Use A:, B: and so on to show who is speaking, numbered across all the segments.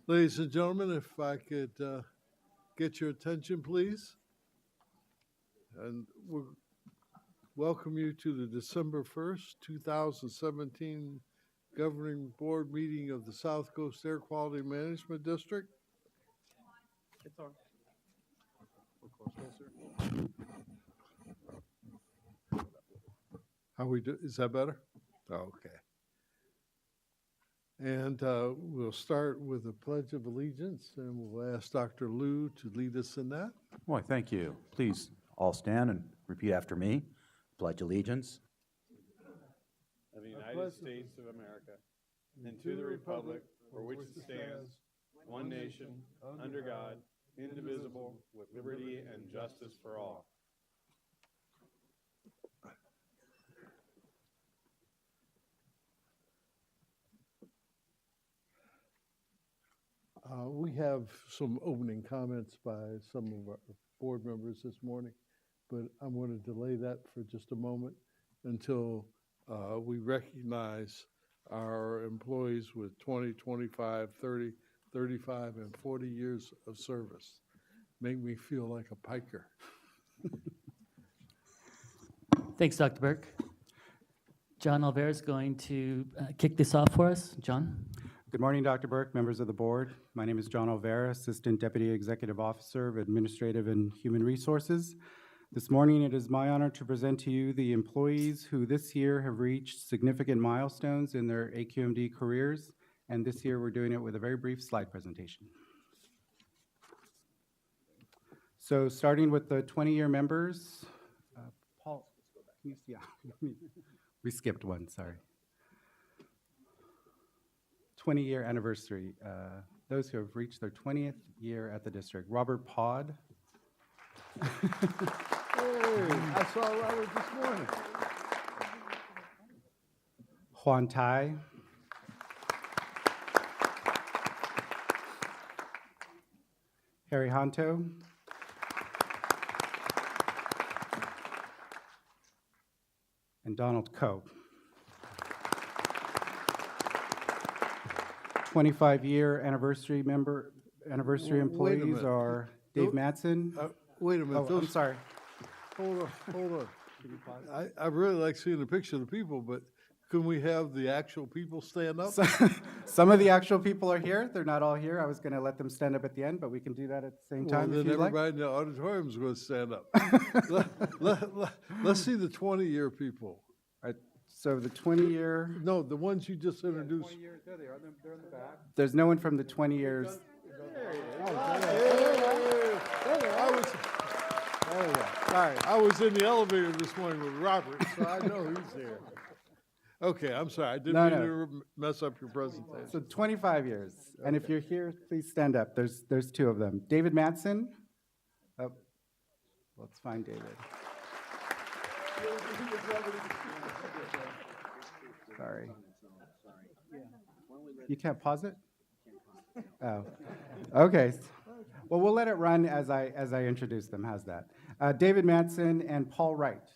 A: Ladies and gentlemen, if I could get your attention, please. And we'll welcome you to the December 1st, 2017 Governing Board meeting of the South Coast Air Quality Management District.
B: It's on.
A: How we do? Is that better? Okay. And we'll start with a Pledge of Allegiance, and we'll ask Dr. Liu to lead us in that.
C: Why, thank you. Please all stand and repeat after me. Pledge allegiance.
B: Of the United States of America, and to the republic for which it stands, one nation, under God, indivisible, with liberty and justice for all.
A: We have some opening comments by some of our board members this morning, but I'm going to delay that for just a moment until we recognize our employees with 20, 25, 30, 35, and 40 years of service. Make me feel like a piker.
D: Thanks, Dr. Burke. John Alvera is going to kick this off for us. John?
E: Good morning, Dr. Burke, members of the board. My name is John Alvera, Assistant Deputy Executive Officer of Administrative and Human Resources. This morning, it is my honor to present to you the employees who this year have reached significant milestones in their AQMD careers, and this year we're doing it with a very brief slide presentation. So starting with the 20-year members, Paul, can you see? Yeah, we skipped one, sorry. 20-year anniversary, those who have reached their 20th year at the district. Robert Pod.
A: Hey, I saw Robert this morning.
E: Juan Tai. Harry Hanto. And Donald Coe. 25-year anniversary employees are Dave Madsen.
A: Wait a minute.
E: Oh, I'm sorry.
A: Hold on. I really like seeing a picture of the people, but can we have the actual people stand up?
E: Some of the actual people are here. They're not all here. I was going to let them stand up at the end, but we can do that at the same time
A: Well,
E: if
A: then
E: you'd like.
A: everybody in the auditorium is going to stand up. Let's see the 20-year people.
E: All right, so the 20-year,
A: No, the ones you just introduced.
E: there they are. They're in the back. There's no one from the 20 years.
A: Sorry, I was in the elevator this morning with Robert, so I know he's here. Okay, I'm sorry. I didn't mean to mess up your presentation.
E: So 25 years. And if you're here, please stand up. There's two of them. David Madsen. Oh, let's find David. Sorry. You can't pause it? Oh, okay. Well, we'll let it run as I introduce them. How's that? David Madsen and Paul Wright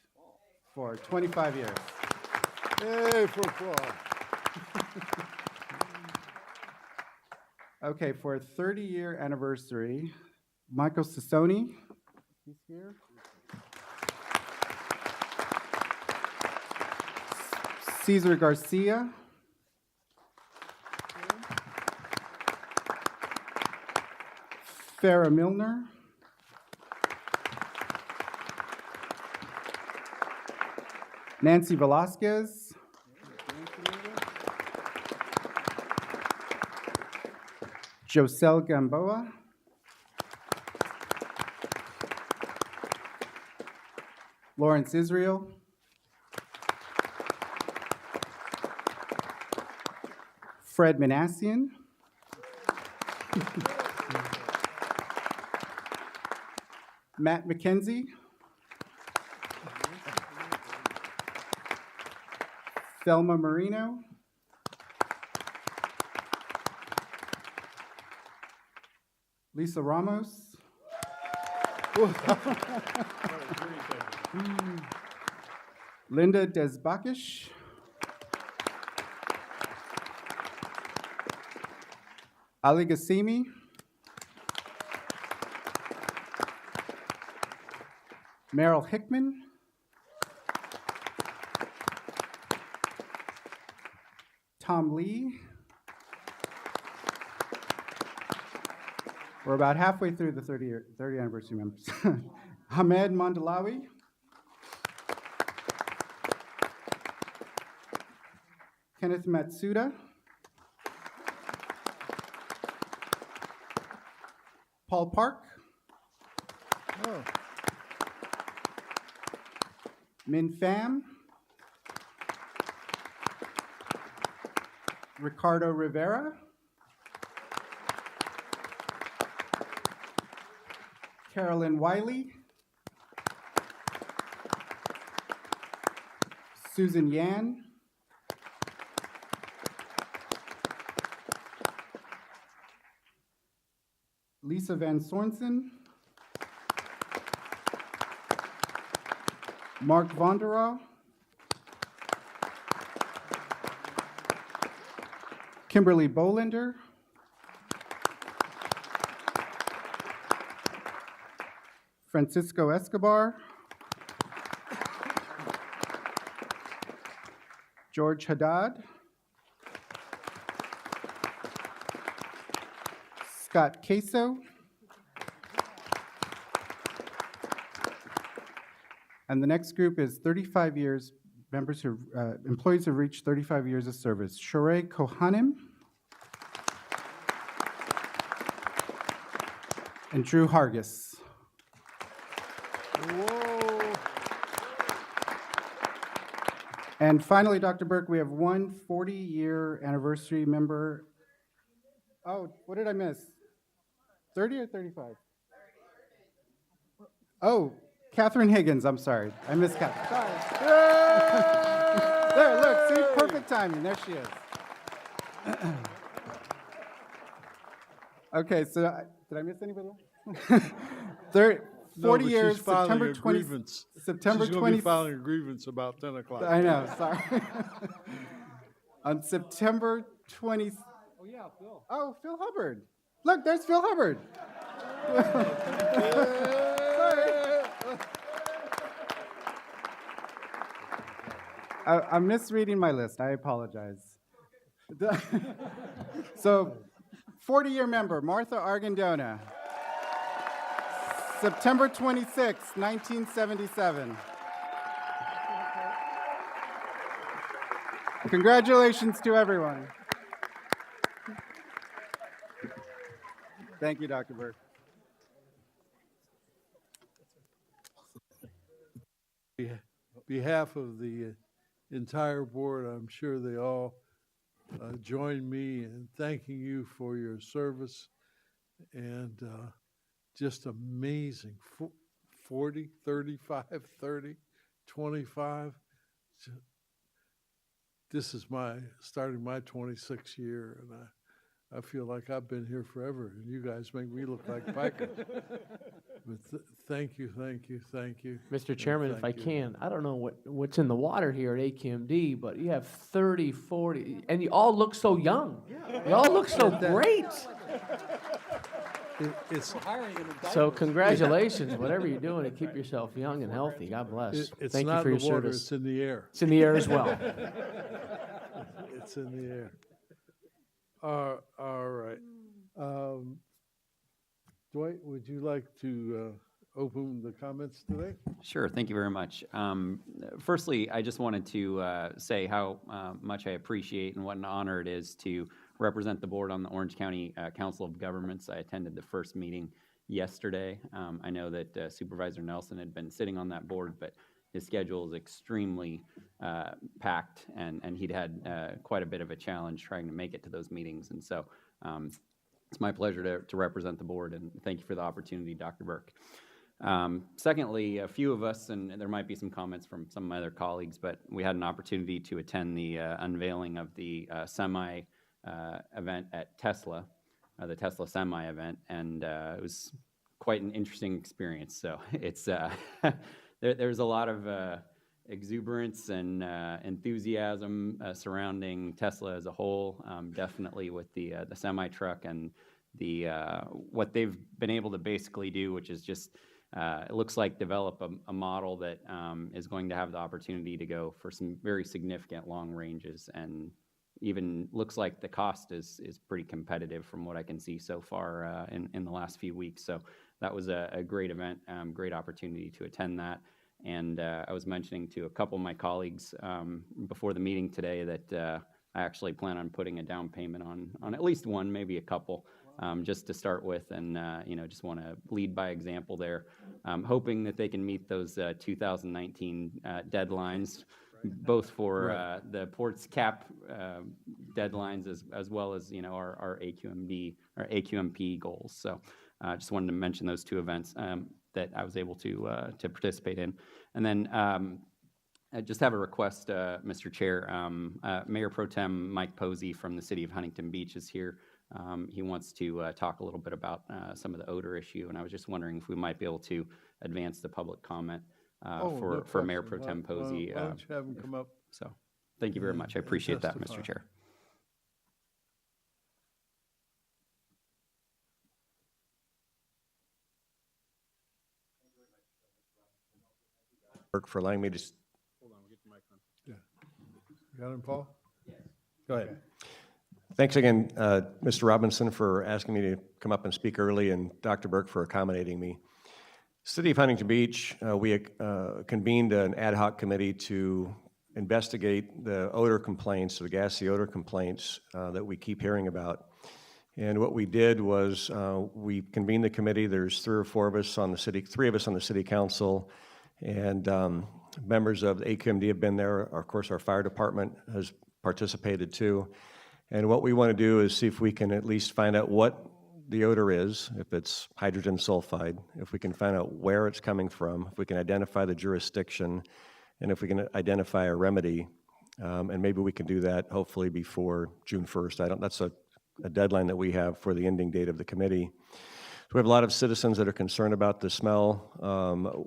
E: for 25 years.
A: Hey, for applause.
E: Okay, for a 30-year anniversary, Michael Sassoni. He's here. Cesar Garcia. Farah Milner. Nancy Velasquez. Josel Gamboa. Lawrence Israel. Fred Manassian. Matt McKenzie. Thelma Marino. Lisa Ramos. Linda Desbakish. Ali Gassimi, Merrill Hickman, Tom Lee. We're about halfway through the 30 anniversary members. Hamed Mandalawi, Kenneth Matsuda, Paul Park,
A: Oh,
E: Min Pham, Ricardo Rivera, Carolyn Wiley, Susan Yan, Lisa Van Sorensen, Mark Vonderau, Kimberly Bolender, Francisco Escobar, George Haddad, Scott Queso, and the next group is 35 years, employees who have reached 35 years of service. Shorey Kohanim and Drew Hargis.
A: whoa.
E: And finally, Dr. Burke, we have one 40-year anniversary member. Oh, what did I miss? 30 or 35? Oh, Catherine Higgins, I'm sorry. I missed Catherine. Sorry. There, look, see, perfect timing. There she is. Okay, so did I miss anybody else? 40
A: No, but
E: years,
A: she's filing
E: September
A: a
E: 20.
A: grievance.
E: September
A: She's going to
E: 20.
A: be filing a grievance about 10 o'clock.
E: I know, sorry. On September 20. Oh, yeah, Phil. Oh, Phil Hubbard. Look, there's Phil Hubbard. I'm misreading my list. I apologize. So, 40-year member, Martha Argandona. September 26, 1977. Congratulations to everyone. Thank you, Dr. Burke.
A: Behalf of the entire board, I'm sure they all join me in thanking you for your service and just amazing. 40, 35, 30, 25. This is starting my 26th year, and I feel like I've been here forever, and you guys make me look like bikers. But thank you, thank you, thank you.
F: Mr.
A: and
F: Chairman, if I
A: thank you.
F: can, I don't know what's in the water here at AQMD, but you have 30, 40, and you all look so young. You all look so great.
A: It's
F: So congratulations, whatever you're doing to keep yourself young and healthy. God bless.
A: it's
F: Thank you
A: not
F: for
A: in
F: your
A: the water,
F: service.
A: it's in the air.
F: It's in the air as well.
A: It's in the air. All right. Dwight, would you like to open the comments today?
G: Sure, thank you very much. Firstly, I just wanted to say how much I appreciate and what an honor it is to represent the board on the Orange County Council of Governments. I attended the first meeting yesterday. I know that Supervisor Nelson had been sitting on that board, but his schedule is extremely packed, and he'd had quite a bit of a challenge trying to make it to those meetings. And so it's my pleasure to represent the board, and thank you for the opportunity, Dr. Burke. Secondly, a few of us, and there might be some comments from some of my other colleagues, but we had an opportunity to attend the unveiling of the semi event at Tesla, the Tesla semi event, and it was quite an interesting experience. So it's there's a lot of exuberance and enthusiasm surrounding Tesla as a whole, definitely with the semi-truck and the what they've been able to basically do, which is just, it looks like develop a model that is going to have the opportunity to go for some very significant long ranges, and even looks like the cost is pretty competitive from what I can see so far in the last few weeks. So that was a great event, great opportunity to attend that. And I was mentioning to a couple of my colleagues before the meeting today that I actually plan on putting a down payment on at least one, maybe a couple, just to start with, and just want to lead by example there, hoping that they can meet those 2019 deadlines, both for the port's cap deadlines as well as our AQMD or AQMP goals. So just wanted to mention those two events that I was able to participate in. And then I just have a request, Mr. Chair. Mayor Pro Tem Mike Posey from the city of Huntington Beach is here. He wants to talk a little bit about some of the odor issue, and I was just wondering if we might be able to advance the public comment for Mayor Pro Tem Posey.
A: Why don't you have him come up?
G: So, thank you very much. I appreciate that,
A: testify.
G: Mr. Chair.
H: For allowing me to.
A: You got him, Paul?
H: Go ahead. Thanks again, Mr. Robinson, for asking me to come up and speak early, and Dr. Burke for accommodating me. City of Huntington Beach, we convened an ad hoc committee to investigate the odor complaints, the gassy odor complaints that we keep hearing about. And what we did was we convened the committee. There's three of us on the city council, and members of the AQMD have been there. Of course, our fire department has participated too. And what we want to do is see if we can at least find out what the odor is, if it's hydrogen sulfide, if we can find out where it's coming from, if we can identify the jurisdiction, and if we can identify a remedy. And maybe we can do that hopefully before June 1st. That's a deadline that we have for the ending date of the committee. So we have a lot of citizens that are concerned about the smell.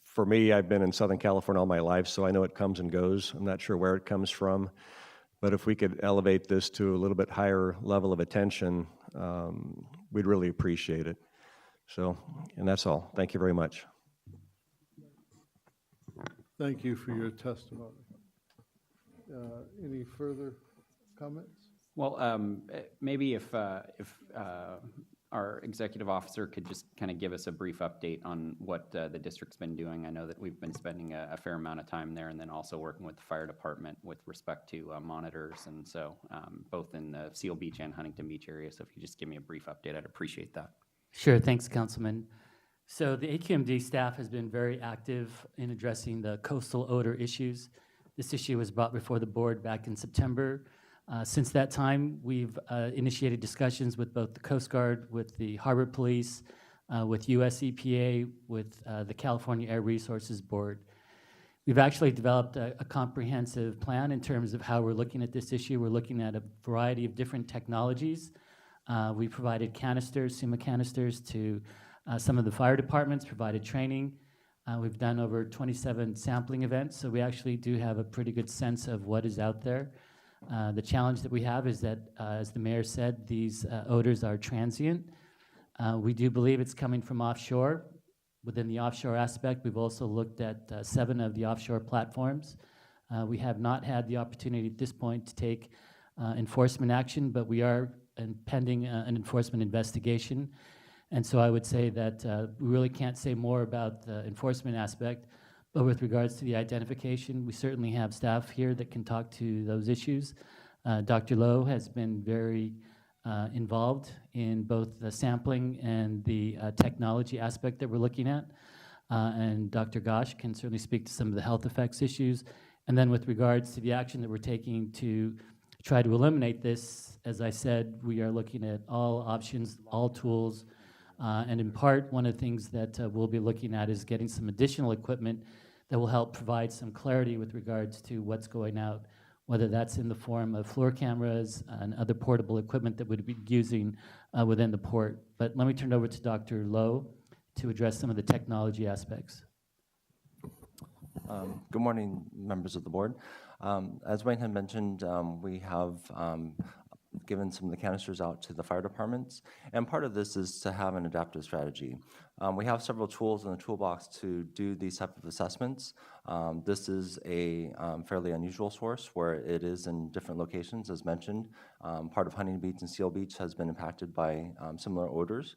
H: For me, I've been in Southern California all my life, so I know it comes and goes. I'm not sure where it comes from. But if we could elevate this to a little bit higher level of attention, we'd really appreciate it. So, and that's all. Thank you very much.
A: Thank you for your testimony. Any further comments?
G: Well, maybe if our executive officer could just kind of give us a brief update on what the district's been doing. I know that we've been spending a fair amount of time there, and then also working with the fire department with respect to monitors, and so both in the Seal Beach and Huntington Beach area. So if you could just give me a brief update, I'd appreciate that.
D: Sure, thanks, Councilman. So the AQMD staff has been very active in addressing the coastal odor issues. This issue was brought before the board back in September. Since that time, we've initiated discussions with both the Coast Guard, with the Harbor Police, with US EPA, with the California Air Resources Board. We've actually developed a comprehensive plan in terms of how we're looking at this issue. We're looking at a variety of different technologies. We provided canisters, SEMA canisters, to some of the fire departments, provided training. We've done over 27 sampling events, so we actually do have a pretty good sense of what is out there. The challenge that we have is that, as the mayor said, these odors are transient. We do believe it's coming from offshore. Within the offshore aspect, we've also looked at 7 of the offshore platforms. We have not had the opportunity at this point to take enforcement action, but we are pending an enforcement investigation. And so I would say that we really can't say more about the enforcement aspect. But with regards to the identification, we certainly have staff here that can talk to those issues. Dr. Lowe has been very involved in both the sampling and the technology aspect that we're looking at. And Dr. Gosh can certainly speak to some of the health effects issues. And then with regards to the action that we're taking to try to eliminate this, as I said, we are looking at all options, all tools. And in part, one of the things that we'll be looking at is getting some additional equipment that will help provide some clarity with regards to what's going out, whether that's in the form of floor cameras and other portable equipment that we'd be using within the port. But let me turn it over to Dr. Lowe to address some of the technology aspects.
I: Good morning, members of the board. As Wayne had mentioned, we have given some of the canisters out to the fire departments, and part of this is to have an adaptive strategy. We have several tools in the toolbox to do these type of assessments. This is a fairly unusual source where it is in different locations, as mentioned. Part of Huntington Beach and Seal Beach has been impacted by similar odors.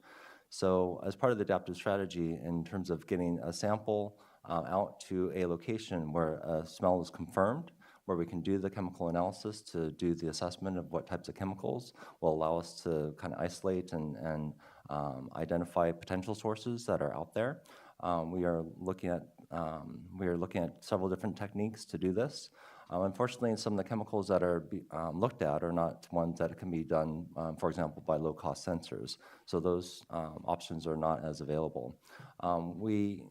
I: So as part of the adaptive strategy, in terms of getting a sample out to a location where a smell is confirmed, where we can do the chemical analysis to do the assessment of what types of chemicals will allow us to kind of isolate and identify potential sources that are out there. We are looking at several different techniques to do this. Unfortunately, some of the chemicals that are looked at are not ones that can be done, for example, by low-cost sensors. So those options are not as available. We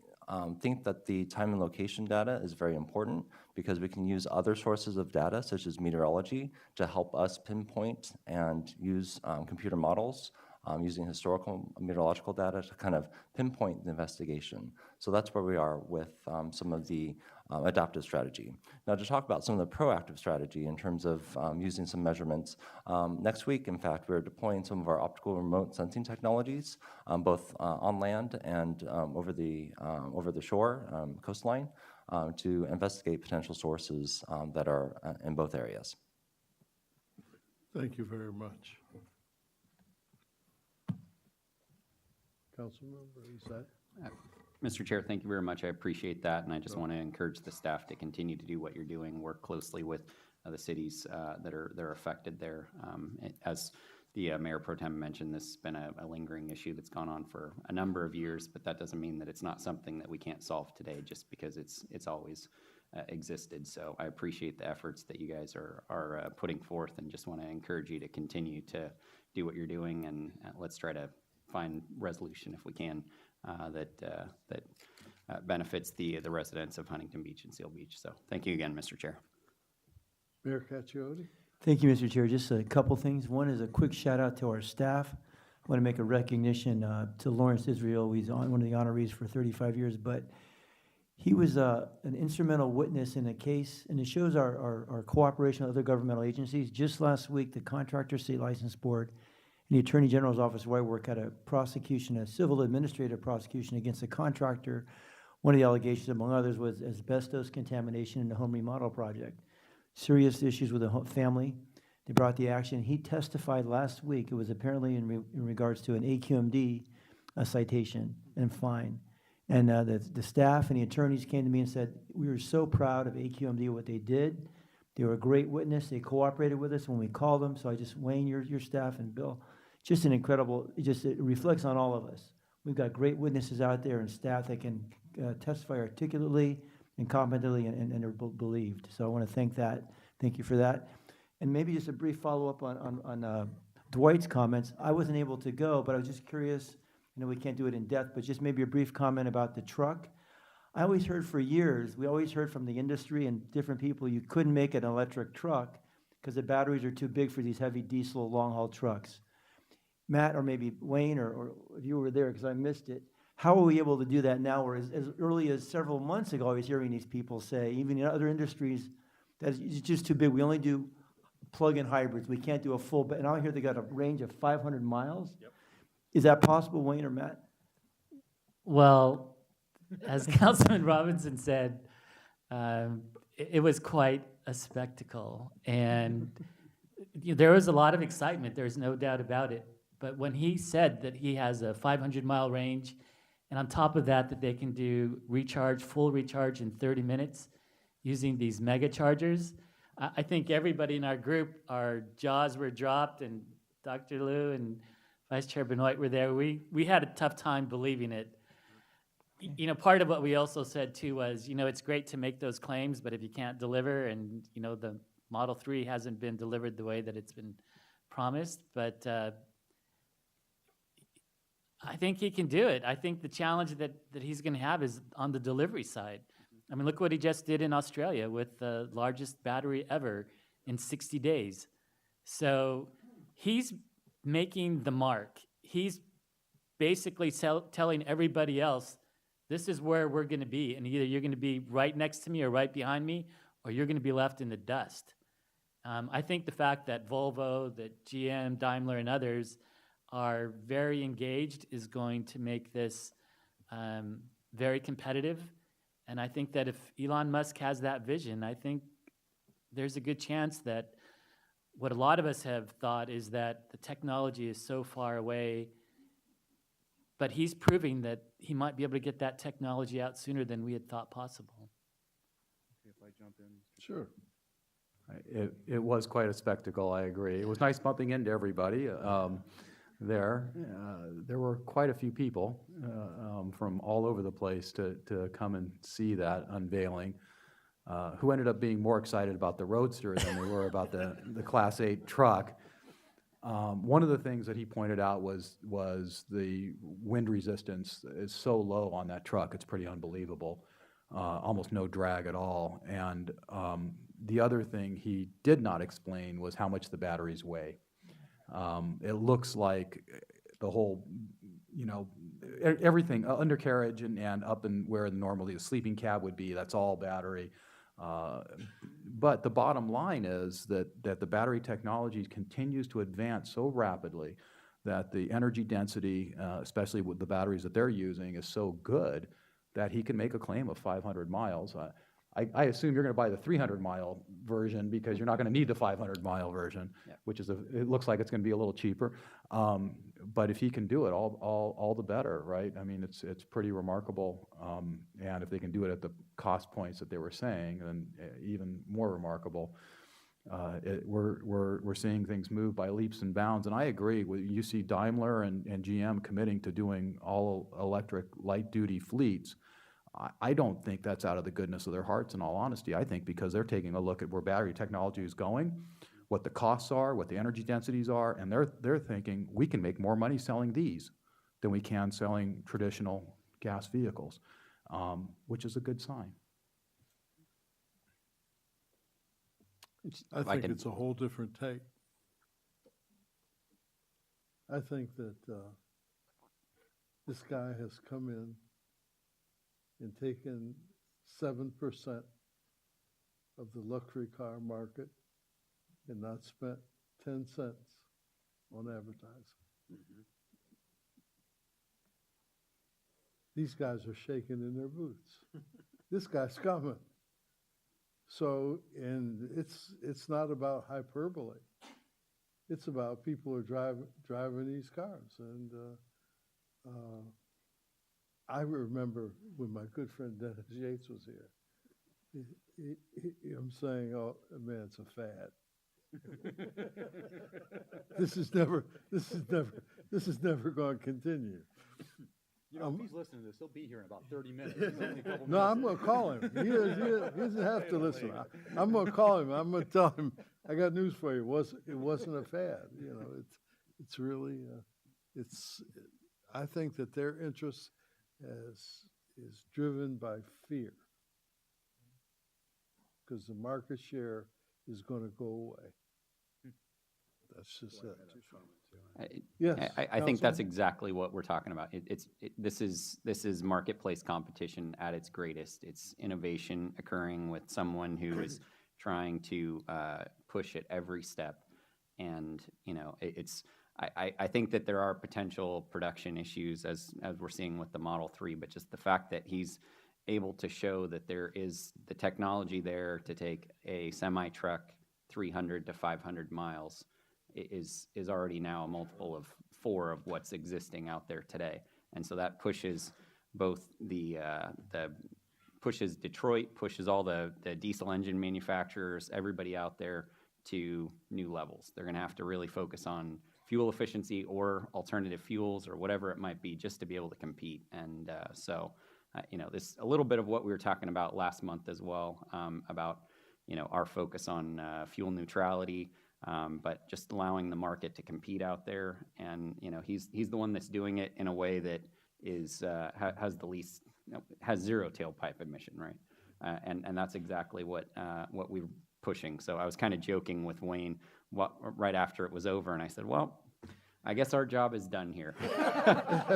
I: think that the time and location data is very important because we can use other sources of data, such as meteorology, to help us pinpoint and use computer models using historical meteorological data to kind of pinpoint the investigation. So that's where we are with some of the adaptive strategy. Now, to talk about some of the proactive strategy in terms of using some measurements, next week, in fact, we're deploying some of our optical remote sensing technologies, both on land and over the shore, coastline, to investigate potential sources that are in both areas.
A: Thank you very much. Councilmember, is that?
G: Mr. Chair, thank you very much. I appreciate that, and I just want to encourage the staff to continue to do what you're doing, work closely with the cities that are affected there. As the Mayor Pro Tem mentioned, this has been a lingering issue that's gone on for a number of years, but that doesn't mean that it's not something that we can't solve today just because it's always existed. So I appreciate the efforts that you guys are putting forth, and just want to encourage you to continue to do what you're doing, and let's try to find resolution if we can that benefits the residents of Huntington Beach and Seal Beach. So thank you again, Mr. Chair.
A: Mayor Caccioti?
J: Thank you, Mr. Chair. Just a couple things. One is a quick shout out to our staff. I want to make a recognition to Lawrence Israel. He's one of the honorees for 35 years, but he was an instrumental witness in a case, and it shows our cooperation with other governmental agencies. Just last week, the Contractor State License Board and the Attorney General's office where I work had a prosecution, a civil administrative prosecution against a contractor. One of the allegations, among others, was asbestos contamination in the home remodel project. Serious issues with the family. They brought the action. He testified last week. It was apparently in regards to an AQMD citation and fine. And the staff and the attorneys came to me and said, we were so proud of AQMD, what they did. They were a great witness. They cooperated with us when we called them. So I just, Wayne, your staff and Bill, just an incredible, it reflects on all of us. We've got great witnesses out there and staff that can testify articulately and competently and are believed. So I want to thank you for that. And maybe just a brief follow-up on Dwight's comments. I wasn't able to go, but I was just curious. I know we can't do it in depth, but just maybe a brief comment about the truck. I always heard for years, we always heard from the industry and different people, you couldn't make an electric truck because the batteries are too big for these heavy diesel long-haul trucks. Matt, or maybe Wayne, or if you were there because I missed it, how are we able to do that now? Or as early as several months ago, I was hearing these people say, even in other industries, that it's just too big. We only do plug-in hybrids. We can't do a full, and I hear they got a range of 500 miles. Yep. Is that possible, Wayne or Matt?
D: Well, as Councilman Robinson said, it was quite a spectacle. And there was a lot of excitement. There's no doubt about it. But when he said that he has a 500-mile range, and on top of that, that they can do full recharge in 30 minutes using these mega chargers, I think everybody in our group, our jaws were dropped, and Dr. Liu and Vice Chair Benoit were there. We had a tough time believing it. You know, part of what we also said too was, it's great to make those claims, but if you can't deliver, and the Model 3 hasn't been delivered the way that it's been promised, but I think he can do it. I think the challenge that he's going to have is on the delivery side. I mean, look what he just did in Australia with the largest battery ever in 60 days. So he's making the mark. He's basically telling everybody else This is where we're going to be, and either you're going to be right next to me or right behind me, or you're going to be left in the dust. I think the fact that Volvo, that GM, Daimler, and others are very engaged is going to make this very competitive. And I think that if Elon Musk has that vision, I think there's a good chance that what a lot of us have thought is that the technology is so far away, but he's proving that he might be able to get that technology out sooner than we had thought possible.
C: If I jump in.
A: Sure.
C: It was quite a spectacle, I agree. It was nice bumping into everybody there. There were quite a few people from all over the place to come and see that unveiling, who ended up being more excited about the Roadster than they were about the Class 8 truck. One of the things that he pointed out was the wind resistance is so low on that truck, it's pretty unbelievable. Almost no drag at all. And the other thing he did not explain was how much the batteries weigh. It looks like the whole, everything, undercarriage and up in where normally the sleeping cab would be, that's all battery. But the bottom line is that the battery technology continues to advance so rapidly that the energy density, especially with the batteries that they're using, is so good that he can make a claim of 500 miles. I assume you're going to buy the 300-mile version because you're not going to need the 500-mile version, which is it looks like it's going to be a little cheaper. But if he can do it, all the better, right? I mean, it's pretty remarkable. And if they can do it at the cost points that they were saying, then even more remarkable. We're seeing things move by leaps and bounds. And I agree with you. See Daimler and GM committing to doing all electric light-duty fleets. I don't think that's out of the goodness of their hearts, in all honesty. I think because they're taking a look at where battery technology is going, what the costs are, what the energy densities are, and they're thinking we can make more money selling these than we can selling traditional gas vehicles, which is a good sign.
A: I think it's a whole different take. I think that this guy has come in and taken 7% of the luxury car market and not spent 10 cents on advertising. Mm-hmm. These guys are shaking in their boots. This guy's coming. So, and it's not about hyperbole. It's about people are driving these cars. And I remember when my good friend Dennis Yates was here, I'm saying, oh man, it's a fad. This is never going to continue.
C: If he's listening to this, he'll be here in about 30 minutes. He's only a couple
A: No, I'm going to call him. He doesn't have to listen. I'm going to call him. I'm going to tell him, I got news for you. It wasn't a fad. It's really, I think that their interest is driven by fear, because the market share is going to go away. That's just it. Yes,
G: I think that's exactly what we're talking about. This is marketplace competition at its greatest. It's innovation occurring with someone who is trying to push at every step, and I think that there are potential production issues as we're seeing with the Model 3, but just the fact that he's able to show that there is the technology there to take a semi-truck 300 to 500 miles is already now a multiple of 4 of what's existing out there today. And so that pushes both pushes Detroit, pushes all the diesel engine manufacturers, everybody out there to new levels. They're going to have to really focus on fuel efficiency or alternative fuels or whatever it might be just to be able to compete. And this a little bit of what we were talking about last month as well, about our focus on fuel neutrality, but just allowing the market to compete out there. And he's the one that's doing it in a way that is has the least, has zero tailpipe emission, right? And that's exactly what we're pushing. So I was kind of joking with Wayne right after it was over, and I said, well, I guess our job is done here.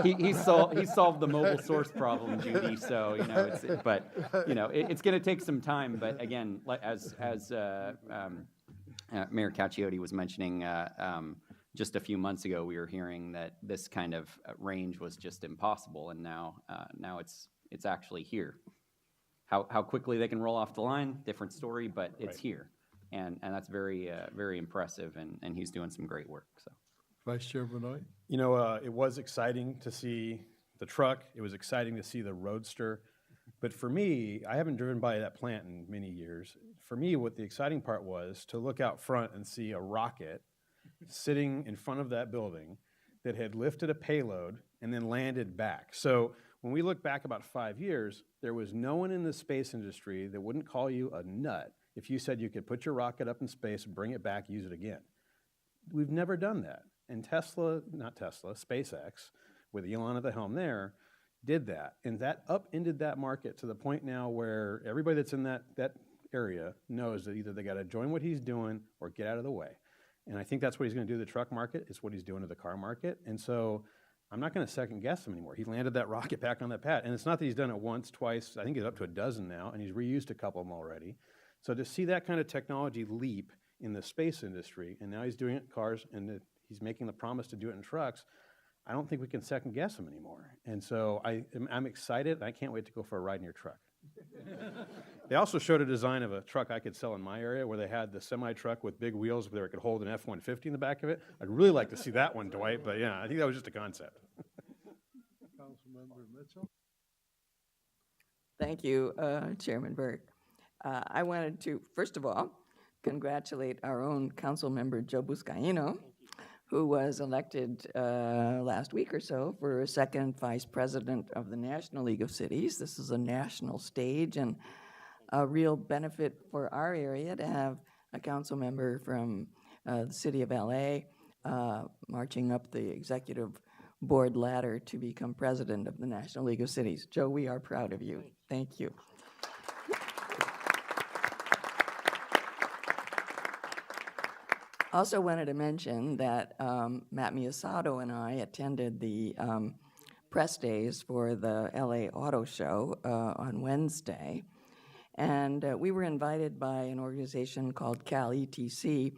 G: He solved the mobile source problem, Judy, so, you know, it's going to take some time, but again, as Mayor Cacchiotti was mentioning, just a few months ago, we were hearing that this kind of range was just impossible, and now it's actually here. How quickly they can roll off the line, different story, but it's here, and that's very impressive, and he's doing some great work. So,
A: Vice Chair Benoit?
B: You know, it was exciting to see the truck. It was exciting to see the Roadster. But for me, I haven't driven by that plant in many years. For me, what the exciting part was to look out front and see a rocket sitting in front of that building that had lifted a payload and then landed back. So when we look back about 5 years, there was no one in the space industry that wouldn't call you a nut if you said you could put your rocket up in space, bring it back, use it again. We've never done that. And SpaceX, with Elon at the helm there, did that. And that upended that market to the point now where everybody that's in that area knows that either they got to join what he's doing or get out of the way. And I think that's what he's going to do to the truck market. It's what he's doing to the car market. And so I'm not going to second guess him anymore. He landed that rocket back on that pad. And it's not that he's done it once, twice. I think he's up to a dozen now, and he's reused a couple of them already. So to see that kind of technology leap in the space industry, and now he's doing it in cars, and he's making the promise to do it in trucks, I don't think we can second guess him anymore. And so I'm excited, and I can't wait to go for a ride in your truck. They also showed a design of a truck I could sell in my area where they had the semi-truck with big wheels where it could hold an F-150 in the back of it. I'd really like to see that one, Dwight, but yeah, I think that was just a concept.
A: Councilmember Mitchell?
K: Thank you, Chairman Burke. I wanted to, first of all, congratulate our own council member, Joe Buscaino, who was elected last week or so for a second vice president of the National League of Cities. This is a national stage and a real benefit for our area to have a council member from the city of LA marching up the executive board ladder to become president of the National League of Cities. Joe, we are proud of you. Thank you. Also wanted to mention that Matt Miyasato and I attended the press days for the LA Auto Show on Wednesday, and we were invited by an organization called CalETC,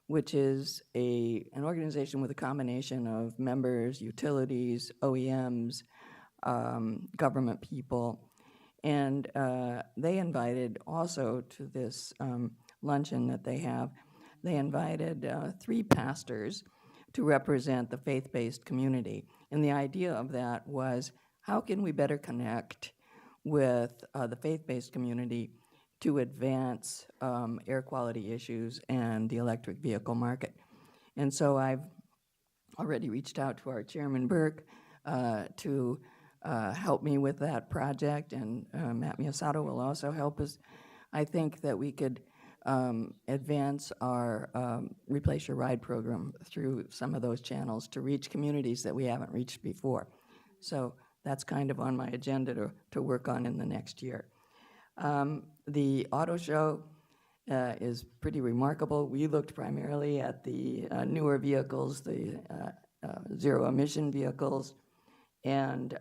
K: which is an organization with a combination of members, utilities, OEMs, government people, and they invited also to this luncheon that they have. They invited 3 pastors to represent the faith-based community. And the idea of that was, how can we better connect with the faith-based community to advance air quality issues and the electric vehicle market? And so I've already reached out to our Chairman Burke to help me with that project, and Matt Miyasato will also help us. I think that we could advance our Replace Your Ride program through some of those channels to reach communities that we haven't reached before. So that's kind of on my agenda to work on in the next year. The auto show is pretty remarkable. We looked primarily at the newer vehicles, the zero-emission vehicles, and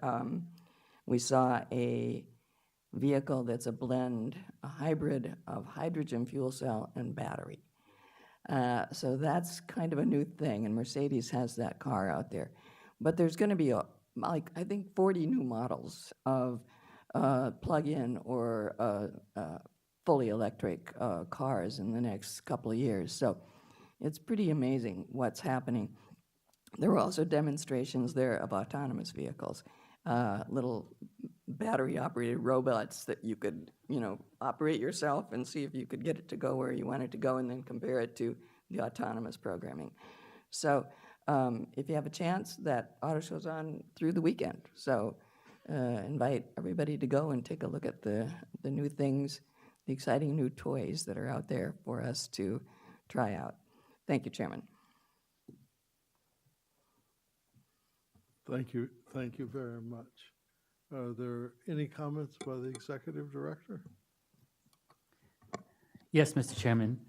K: we saw a vehicle that's a blend, a hybrid of hydrogen fuel cell and battery. So that's kind of a new thing, and Mercedes has that car out there. But there's going to be, I think, 40 new models of plug-in or fully electric cars in the next couple of years. So it's pretty amazing what's happening. There were also demonstrations there of autonomous vehicles, little battery-operated robots that you could, operate yourself and see if you could get it to go where you want it to go, and then compare it to the autonomous programming. So if you have a chance, that auto show's on through the weekend. So invite everybody to go and take a look at the new things, the exciting new toys that are out there for us to try out. Thank you, Chairman.
A: Thank you very much. Are there any comments by the Executive Director?
D: Yes, Mr. Chairman.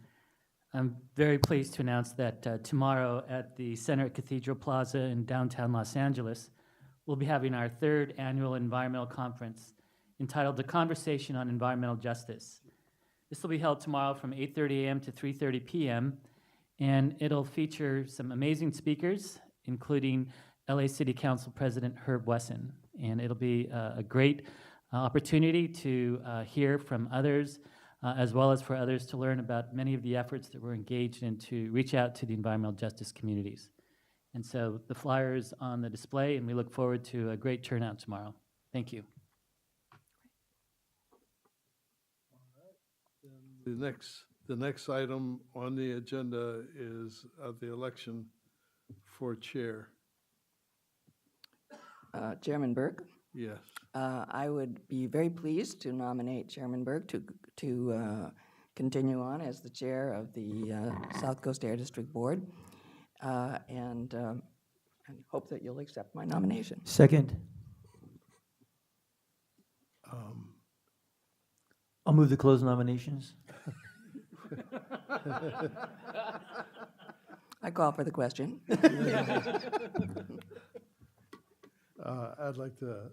D: I'm very pleased to announce that tomorrow at the Center at Cathedral Plaza in downtown Los Angeles, we'll be having our third annual environmental conference entitled The Conversation on Environmental Justice. This will be held tomorrow from 8:30 a.m. to 3:30 p.m., and it'll feature some amazing speakers, including LA City Council President Herb Wesson. And it'll be a great opportunity to hear from others, as well as for others to learn about many of the efforts that we're engaged in to reach out to the environmental justice communities. And so the flyer is on the display, and we look forward to a great turnout tomorrow. Thank you.
A: The next item on the agenda is the election for chair.
K: Chairman Burke,
A: Yes.
K: I would be very pleased to nominate Chairman Burke to continue on as the chair of the South Coast Air District Board, and hope that you'll accept my nomination.
J: Second. I'll move to close nominations.
K: I call for the question.
A: I'd like to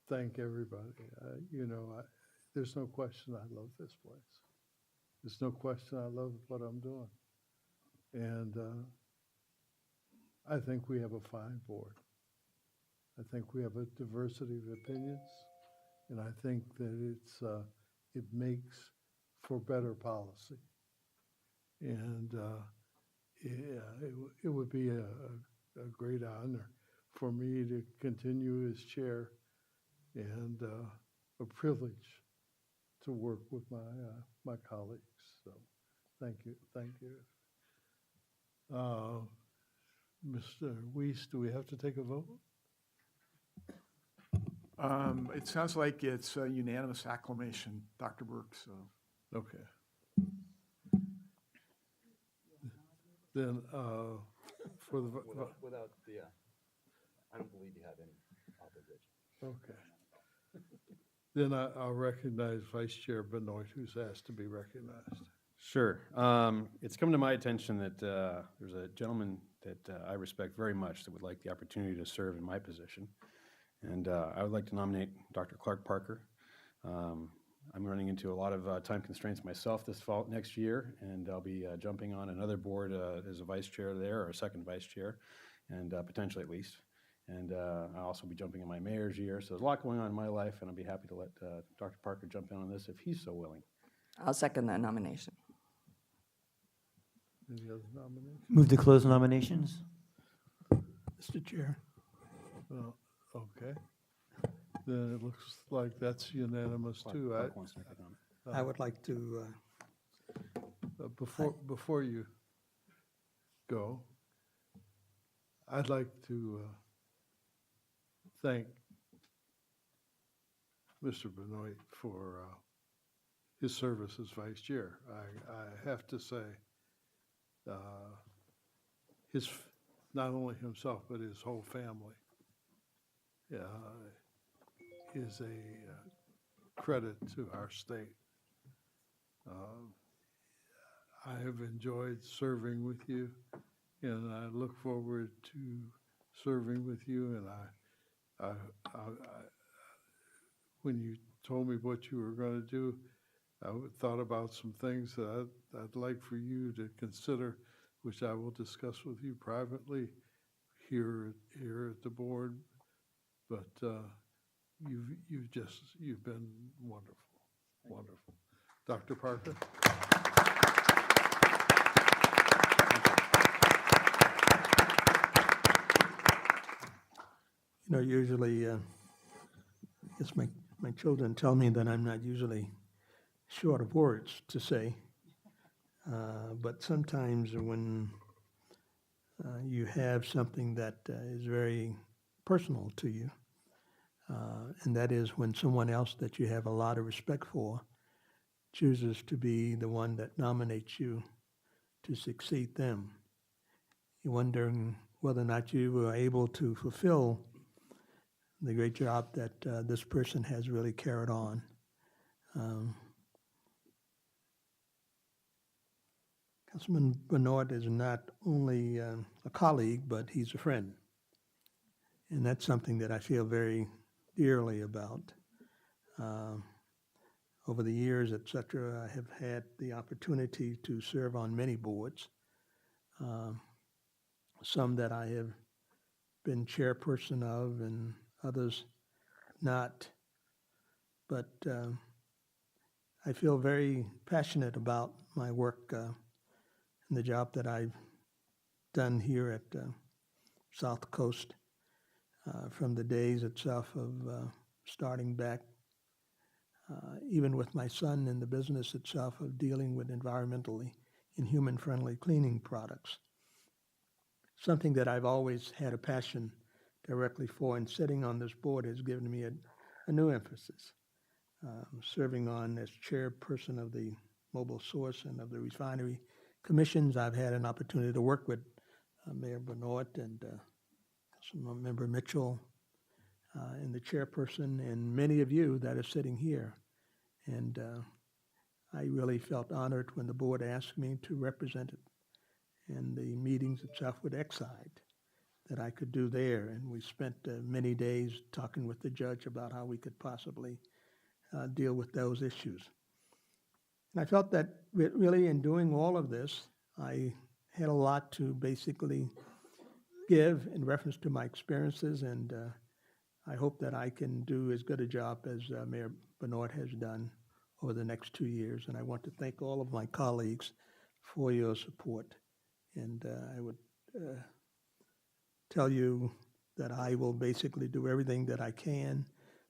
A: thank everybody. There's no question I love this place. There's no question I love what I'm doing. And I think we have a fine board. I think we have a diversity of opinions, and I think that it makes for better policy. And it would be a great honor for me to continue as chair, and a privilege to work with my colleagues. So thank you. Mr. Weiss, do we have to take a vote?
L: It sounds like it's a unanimous acclamation, Dr. Burke, so.
A: Okay. Then, for the,
C: Without the, I don't believe you have any opposition.
A: okay. Then I'll recognize Vice Chair Benoit, who's asked to be recognized.
B: Sure. It's come to my attention that there's a gentleman that I respect very much that would like the opportunity to serve in my position. And I would like to nominate Dr. Clark Parker. I'm running into a lot of time constraints myself next year, and I'll be jumping on another board as a vice chair there, or a second vice chair, and potentially at least. And I'll also be jumping in my mayor's year. So there's a lot going on in my life, and I'll be happy to let Dr. Parker jump in on this if he's so willing.
K: I'll second that nomination.
A: Any other nominations?
J: Move to close nominations.
L: Mr. Chair.
A: Well, okay. Then it looks like that's unanimous too.
B: Clark wants to make a comment.
L: I would like to,
A: Before you go, I'd like to thank Mr. Benoit for his service as vice chair. I have to say, not only himself, but his whole family is a credit to our state. I have enjoyed serving with you, and I look forward to serving with you. And when you told me what you were going to do, I thought about some things that I'd like for you to consider, which I will discuss with you privately here at the board. But you've been wonderful, wonderful. Dr. Parker?
L: usually, I guess my children tell me that I'm not usually short of words to say. But sometimes when you have something that is very personal to you, and that is when someone else that you have a lot of respect for chooses to be the one that nominates you to succeed them. You're wondering whether or not you were able to fulfill the great job that this person has really carried on. Councilman Benoit is not only a colleague, but he's a friend. And that's something that I feel very dearly about. Over the years, et cetera, I have had the opportunity to serve on many boards, some that I have been chairperson of and others not. But I feel very passionate about my work and the job that I've done here at South Coast from the days itself of starting back, even with my son in the business itself of dealing with environmentally and human-friendly cleaning products. Something that I've always had a passion directly for, and sitting on this board has given me a new emphasis. Serving on as chairperson of the Mobile Source and of the Refinery Commissions, I've had an opportunity to work with Mayor Benoit and Councilmember Mitchell and the chairperson and many of you that are sitting here. And I really felt honored when the board asked me to represent it in the meetings itself with Exide that I could do there. And we spent many days talking with the judge about how we could possibly deal with those issues. And I felt that really in doing all of this, I had a lot to basically give in reference to my experiences, and I hope that I can do as good a job as Mayor Benoit has done over the next 2 years. And I want to thank all of my colleagues for your support. And I would tell you that I will basically do everything that I can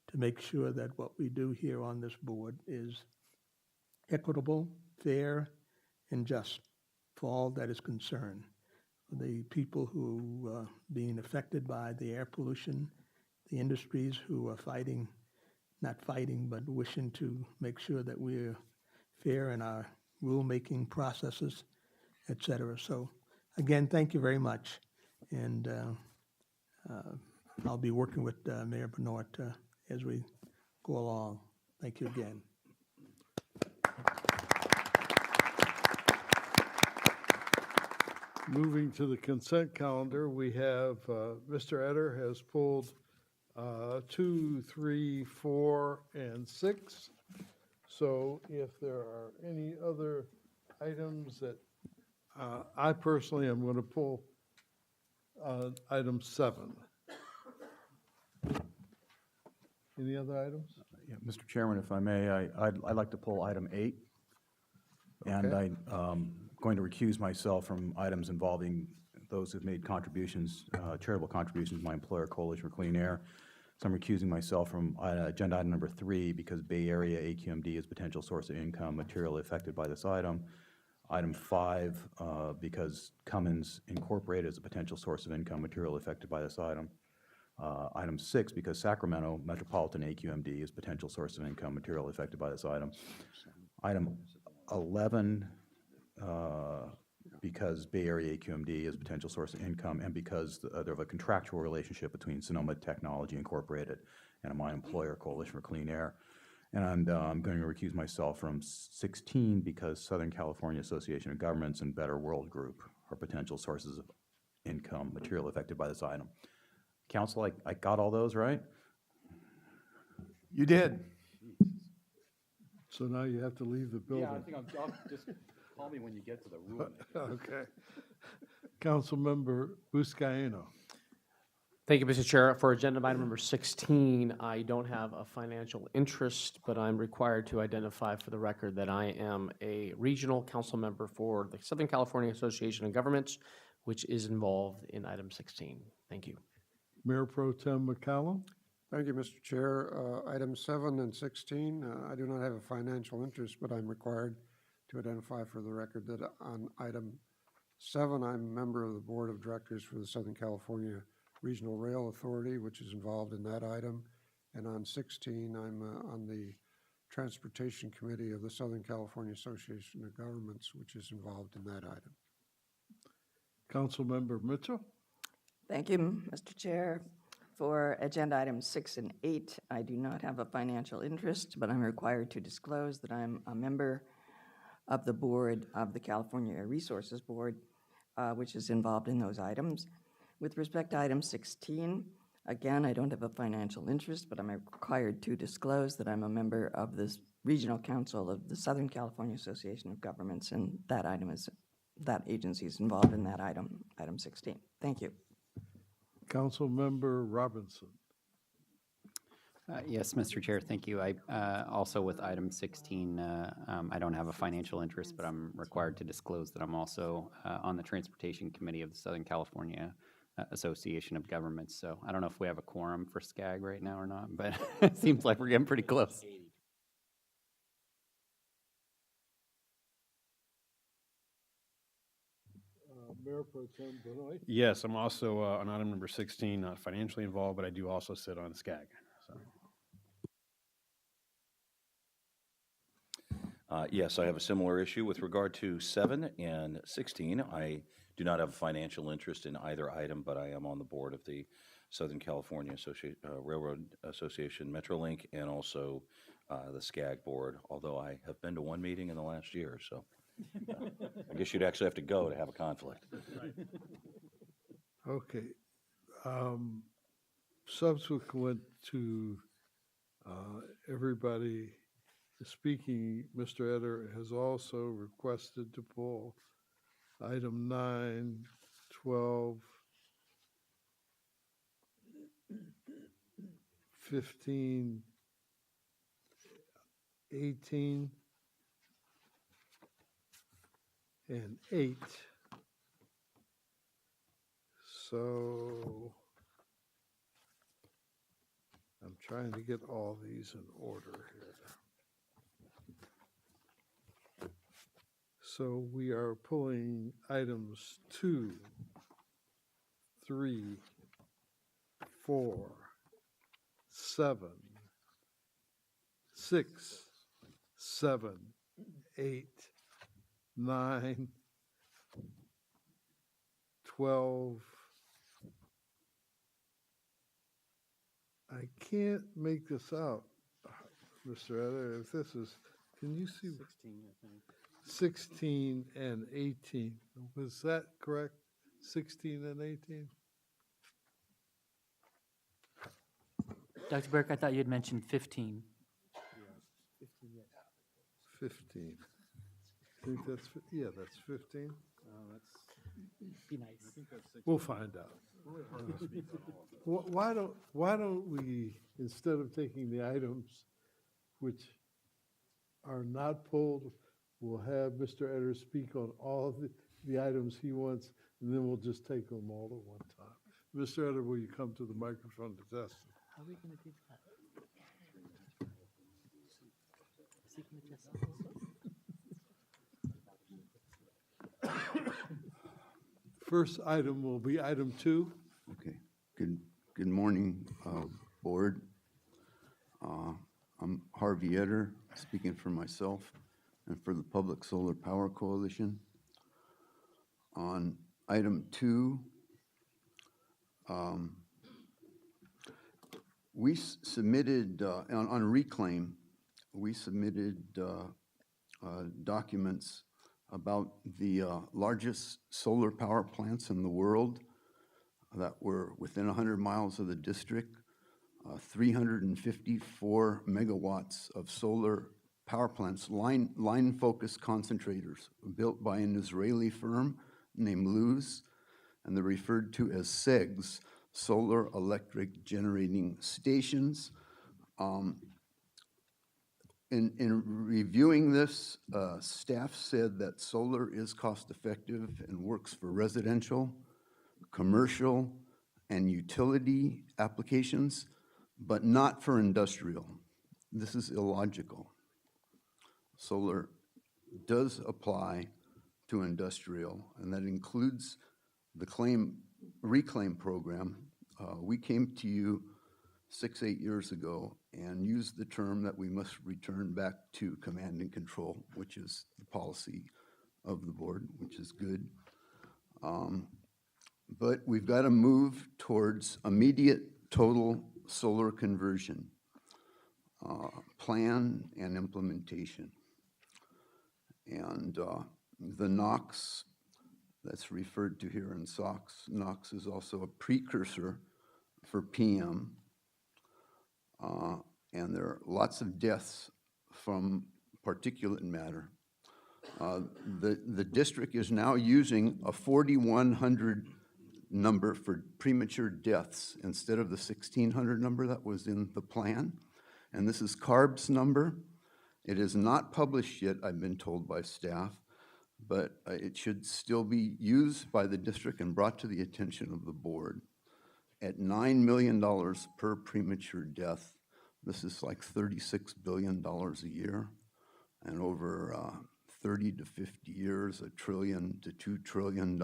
L: to make sure that what we do here on this board is equitable, fair, and just for all that is concerned. The people who are being affected by the air pollution, the industries who are fighting, not fighting, but wishing to make sure that we're fair in our rulemaking processes, et cetera. So again, thank you very much. And I'll be working with Mayor Benoit as we go along. Thank you again.
A: Moving to the consent calendar, we have Mr. Etter has pulled 2, 3, 4, and 6. So if there are any other items that I personally am going to pull item 7. Any other items?
C: Yeah, Mr. Chairman, if I may, I'd like to pull item 8. And
A: Okay.
C: I'm going to recuse myself from items involving those who've made contributions, charitable contributions to my employer, Coalition for Clean Air. So I'm recusing myself from agenda item number 3 because Bay Area AQMD is a potential source of income materially affected by this item. Item 5, because Cummins Incorporated is a potential source of income materially affected by this item. Item 6, because Sacramento Metropolitan AQMD is a potential source of income materially affected by this item. Item 11, because Bay Area AQMD is a potential source of income, and because there of a contractual relationship between Sonoma Technology Incorporated and my employer, Coalition for Clean Air. And I'm going to recuse myself from 16 because Southern California Association of Governments and Better World Group are potential sources of income materially affected by this item. Council, I got all those right?
A: You did. So now you have to leave the building.
C: Yeah, I think I'll just call me when you get to the room.
A: Okay. Councilmember Buscaino.
F: Thank you, Mr. Chair. For agenda item number 16, I don't have a financial interest, but I'm required to identify for the record that I am a regional council member for the Southern California Association of Governments, which is involved in item 16. Thank you.
A: Mayor Pro Tem McCallum.
M: Thank you, Mr. Chair. Items 7 and 16, I do not have a financial interest, but I'm required to identify for the record that on item 7, I'm a member of the Board of Directors for the Southern California Regional Rail Authority, which is involved in that item. And on 16, I'm on the Transportation Committee of the Southern California Association of Governments, which is involved in that item.
A: Councilmember Mitchell.
K: Thank you, Mr. Chair. For agenda items 6 and 8, I do not have a financial interest, but I'm required to disclose that I'm a member of the board of the California Air Resources Board, which is involved in those items. With respect to item 16, again, I don't have a financial interest, but I'm required to disclose that I'm a member of the Regional Council of the Southern California Association of Governments, and that agency is involved in that item 16. Thank you.
A: Councilmember Robinson.
G: Yes, Mr. Chair, thank you. I, also with item 16, I don't have a financial interest, but I'm required to disclose that I'm also on the Transportation Committee of the Southern California Association of Governments. So I don't know if we have a quorum for SCAG right now or not, but it seems like we're getting pretty close.
A: Mayor Pro Tem Benoit.
B: Yes, I'm also on item number 16, not financially involved, but I do also sit on SCAG. So.
N: Yes, I have a similar issue with regard to 7 and 16. I do not have a financial interest in either item, but I am on the board of the Southern California Railroad Association, Metrolink, and also the SCAG board, although I have been to one meeting in the last year, so I guess you'd actually have to go to have a conflict.
A: Okay. Subsequent to everybody speaking, Mr. Etter has also requested to pull item 9, 12, 15, 18, and 8. So I'm trying to get all these in order here. So we are pulling items 2, 3, 4, 7, 6, 7, 8, 9, 12. I can't make this out, Mr. Etter. If this is, can you see? 16, I think. 16 and 18. Was that correct? 16 and 18?
D: Dr. Burke, I thought you had mentioned 15.
A: 15. I think that's, yeah, that's 15.
D: Be nice.
A: We'll find out. Why don't we, instead of taking the items which are not pulled, we'll have Mr. Etter speak on all of the items he wants, and then we'll just take them all at one time. Mr. Etter, will you come to the microphone to test?
D: How are we going to do that? Is he going to test
A: First item will be item 2.
O: Okay. Good morning, board. I'm Harvey Etter, speaking for myself and for the Public Solar Power Coalition. On item 2, we submitted, on reclaim, we submitted documents about the largest solar power plants in the world that were within 100 miles of the district, 354 megawatts of solar power plants, line-focused concentrators built by an Israeli firm named Luz, and they're referred to as SEGs, Solar Electric Generating Stations. In reviewing this, staff said that solar is cost-effective and works for residential, commercial, and utility applications, but not for industrial. This is illogical. Solar does apply to industrial, and that includes the reclaim program. We came to you 6-8 years ago and used the term that we must return back to command and control, which is the policy of the board, which is good. But we've got to move towards immediate total solar conversion, plan and implementation. And the NOx that's referred to here in SOx, NOx is also a precursor for PM. And there are lots of deaths from particulate matter. The district is now using a 4,100 number for premature deaths instead of the 1,600 number that was in the plan. And this is CARB's number. It is not published yet, I've been told by staff, but it should still be used by the district and brought to the attention of the board. At $9 million per premature death, this is like $36 billion a year, and over 30 to 50 years, $1 trillion to $2 trillion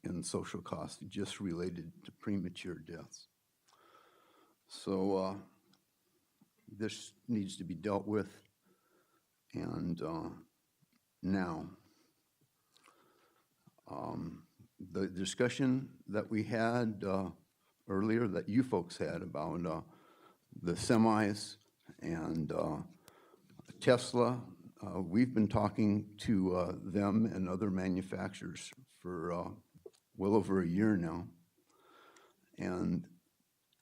O: in social costs just related to premature deaths. So this needs to be dealt with, and now. The discussion that we had earlier, that you folks had about the semis and Tesla, we've been talking to them and other manufacturers for well over a year now. And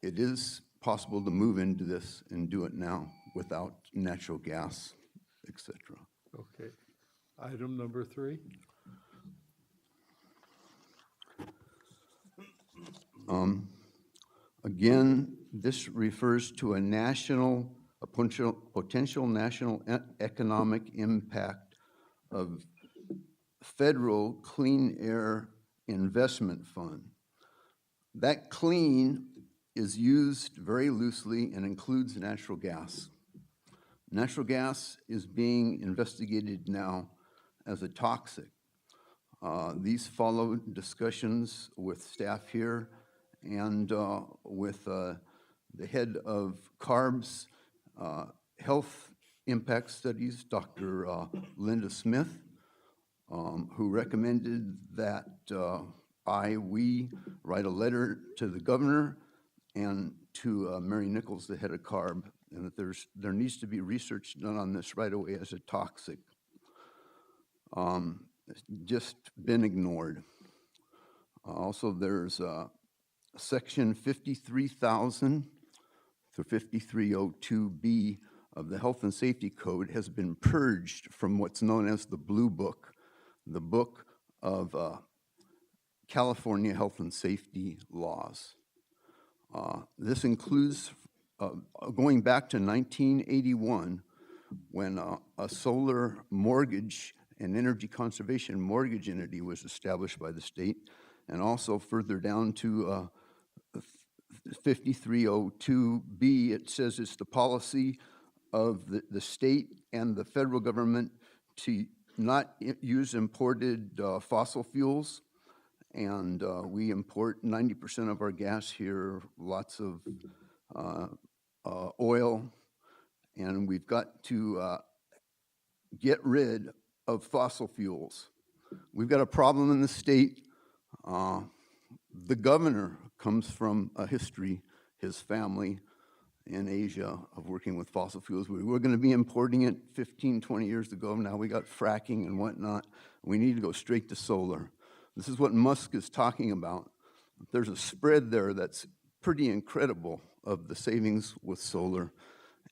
O: it is possible to move into this and do it now without natural gas, et cetera.
A: Okay. Item number 3.
O: Again, this refers to a potential national economic impact of federal clean air investment fund. That clean is used very loosely and includes natural gas. Natural gas is being investigated now as a toxic. These follow discussions with staff here and with the head of CARB's health impact studies, Dr. Linda Smith, who recommended that we write a letter to the governor and to Mary Nichols, the head of CARB, and that there needs to be research done on this right away as a toxic. It's just been ignored. Also, there's Section 53,000 through 5302B of the Health and Safety Code has been purged from what's known as the Blue Book, the book of California health and safety laws. This includes going back to 1981, when a solar mortgage and energy conservation mortgage entity was established by the state, and also further down to 5302B, it says it's the policy of the state and the federal government to not use imported fossil fuels. And we import 90% of our gas here, lots of oil, and we've got to get rid of fossil fuels. We've got a problem in the state. The governor comes from a history, his family in Asia, of working with fossil fuels. We were going to be importing it 15, 20 years ago. Now we got fracking and whatnot. We need to go straight to solar. This is what Musk is talking about. There's a spread there that's pretty incredible of the savings with solar,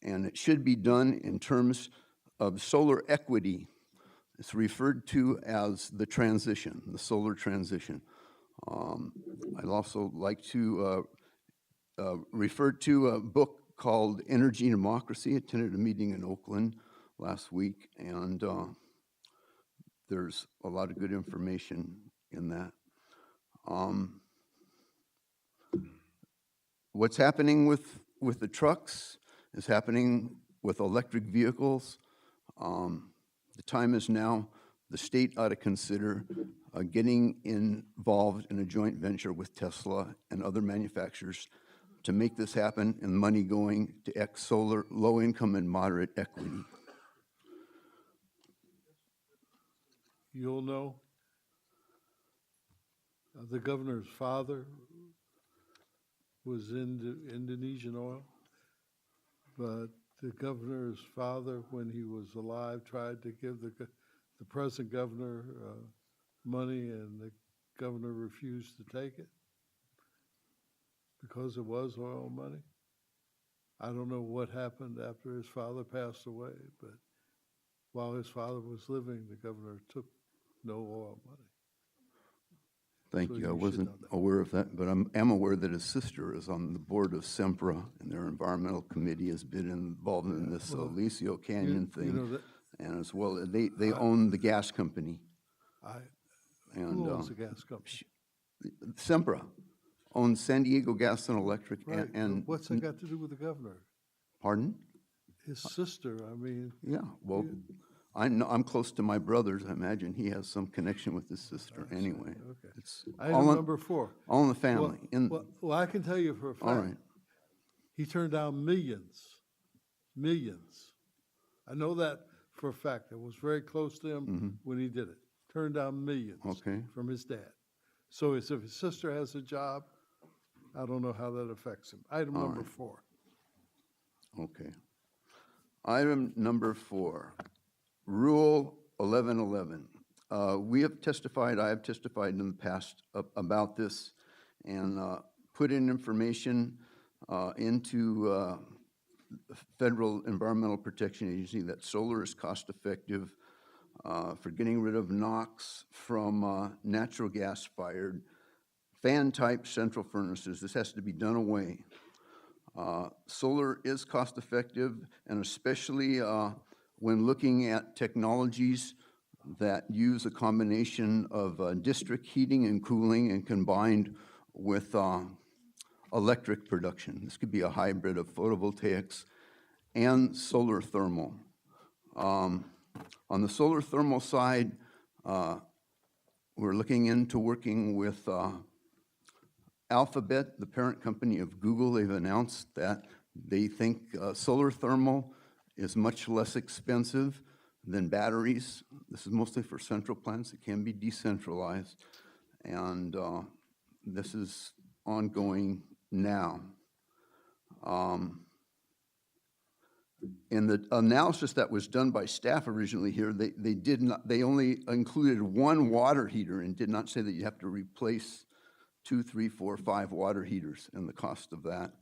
O: and it should be done in terms of solar equity. It's referred to as the transition, the solar transition. I'd also like to refer to a book called Energy and Democracy. I attended a meeting in Oakland last week, and there's a lot of good information in that. What's happening with the trucks is happening with electric vehicles. The time is now. The state ought to consider getting involved in a joint venture with Tesla and other manufacturers to make this happen, and money going to solar, low income and moderate equity.
A: You'll know the governor's father was into Indonesian oil, but the governor's father, when he was alive, tried to give the present governor money and the governor refused to take it because it was oil money. I don't know what happened after his father passed away, but while his father was living, the governor took no oil money.
O: Thank
A: So
O: you. I
A: you should
O: wasn't
A: know that.
O: aware of that, but am aware that his sister is on the board of SEMPRA, and their environmental committee has been involved in this
A: well,
O: Alicio Canyon
A: you
O: thing.
A: know that-
O: And as well, they own the gas company.
A: Who owns the gas company?
O: SEMPRA owns San Diego Gas and Electric
A: Right,
O: and.
A: but what's that got to do with the governor?
O: Pardon?
A: His sister, I mean.
O: Yeah, well, I'm close to my brothers. I imagine he has some connection with his sister anyway.
A: Okay.
O: It's
A: Item
O: all in-
A: number 4.
O: All in the family.
A: Well, I can tell you for a fact.
O: All right.
A: He turned down millions. I know that for a fact. I was very close to him when he did it. Turned down millions
O: Okay.
A: from his dad. So if his sister has a job, I don't know how that affects him. Item
O: All
A: number
O: right.
A: 4.
O: Okay. Item number 4, Rule 1111. I have testified in the past about this and put in information into Federal Environmental Protection Agency that solar is cost-effective for getting rid of NOx from natural gas-fired fan-type central furnaces. This has to be done away. Solar is cost-effective, and especially when looking at technologies that use a combination of district heating and cooling and combined with electric production. This could be a hybrid of photovoltaics and solar thermal. On the solar thermal side, we're looking into working with Alphabet, the parent company of Google. They've announced that they think solar thermal is much less expensive than batteries. This is mostly for central plants. It can be decentralized, and this is ongoing now. In the analysis that was done by staff originally here, they only included one water heater and did not say that you have to replace 2, 3, 4, 5 water heaters and the cost of that.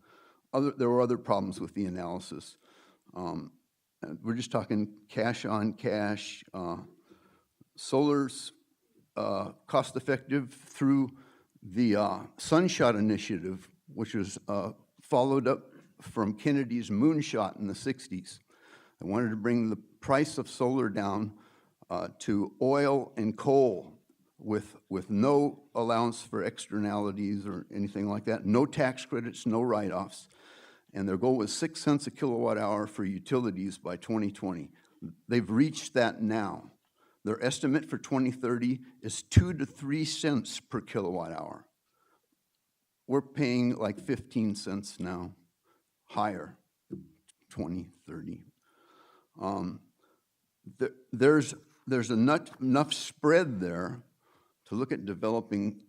O: There were other problems with the analysis. We're just talking cash on cash. Solar's cost-effective through the Sunshot Initiative, which was followed up from Kennedy's Moonshot in the 60s. They wanted to bring the price of solar down to oil and coal with no allowance for externalities or anything like that, no tax credits, no write-offs. And their goal was 6 cents a kilowatt hour for utilities by 2020. They've reached that now. Their estimate for 2030 is 2 to 3 cents per kilowatt hour. We're paying like 15 cents now, higher, 2030. There's enough spread there to look at developing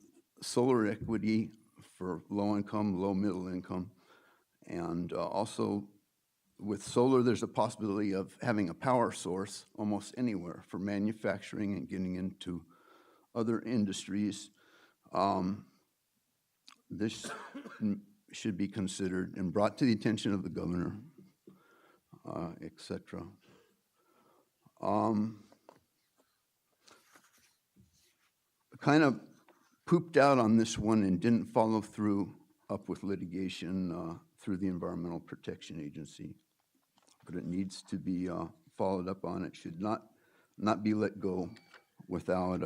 O: solar equity for low income, low middle income. And also with solar, there's a possibility of having a power source almost anywhere for manufacturing and getting into other industries. This should be considered and brought to the attention of the governor, et cetera. Kind of pooped out on this one and didn't follow through up with litigation through the Environmental Protection Agency. But it needs to be followed up on. It should not be let go without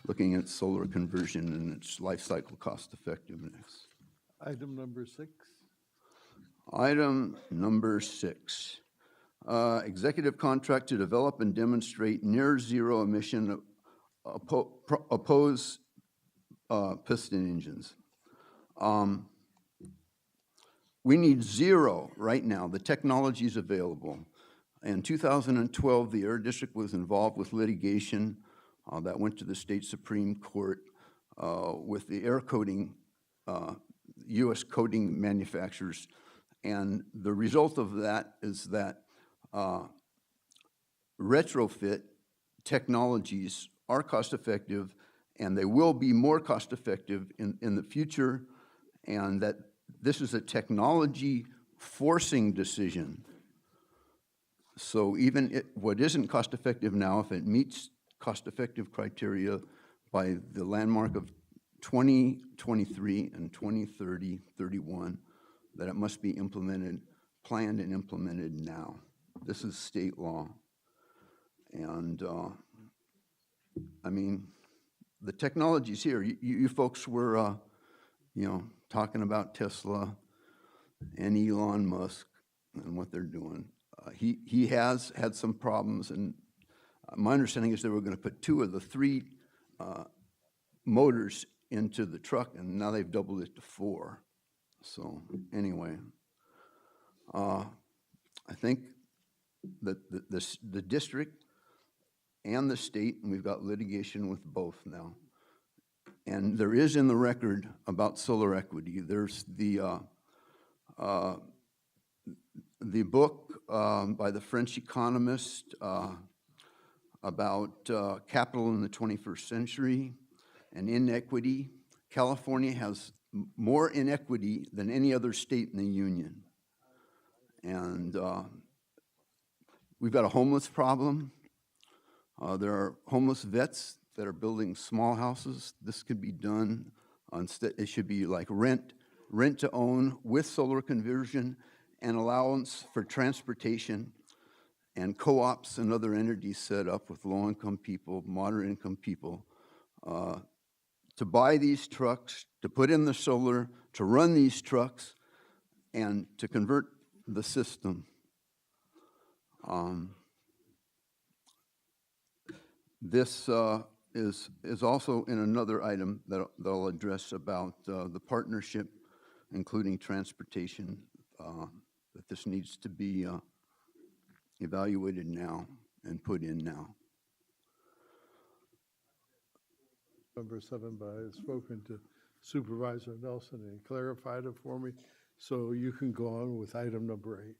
O: looking at solar conversion and its life cycle cost effectiveness.
A: Item number 6.
O: Item number 6, executive contract to develop and demonstrate near zero emission oppose piston engines. We need zero right now. The technology is available. In 2012, the Air District was involved with litigation that went to the state Supreme Court with the air coating, U.S. coating manufacturers. And the result of that is that retrofit technologies are cost-effective, and they will be more cost-effective in the future, and that this is a technology forcing decision. So even what isn't cost-effective now, if it meets cost-effective criteria by the landmark of 2023 and 2030, 31, that it must be implemented, planned and implemented now. This is state law. And I mean, the technology's here. You folks were, talking about Tesla and Elon Musk and what they're doing. He has had some problems, and my understanding is they were going to put 2 of the 3 motors into the truck, and now they've doubled it to 4. So anyway, I think that the district and the state, and we've got litigation with both now, and there is in the record about solar equity. There's the book by the French economist about capital in the 21st century and inequity. California has more inequity than any other state in the union. And we've got a homeless problem. There are homeless vets that are building small houses. This could be done on, it should be like rent to own with solar conversion and allowance for transportation, and co-ops and other entities set up with low-income people, moderate-income people, to buy these trucks, to put in the solar, to run these trucks, and to convert the system. This is also in another item that I'll address about the partnership, including transportation, that this needs to be evaluated now and put in now.
A: Number 7, but I had spoken to Supervisor Nelson and clarified it for me, so you can go on with item number 8.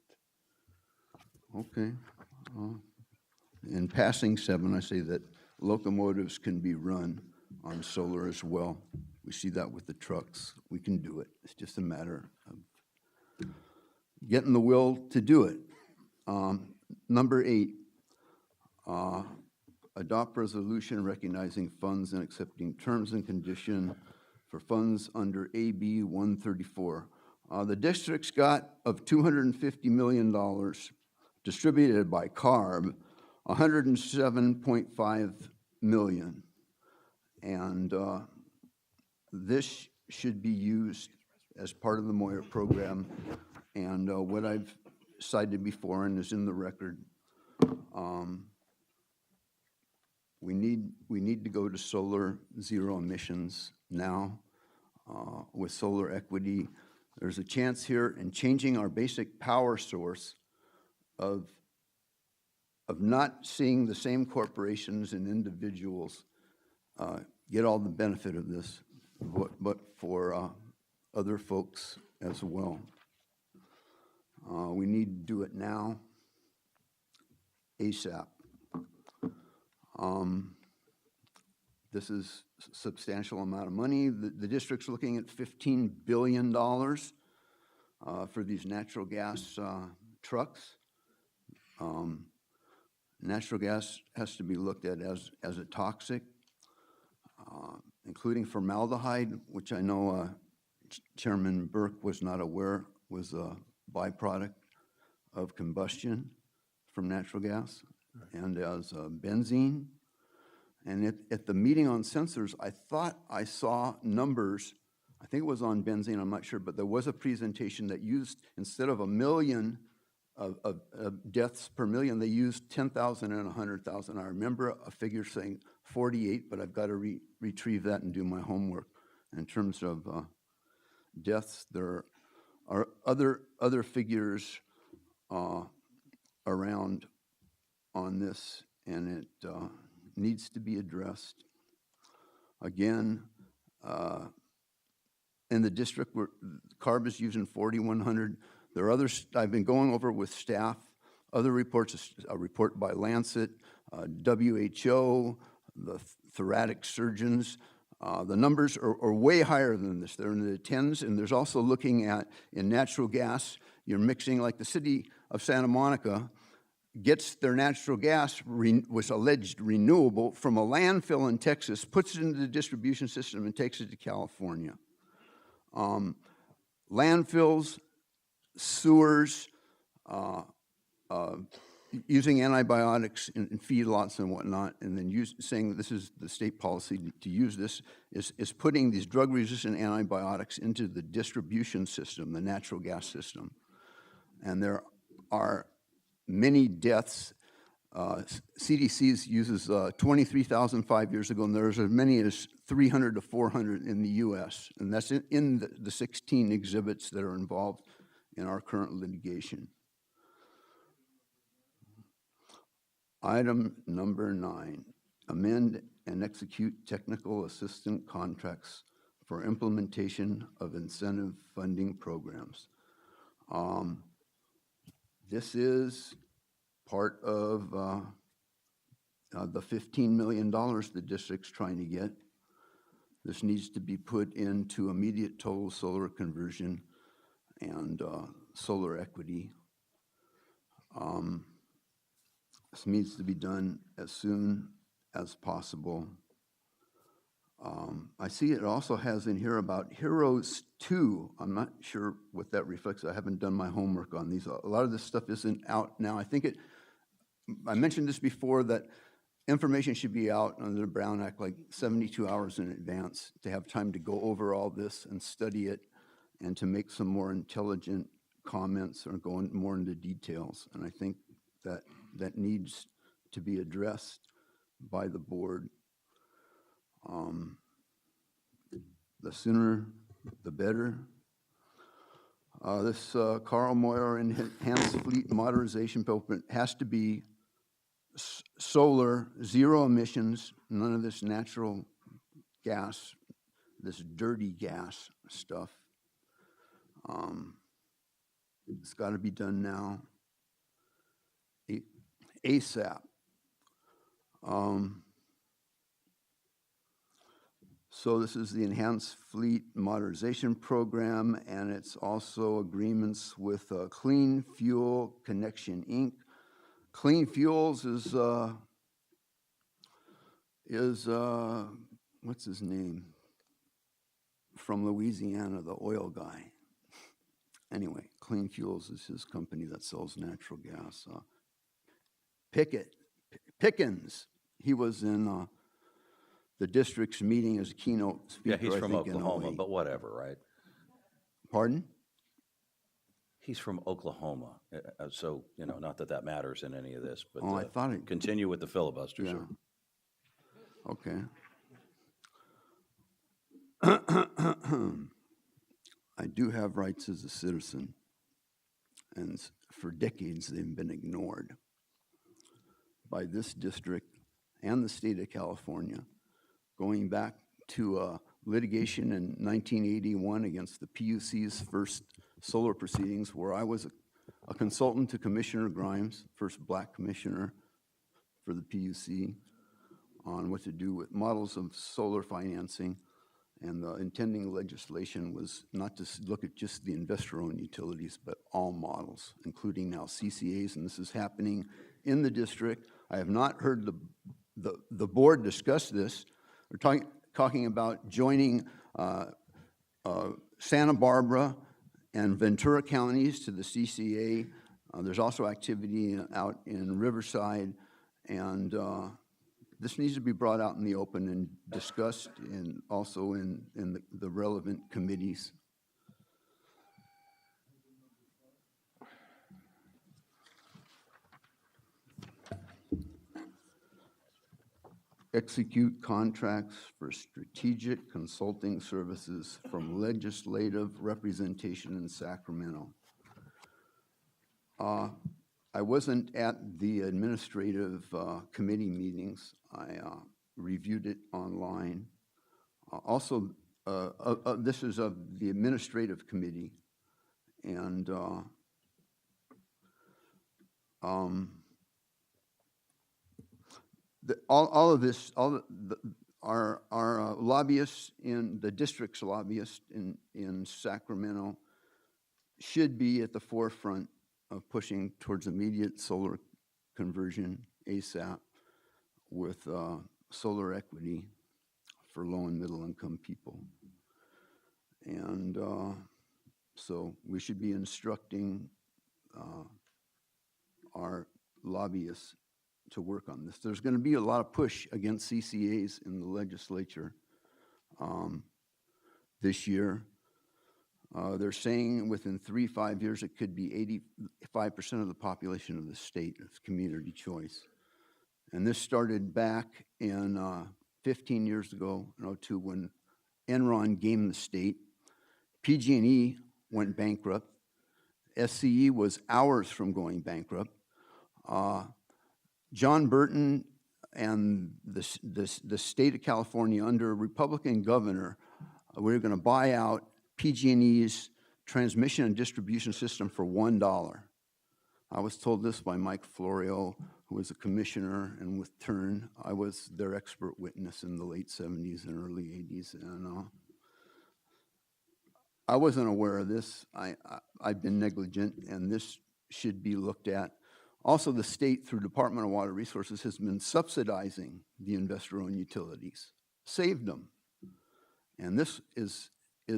O: Okay. In passing 7, I say that locomotives can be run on solar as well. We see that with the trucks. We can do it. It's just a matter of getting the will to do it. Number 8, adopt resolution recognizing funds and accepting terms and condition for funds under AB 134. The district's got of $250 million distributed by CARB, 107.5 million. And this should be used as part of the Moyer program. And what I've cited before and is in the record, we need to go to solar zero emissions now with solar equity. There's a chance here in changing our basic power source of not seeing the same corporations and individuals get all the benefit of this, but for other folks as well. We need to do it now, ASAP. This is a substantial amount of money. The district's looking at $15 billion for these natural gas trucks. Natural gas has to be looked at as a toxic, including formaldehyde, which I know Chairman Burke was not aware was a byproduct of combustion from natural gas, and as benzene. And at the meeting on sensors, I thought I saw numbers, I think it was on benzene, I'm not sure, but there was a presentation that used, instead of 1 million of deaths per million, they used 10,000 and 100,000. I remember a figure saying 48, but I've got to retrieve that and do my homework. In terms of deaths, there are other figures around on this, and it needs to be addressed. Again, in the district, CARB is using 4,100. There are others I've been going over with staff Other reports, a report by Lancet, WHO, the thoracic surgeons, the numbers are way higher than this. They're in the tens, and there's also looking at, in natural gas, you're mixing, like the city of Santa Monica gets their natural gas, was alleged renewable, from a landfill in Texas, puts it into the distribution system and takes it to California. Landfills, sewers, using antibiotics in feedlots and whatnot, and then saying that this is the state policy to use this, is putting these drug-resistant antibiotics into the distribution system, the natural gas system. And there are many deaths. CDC uses 23,000 5 years ago, and there's as many as 300 to 400 in the US, and that's in the 16 exhibits that are involved in our current litigation. Item number 9, amend and execute technical assistant contracts for implementation of incentive funding programs. This is part of the $15 million the district's trying to get. This needs to be put into immediate total solar conversion and solar equity. This needs to be done as soon as possible. I see it also has in here about Heroes 2. I'm not sure what that reflects. I haven't done my homework on these. A lot of this stuff isn't out now. I mentioned this before, that information should be out under the Brown Act like 72 hours in advance to have time to go over all this and study it and to make some more intelligent comments or go more into details. And I think that needs to be addressed by the board. The sooner, the better. This Carl Moyer Enhanced Fleet Modernization Program has to be solar, zero emissions, none of this natural gas, this dirty gas stuff. It's got to be done now, ASAP. So this is the Enhanced Fleet Modernization Program, and it's also agreements with Clean Fuel Connection, Inc. Clean Fuels is what's his name? From Louisiana, the oil guy. Anyway, Clean Fuels is his company that sells natural gas. Pickens, he was in the district's meeting as a keynote speaker.
N: Yeah, he's from
O: I think,
N: Oklahoma, but whatever, right?
O: Pardon?
N: He's from Oklahoma, so, not that that matters in any of this, but
O: I thought it,
N: continue with the filibuster,
O: yeah.
N: sir.
O: Okay. I do have rights as a citizen, and for decades they've been ignored by this district and the state of California, going back to litigation in 1981 against the PUC's first solar proceedings, where I was a consultant to Commissioner Grimes, first black commissioner for the PUC, on what to do with models of solar financing. And the intending legislation was not to look at just the investor-owned utilities, but all models, including now CCAs, and this is happening in the district. I have not heard the board discuss this. We're talking about joining Santa Barbara and Ventura counties to the CCA. There's also activity out in Riverside, and this needs to be brought out in the open and discussed, and also in the relevant committees. Execute contracts for strategic consulting services from legislative representation in Sacramento. I wasn't at the administrative committee meetings. I reviewed it online. Also, this is of the administrative committee, and all of this, our lobbyists in the district's lobbyists in Sacramento should be at the forefront of pushing towards immediate solar conversion ASAP with solar equity for low and middle income people. And so we should be instructing our lobbyists to work on this. There's going to be a lot of push against CCAs in the legislature this year. They're saying within 3-5 years it could be 85% of the population of the state of community choice. And this started back in 15 years ago, in 2002, when Enron gamed the state. PG&E went bankrupt. SCE was hours from going bankrupt. John Burton and the state of California, under a Republican governor, we're going to buy out PG&E's transmission and distribution system for $1. I was told this by Mike Florio, who was a commissioner, and with Turn, I was their expert witness in the late 70s and early 80s. And I wasn't aware of this. I've been negligent, and this should be looked at. Also, the state, through Department of Water Resources, has been subsidizing the investor-owned utilities, saved them. And this is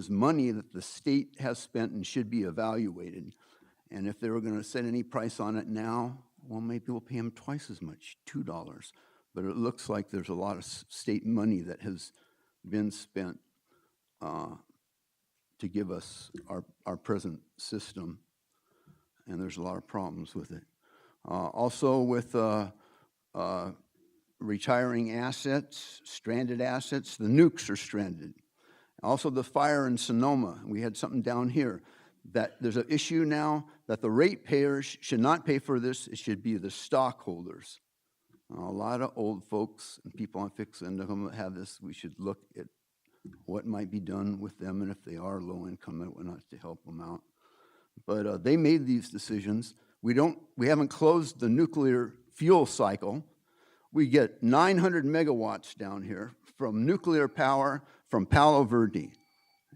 O: money that the state has spent and should be evaluated. And if they were going to set any price on it now, well, maybe we'll pay them twice as much, $2. But it looks like there's a lot of state money that has been spent to give us our present system, and there's a lot of problems with it. Also with retiring assets, stranded assets, the nukes are stranded. Also the fire in Sonoma, we had something down here, that there's an issue now that the ratepayers should not pay for this, it should be the stockholders. A lot of old folks and people on fixed income that have this, we should look at what might be done with them, and if they are low income, and whatnot, to help them out. But they made these decisions. We haven't closed the nuclear fuel cycle. We get 900 megawatts down here from nuclear power from Palo Verde,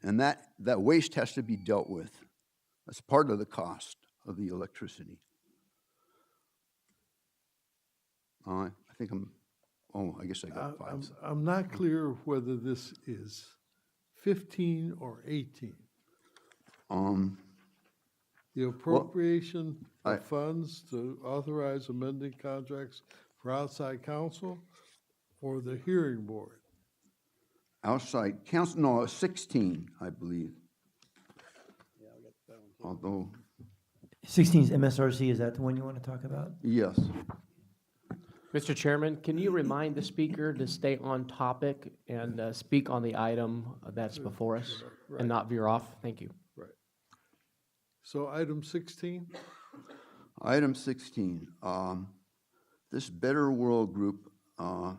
O: and that waste has to be dealt with. That's part of the cost of the electricity. I think I guess I got 5.
A: I'm not clear whether this is 15 or 18. The appropriation of funds to authorize amending contracts for outside counsel or the hearing board?
O: Outside counsel, no, 16, I believe. Although
J: 16 is MSRC, is that the one you want to talk about?
O: yes.
F: Mr. Chairman, can you remind the speaker to stay on topic and speak on the item that's before us and not veer off? Thank you.
A: Right. So item 16?
O: Item 16, this Better World Group, I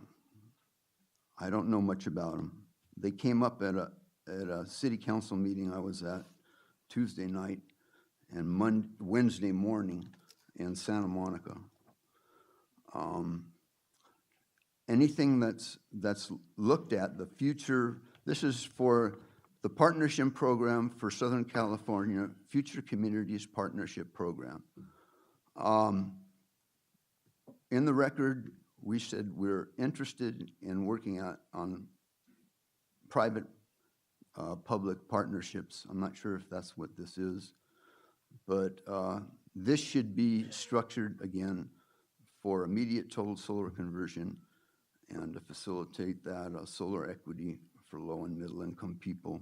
O: don't know much about them. They came up at a city council meeting I was at Tuesday night and Wednesday morning in Santa Monica. Anything that's looked at, the future, this is for the Partnership Program for Southern California, Future Communities Partnership Program. In the record, we said we're interested in working on private public partnerships. I'm not sure if that's what this is, but this should be structured again for immediate total solar conversion and to facilitate that solar equity for low and middle income people.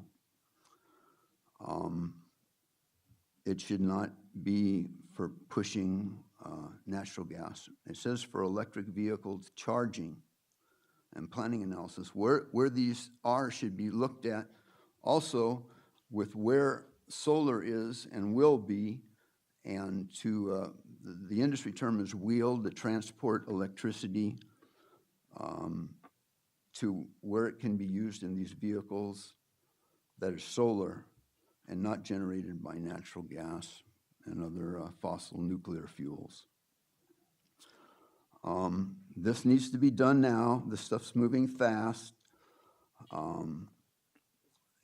O: It should not be for pushing natural gas. It says for electric vehicles charging and planning analysis. Where these are should be looked at also with where solar is and will be, and to the industry term is wheeled to transport electricity to where it can be used in these vehicles that is solar and not generated by natural gas and other fossil nuclear fuels. This needs to be done now. This stuff's moving fast.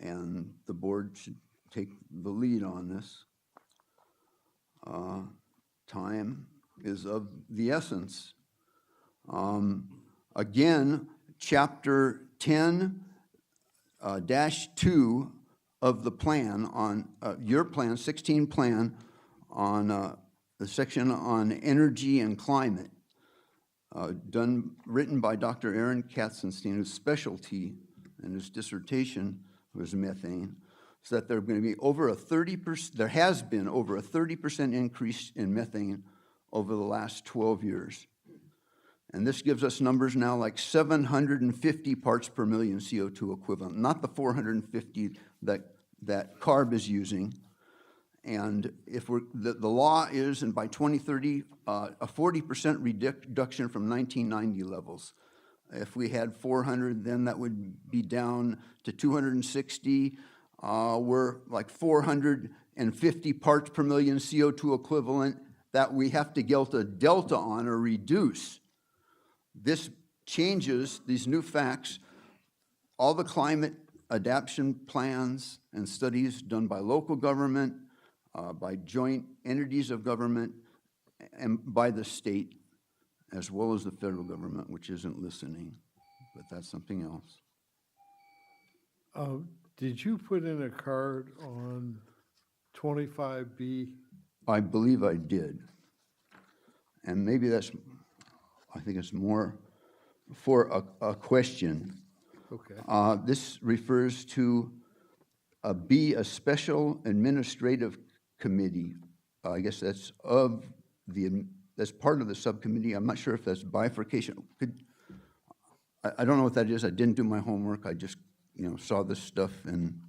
O: And the board should take the lead on this. Time is of the essence. Again, Chapter 10 -2 of the plan on, your plan, 16 plan, on the section on energy and climate, written by Dr. Aaron Katzenstein, whose specialty and his dissertation was methane, so that there are going to be over a 30%, there has been over a 30% increase in methane over the last 12 years. And this gives us numbers now like 750 parts per million CO2 equivalent, not the 450 that CARB is using. And if the law is, and by 2030, a 40% reduction from 1990 levels. If we had 400, then that would be down to 260. We're like 450 parts per million CO2 equivalent that we have to get a delta on or reduce. This changes, these new facts, all the climate adaptation plans and studies done by local government, by joint entities of government, and by the state, as well as the federal government, which isn't listening, but that's something else.
A: Did you put in a card on 25B?
O: I believe I did. And maybe that's, I think it's more for a question.
A: Okay.
O: This refers to B, a special administrative committee. I guess that's that's part of the subcommittee. I'm not sure if that's bifurcation. I don't know what that is. I didn't do my homework. I just, saw this stuff and.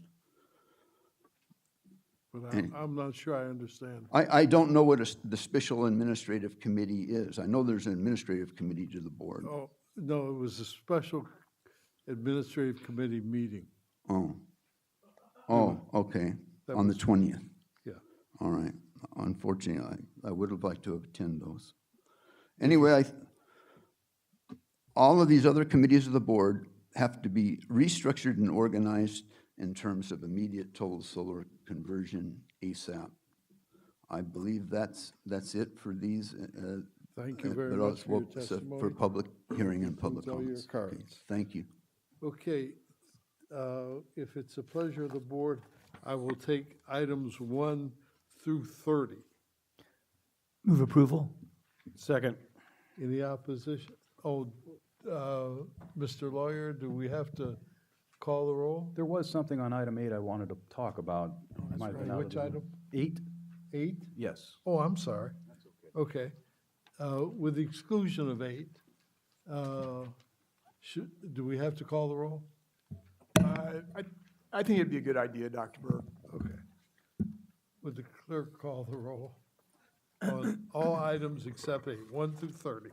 A: But I'm not sure I understand.
O: I don't know what the special administrative committee is. I know there's an administrative committee to the board.
A: Oh, no, it was a special administrative committee meeting.
O: Oh, okay, on the 20th.
A: Yeah.
O: All right. Unfortunately, I would have liked to have attended those. Anyway, all of these other committees of the board have to be restructured and organized in terms of immediate total solar conversion ASAP. I believe that's it for these.
A: Thank you very
O: but
A: much
O: also
A: for your testimony.
O: For public hearing and public
A: Includes all your
O: comments.
A: cards.
O: Okay, thank you.
A: Okay, if it's a pleasure of the board, I will take items 1 through 30.
J: Move approval.
B: Second.
A: Any opposition? Oh, Mr. Lawyer, do we have to call the roll?
C: There was something on item 8 I wanted to talk about. Might have been out of
A: Which
C: the-
A: item?
C: 8?
A: 8?
C: Yes.
A: Oh, I'm sorry. Okay. With the exclusion of 8, do we have to call the roll?
P: I think it'd be a good idea, Dr. Burke.
A: Okay. Would the clerk call the roll on all items except 8, 1 through 30?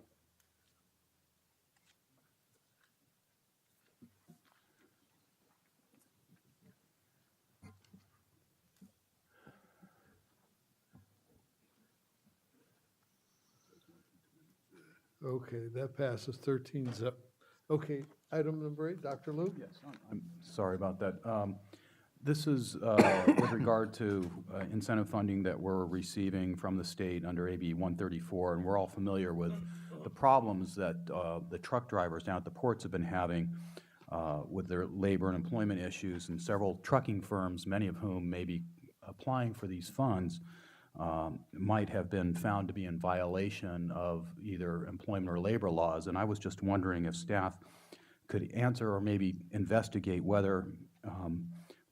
A: Okay, that passes 13-0. Okay, item number 8, Dr. Luke?
C: Yes, I'm sorry about that. This is with regard to incentive funding that we're receiving from the state under AB 134, and we're all familiar with the problems that the truck drivers down at the ports have been having with their labor and employment issues, and several trucking firms, many of whom may be applying for these funds, might have been found to be in violation of either employment or labor laws. And I was just wondering if staff could answer or maybe investigate whether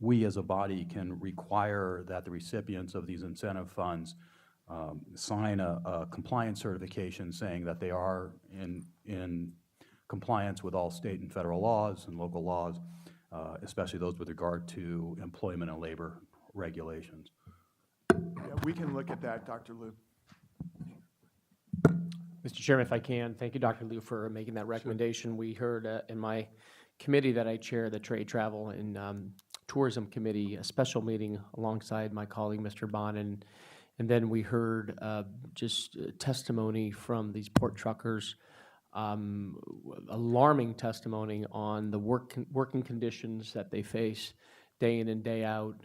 C: we as a body can require that the recipients of these incentive funds sign a compliance certification saying that they are in compliance with all state and federal laws and local laws, especially those with regard to employment and labor regulations.
P: Yeah, we can look at that, Dr. Liu.
F: Mr. Chairman, if I can, thank you, Dr. Liu, for making that recommendation. We heard in my committee that I chair, the Trade, Travel, and Tourism Committee, a special meeting alongside my colleague, Mr. Bond, And then we heard just testimony from these port truckers, alarming testimony on the working conditions that they face day in and day out.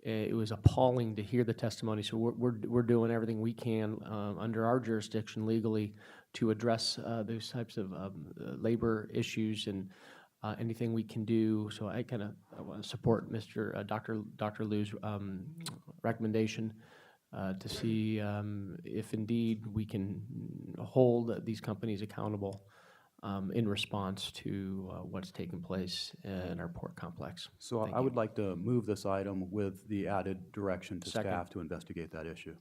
F: It was appalling to hear the testimony. So we're doing everything we can under our jurisdiction legally to address those types of labor issues and anything we can do. So I kind of want to support Dr. Liu's recommendation to see if indeed we can hold these companies accountable in response to what's taken place in our port complex.
C: So I would like to move this item with the added direction to
F: Second.
C: staff to investigate that issue.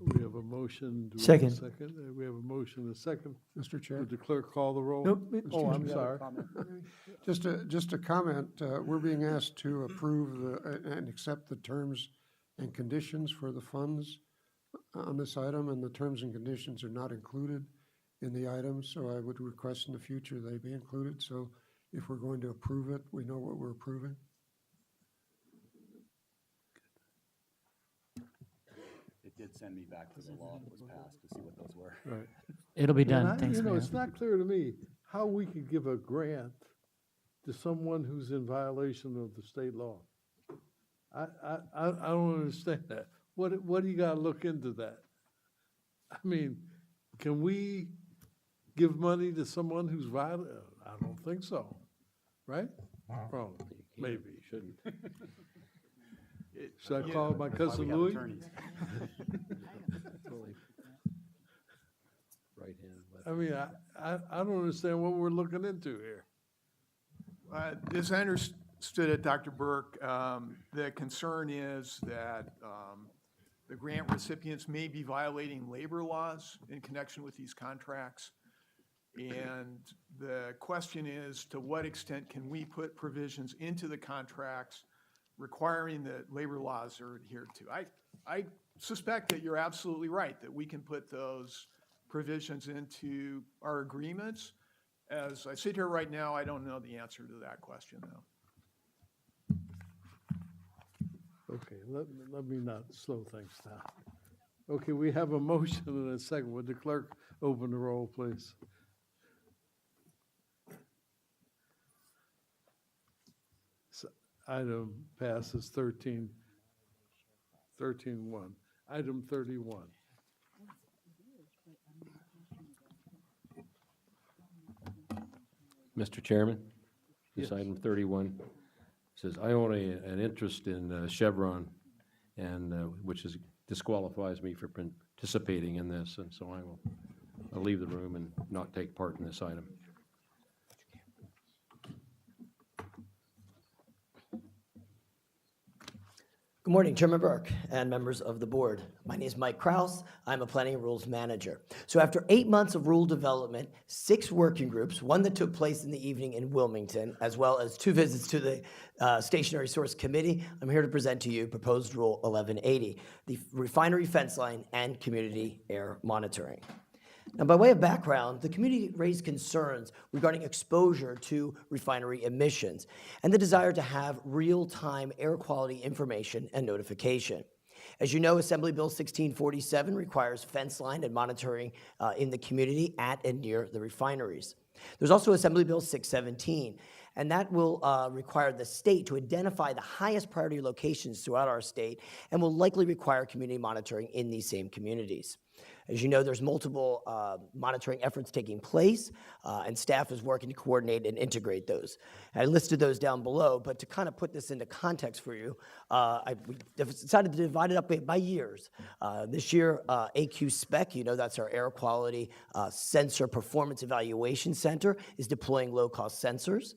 A: We have a motion. Do we have a
J: Second.
A: second? We have a motion and a second.
M: Mr. Chair?
A: Would the clerk call the roll?
J: Nope.
A: Oh, I'm sorry.
M: Just a comment, we're being asked to approve and accept the terms and conditions for the funds on this item, and the terms and conditions are not included in the item, so I would request in the future they be included, so if we're going to approve it, we know what we're approving.
C: It did send me back to the law that was passed to see what those were.
A: Right.
D: It'll be
A: And
D: done. Thanks,
A: You know,
D: Mayor.
A: it's not clear to me how we could give a grant to someone who's in violation of the state law. I don't understand that. What do you gotta look into that? I mean, can we give money to someone who's violent? I don't think so, right? Wrong, maybe.
B: Shouldn't.
A: Should I call my
C: That's why we
A: cousin
C: have
A: Louis?
C: attorneys.
B: Right hand, left.
A: I mean, I don't understand what we're looking into here.
P: As I understood it, Dr. Burke, the concern is that the grant recipients may be violating labor laws in connection with these contracts. And the question is, to what extent can we put provisions into the contracts requiring that labor laws are adhered to? I suspect that you're absolutely right, that we can put those provisions into our agreements. As I sit here right now, I don't know the answer to that question, though.
A: Okay, let me not slow things down. Okay, we have a motion and a second. Would the clerk open the roll, please? Item passes 13-1. Item 31.
Q: Mr. Chairman, this
A: Yes.
Q: item 31 says, I own an interest in Chevron, and which disqualifies me for participating in this, and so I'll leave the room and not take part in this item.
R: Good morning, Chairman Burke and members of the board. My name is Mike Kraus. I'm a planning and rules manager. So after 8 months of rule development, 6 working groups, one that took place in the evening in Wilmington, as well as 2 visits to the Stationary Source Committee, I'm here to present to you proposed Rule 1180, the refinery fence line and community air monitoring. Now, by way of background, the community raised concerns regarding exposure to refinery emissions and the desire to have real-time air quality information and notification. As you know, Assembly Bill 1647 requires fence line and monitoring in the community at and near the refineries. There's also Assembly Bill 617, and that will require the state to identify the highest priority locations throughout our state and will likely require community monitoring in these same communities. As you know, there's multiple monitoring efforts taking place, and staff is working to coordinate and integrate those. I listed those down below, but to kind of put this into context for you, we decided to divide it up by years. This year, SCAQMD, you know, that's our air quality sensor performance evaluation center, is deploying low-cost sensors.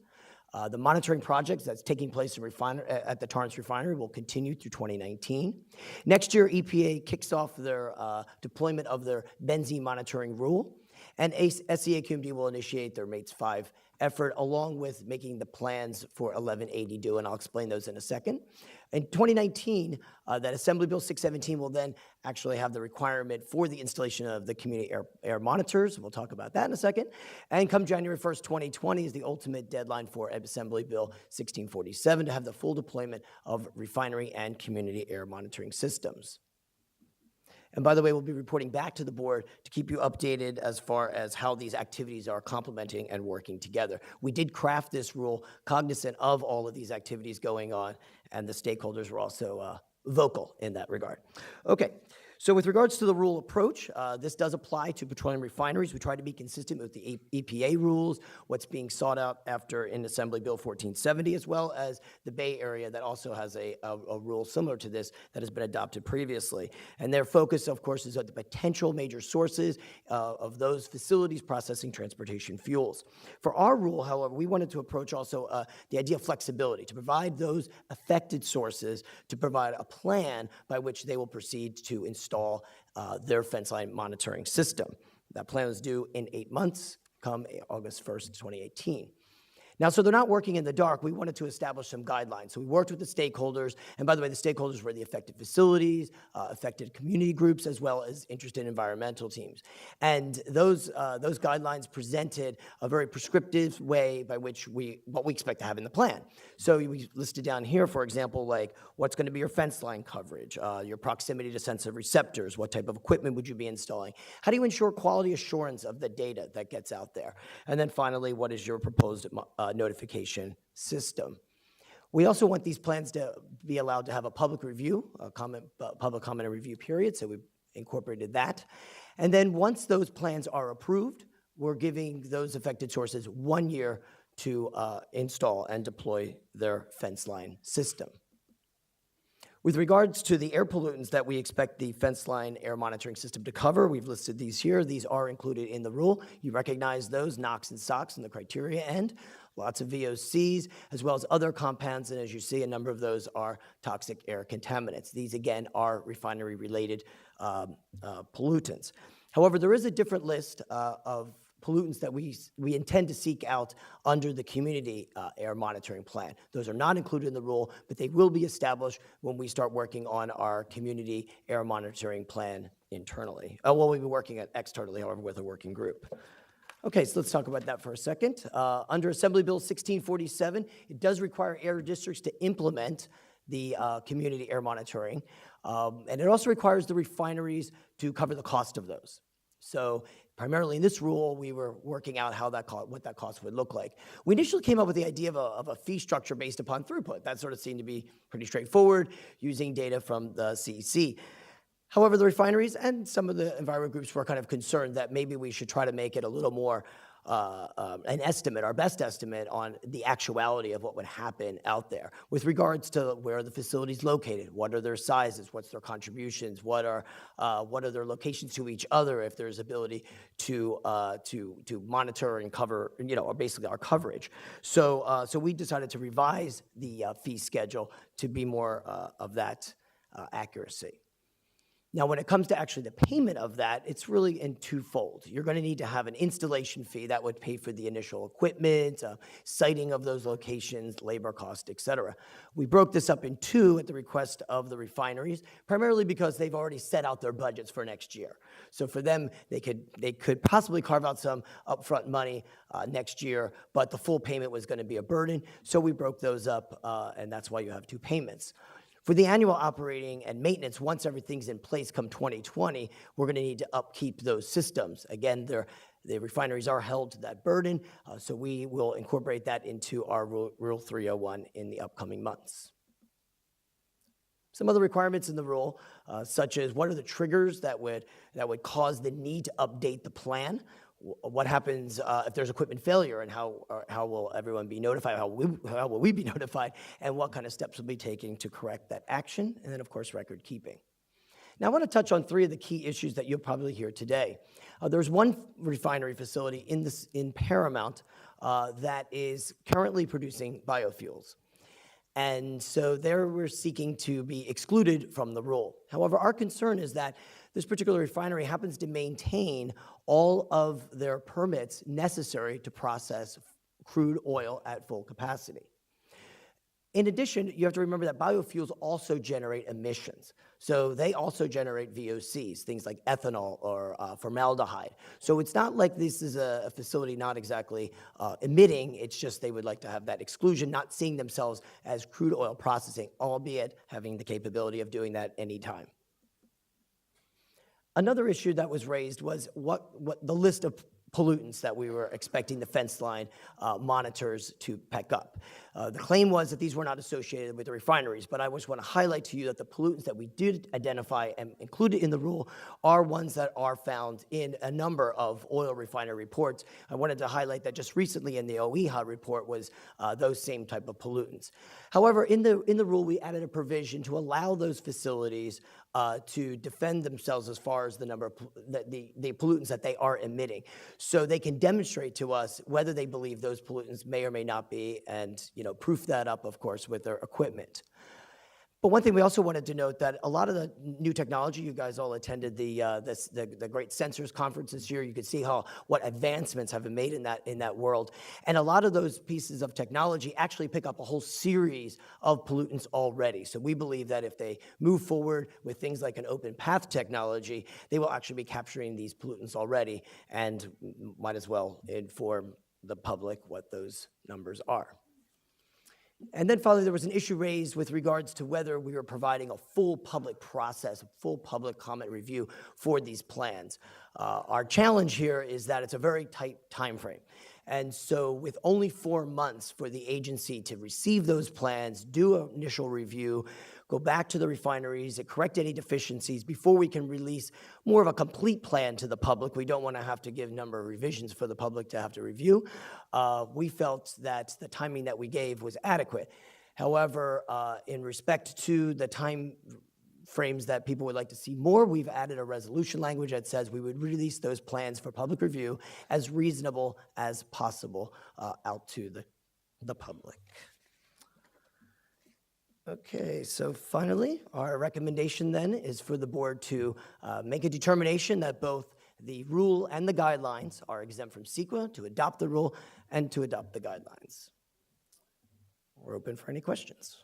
R: The monitoring projects that's taking place at the Torrance Refinery will continue through 2019. Next year, EPA kicks off their deployment of their benzene monitoring rule, and SCAQMD will initiate their MATES 5 effort, along with making the plans for 1180 due, and I'll explain those in a second. In 2019, that Assembly Bill 617 will then actually have the requirement for the installation of the community air monitors. We'll talk about that in a second. And come January 1st, 2020 is the ultimate deadline for Assembly Bill 1647 to have the full deployment of refinery and community air monitoring systems. And by the way, we'll be reporting back to the board to keep you updated as far as how these activities are complementing and working together. We did craft this rule cognizant of all of these activities going on, and the stakeholders were also vocal in that regard. Okay, so with regards to the rule approach, this does apply to petroleum refineries. We try to be consistent with the EPA rules, what's being sought out after in Assembly Bill 1470, as well as the Bay Area that also has a rule similar to this that has been adopted previously. And their focus, of course, is on the potential major sources of those facilities processing transportation fuels. For our rule, however, we wanted to approach also the idea of flexibility, to provide those affected sources, to provide a plan by which they will proceed to install their fence line monitoring system. That plan was due in 8 months, come August 1st, 2018. Now, so they're not working in the dark. We wanted to establish some guidelines. So we worked with the stakeholders, and by the way, the stakeholders were the affected facilities, affected community groups, as well as interested environmental teams. And those guidelines presented a very prescriptive way by which what we expect to have in the plan. So we listed down here, for example, like what's going to be your fence line coverage, your proximity to sensitive receptors, what type of equipment would you be installing, how do you ensure quality assurance of the data that gets out there, and then finally, what is your proposed notification system. We also want these plans to be allowed to have a public review, public comment and review period, so we incorporated that. And then once those plans are approved, we're giving those affected sources 1 year to install and deploy their fence line system. With regards to the air pollutants that we expect the fence line air monitoring system to cover, we've listed these here. These are included in the rule. You recognize those, NOx and SOx in the criteria end. Lots of VOCs, as well as other compounds, and as you see, a number of those are toxic air contaminants. These, again, are refinery-related pollutants. However, there is a different list of pollutants that we intend to seek out under the community air monitoring plan. Those are not included in the rule, but they will be established when we start working on our community air monitoring plan internally. Well, we'll be working at externally, however, with a working group. Okay, so let's talk about that for a second. Under Assembly Bill 1647, it does require air districts to implement the community air monitoring, and it also requires the refineries to cover the cost of those. So primarily in this rule, we were working out how what that cost would look like. We initially came up with the idea of a fee structure based upon throughput. That sort of seemed to be pretty straightforward, using data from the CEC. However, the refineries and some of the environment groups were kind of concerned that maybe we should try to make it a little more an estimate, our best estimate on the actuality of what would happen out there with regards to where the facility is located, what are their sizes, what's their contributions, what are their locations to each other, if there's ability to monitor and cover, basically our coverage. So we decided to revise the fee schedule to be more of that accuracy. Now, when it comes to actually the payment of that, it's really in twofold. You're going to need to have an installation fee that would pay for the initial equipment, siting of those locations, labor cost, et cetera. We broke this up in two at the request of the refineries, primarily because they've already set out their budgets for next year. So for them, they could possibly carve out some upfront money next year, but the full payment was going to be a burden. So we broke those up, and that's why you have two payments. For the annual operating and maintenance, once everything's in place come 2020, we're going to need to upkeep those systems. Again, the refineries are held to that burden, so we will incorporate that into our Rule 301 in the upcoming months. Some other requirements in the rule, such as what are the triggers that would cause the need to update the plan? What happens if there's equipment failure, and how will everyone be notified? How will we be notified? And what kind of steps will be taken to correct that action? And then, of course, record keeping. Now, I want to touch on three of the key issues that you'll probably hear today. There's one refinery facility in Paramount that is currently producing biofuels. And so there we're seeking to be excluded from the rule. However, our concern is that this particular refinery happens to maintain all of their permits necessary to process crude oil at full capacity. In addition, you have to remember that biofuels also generate emissions. So they also generate VOCs, things like ethanol or formaldehyde. So it's not like this is a facility not exactly emitting, it's just they would like to have that exclusion, not seeing themselves as crude oil processing, albeit having the capability of doing that anytime. Another issue that was raised was what the list of pollutants that we were expecting the fence line monitors to pick up. The claim was that these were not associated with the refineries, but I just want to highlight to you that the pollutants that we did identify and included in the rule are ones that are found in a number of oil refinery reports. I wanted to highlight that just recently in the OEHA report was those same type of pollutants. However, in the rule, we added a provision to allow those facilities to defend themselves as far as the number of the pollutants that they are emitting, so they can demonstrate to us whether they believe those pollutants may or may not be, and proof that up, of course, with their equipment. But one thing we also wanted to note that a lot of the new technology, you guys all attended the great sensors conference this year. You could see what advancements have been made in that world, and a lot of those pieces of technology actually pick up a whole series of pollutants already. So we believe that if they move forward with things like an open path technology, they will actually be capturing these pollutants already, and might as well inform the public what those numbers are. And then finally, there was an issue raised with regards to whether we were providing a full public process, a full public comment review for these plans. Our challenge here is that it's a very tight time frame. And so with only 4 months for the agency to receive those plans, do an initial review, go back to the refineries, correct any deficiencies before we can release more of a complete plan to the public. We don't want to have to give a number of revisions for the public to have to review. We felt that the timing that we gave was adequate. However, in respect to the time frames that people would like to see more, we've added a resolution language that says we would release those plans for public review as reasonable as possible out to the public. Okay, so finally, our recommendation then is for the board to make a determination that both the rule and the guidelines are exempt from SCAQMD, to adopt the rule and to adopt the guidelines. We're open for any questions.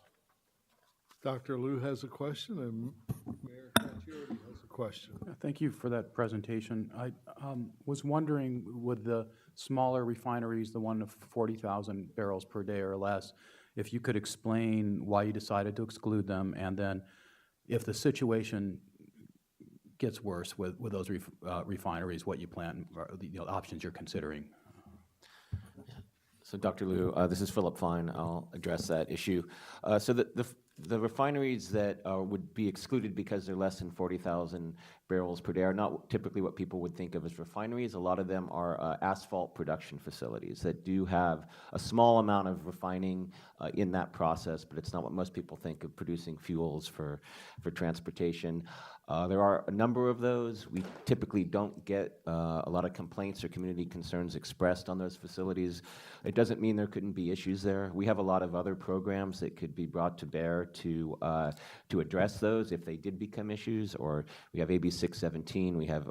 A: Dr. Liu has a question, and Mayor Caccioli has a question.
C: Thank you for that presentation. I was wondering, with the smaller refineries, the one of 40,000 barrels per day or less, if you could explain why you decided to exclude them, and then if the situation gets worse with those refineries, what you plan, or the options you're considering.
S: So Dr. Liu, this is Philip Fine. I'll address that issue. So the refineries that would be excluded because they're less than 40,000 barrels per day are not typically what people would think of as refineries. A lot of them are asphalt production facilities that do have a small amount of refining in that process, but it's not what most people think of producing fuels for transportation. There are a number of those. We typically don't get a lot of complaints or community concerns expressed on those facilities. It doesn't mean there couldn't be issues there. We have a lot of other programs that could be brought to bear to address those if they did become issues, or we have AB 617, we have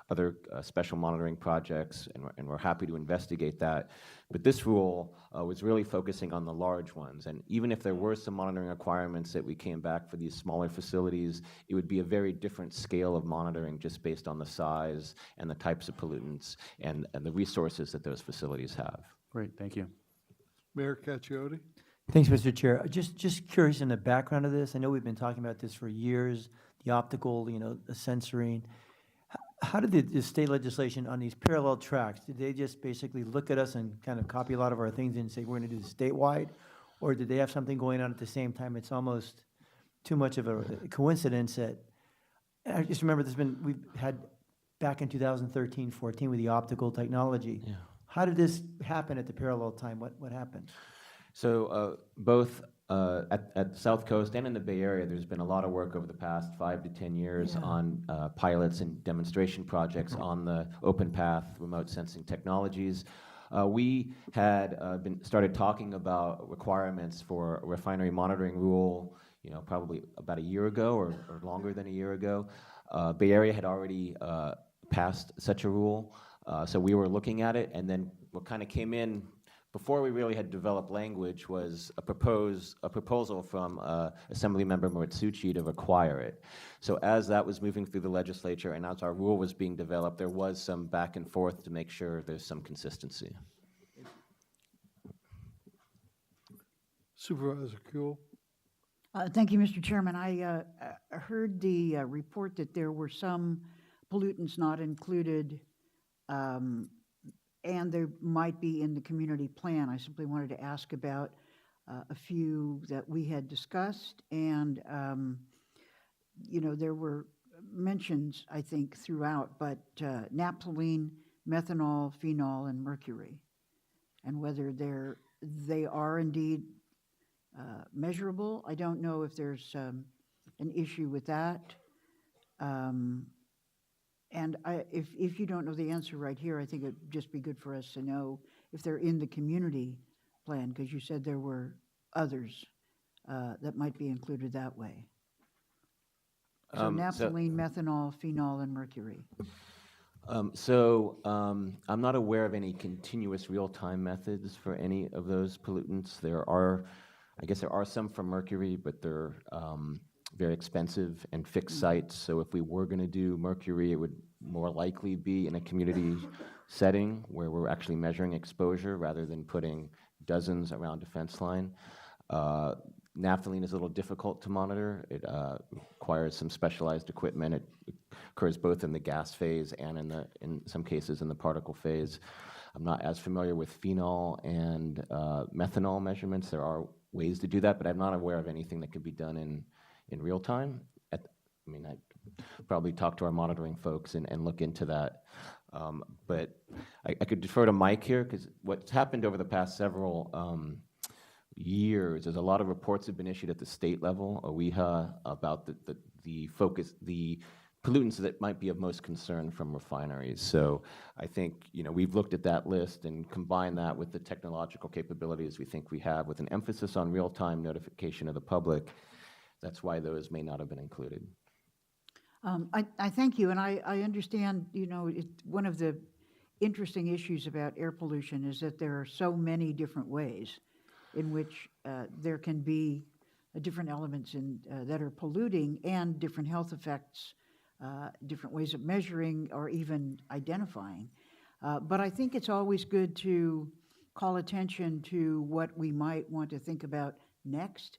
S: other special monitoring projects, and we're happy to investigate that. But this rule was really focusing on the large ones, and even if there were some monitoring requirements that we came back for these smaller facilities, it would be a very different scale of monitoring just based on the size and the types of pollutants and the resources that those facilities have.
C: Great, thank you.
A: Mayor Caccioli?
J: Thanks, Mr. Chair. Just curious in the background of this. I know we've been talking about this for years, the optical, the censoring. How did the state legislation on these parallel tracks, did they just basically look at us and kind of copy a lot of our things and say we're going to do this statewide? Or did they have something going on at the same time? It's almost too much of a coincidence that, I just remember we've had back in 2013, 14 with the optical technology.
S: Yeah.
J: How did this happen at the parallel time? What happened?
S: So both at the South Coast and in the Bay Area, there's been a lot of work over the past 5 to 10 years on pilots and demonstration projects on the open path remote sensing technologies. We had started talking about requirements for a refinery monitoring rule, probably about a year ago or longer than a year ago. Bay Area had already passed such a rule, so we were looking at it, and then what kind of came in before we really had developed language, was a proposal from Assemblymember Moritsuchi to require it. So as that was moving through the legislature and as our rule was being developed, there was some back and forth to make sure there's some consistency.
A: Supervisor Kuehl.
T: Thank you, Mr. Chairman. I heard the report that there were some pollutants not included, and there might be in the community plan. I simply wanted to ask about a few that we had discussed, and you know, there were mentions, I think, throughout, but naphthalene, methanol, phenol, and mercury, and whether they are indeed measurable. I don't know if there's an issue with that. And if you don't know the answer right here, I think it'd just be good for us to know if they're in the community plan, because you said there were others that might be included that way. So naphthalene, methanol, phenol, and mercury.
S: I'm not aware of any continuous real-time methods for any of those pollutants. I guess there are some for mercury, but they're very expensive and fixed sites. So if we were going to do mercury, it would more likely be in a community setting where we're actually measuring exposure rather than putting dozens around a fence line. Naphthalene is a little difficult to monitor. It requires some specialized equipment. It occurs both in the gas phase and in some cases in the particle phase. I'm not as familiar with phenol and methanol measurements. There are ways to do that, but I'm not aware of anything that could be done in real time. I'd probably talk to our monitoring folks and look into that. But I could defer to Mike here, because what's happened over the past several years is a lot of reports have been issued at the state level, OEHA, about the pollutants that might be of most concern from refineries. So I think, you know, we've looked at that list and combined that with the technological capabilities we think we have, with an emphasis on real-time notification of the public. That's why those may not have been included.
T: I thank you, and I understand, you know, one of the interesting issues about air pollution is that there are so many different ways in which there can be different elements that are polluting and different health effects, different ways of measuring or even identifying. But I think it's always good to call attention to what we might want to think about next,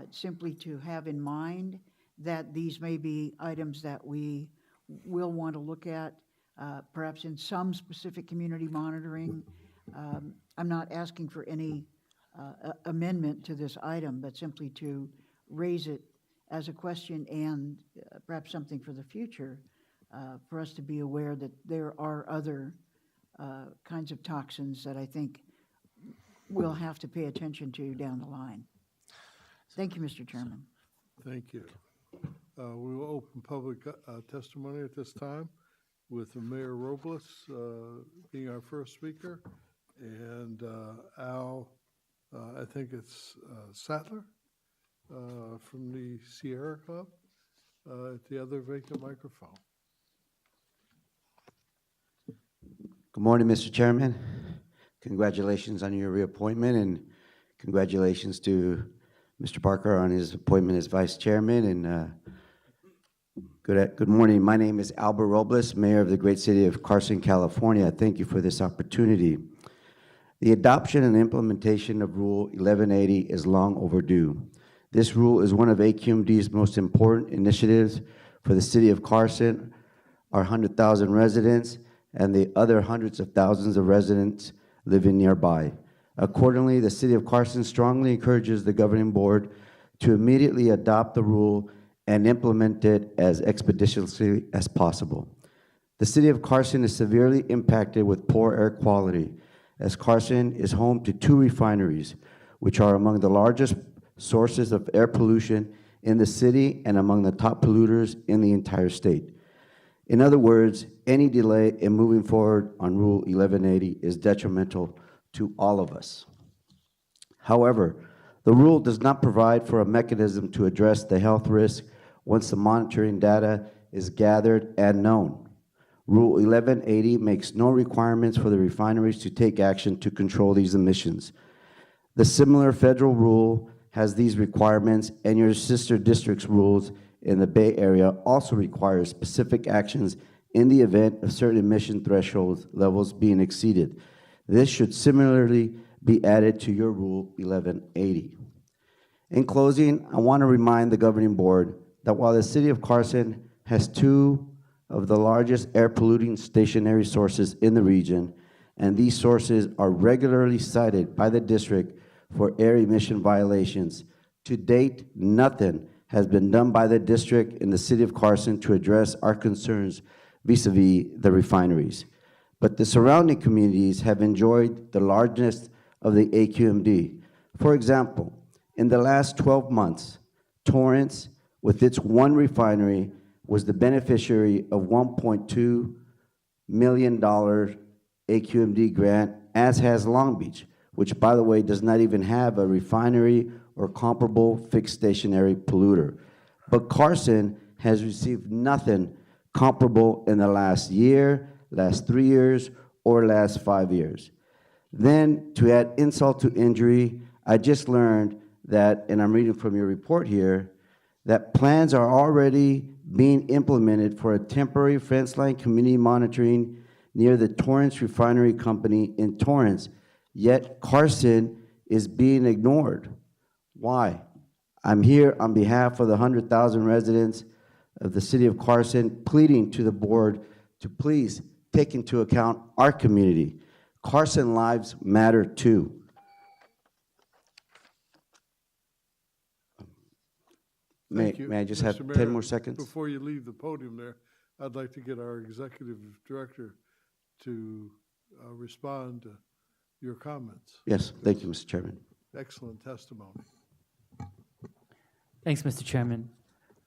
T: simply to have in mind that these may be items that we will want to look at, perhaps in some specific community monitoring. I'm not asking for any amendment to this item, but simply to raise it as a question and perhaps something for the future, for us to be aware that there are other kinds of toxins that I think we'll have to pay attention to down the line. Thank you, Mr. Chairman.
A: Thank you. We will open public testimony at this time with Mayor Robles being our first speaker, and Al, I think it's Sattler from the Sierra Club at the other vacant microphone.
U: Good morning, Mr. Chairman. Congratulations on your reappointment, and congratulations to Mr. Parker on his appointment as Vice Chairman. And good morning. My name is Albert Robles, Mayor of the great city of Carson, California. Thank you for this opportunity. The adoption and implementation of Rule 1180 is long overdue. This rule is one of AQMD's most important initiatives for the city of Carson, our 100,000 residents, and the other hundreds of thousands of residents living nearby. Accordingly, the city of Carson strongly encourages the governing board to immediately adopt the rule and implement it as expeditiously as possible. The city of Carson is severely impacted with poor air quality, as Carson is home to 2 refineries, which are among the largest sources of air pollution in the city and among the top polluters in the entire state. In other words, any delay in moving forward on Rule 1180 is detrimental to all of us. However, the rule does not provide for a mechanism to address the health risk once the monitoring data is gathered and known. Rule 1180 makes no requirements for the refineries to take action to control these emissions. The similar federal rule has these requirements, and your sister district's rules in the Bay Area also require specific actions in the event of certain emission threshold levels being exceeded. This should similarly be added to your Rule 1180. In closing, I want to remind the governing board that while the city of Carson has two of the largest air polluting stationary sources in the region, and these sources are regularly cited by the district for air emission violations, to date, nothing has been done by the district in the city of Carson to address our concerns vis-a-vis the refineries. But the surrounding communities have enjoyed the largest of the AQMD. For example, in the last 12 months, Torrance, with its one refinery, was the beneficiary of $1.2 million AQMD grant, as has Long Beach, which, by the way, does not even have a refinery or comparable fixed stationary polluter. But Carson has received nothing comparable in the last year, last 3 years, or last 5 years. Then, to add insult to injury, I just learned that, and I'm reading from your report here, that plans are already being implemented for a temporary fence line community monitoring near the Torrance Refinery Company in Torrance, yet Carson is being ignored. Why? I'm here on behalf of the 100,000 residents of the city of Carson, pleading to the board to please take into account our community. Carson lives matter too.
A: Thank you.
U: May I just have
A: Mr.
U: 10
A: Mayor,
U: more seconds?
A: Before you leave the podium there, I'd like to get our executive director to respond to your comments.
U: Yes, thank you, Mr. Chairman.
A: Excellent testimony.
D: Thanks, Mr. Chairman.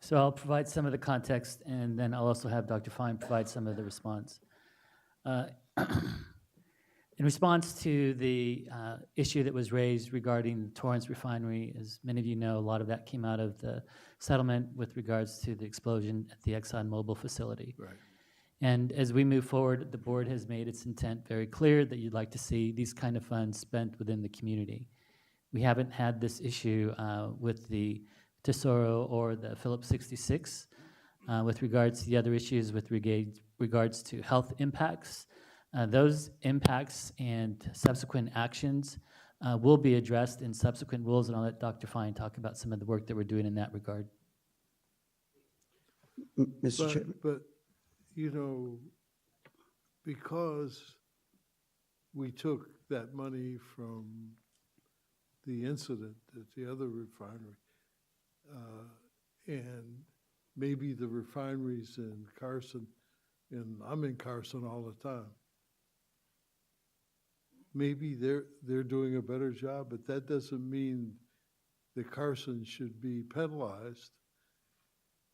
D: So I'll provide some of the context, and then I'll also have Dr. Fine provide some of the response. In response to the issue that was raised regarding the Torrance Refinery, as many of you know, a lot of that came out of the settlement with regards to the explosion at the ExxonMobil facility.
A: Right.
D: And as we move forward, the board has made its intent very clear that you'd like to see these kind of funds spent within the community. We haven't had this issue with the Tesoro or the Phillips 66 with regards to the other issues with regards to health impacts. Those impacts and subsequent actions will be addressed in subsequent rules, and I'll let Dr. Fine talk about some of the work that we're doing in that regard.
U: Mr. Chairman.
A: But, you know, because we took that money from the incident at the other refinery, and maybe the refineries in Carson, and I'm in Carson all the time, maybe they're doing a better job, but that doesn't mean that Carson should be penalized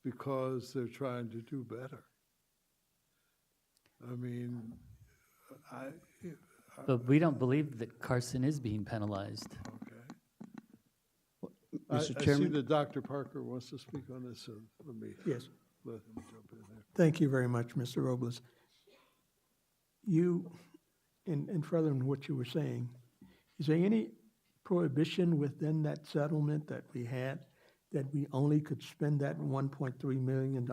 A: because they're trying to do better. I mean,
D: But we don't believe that Carson is being penalized.
A: Okay.
U: Mr.
A: I see
U: Chairman?
A: that Dr. Parker wants to speak on this, so let me
L: Yes.
A: let him jump in there.
L: Thank you very much, Mr. Robles. You, in further than what you were saying, is there any prohibition within that settlement that we had that we only could spend that $1.3 million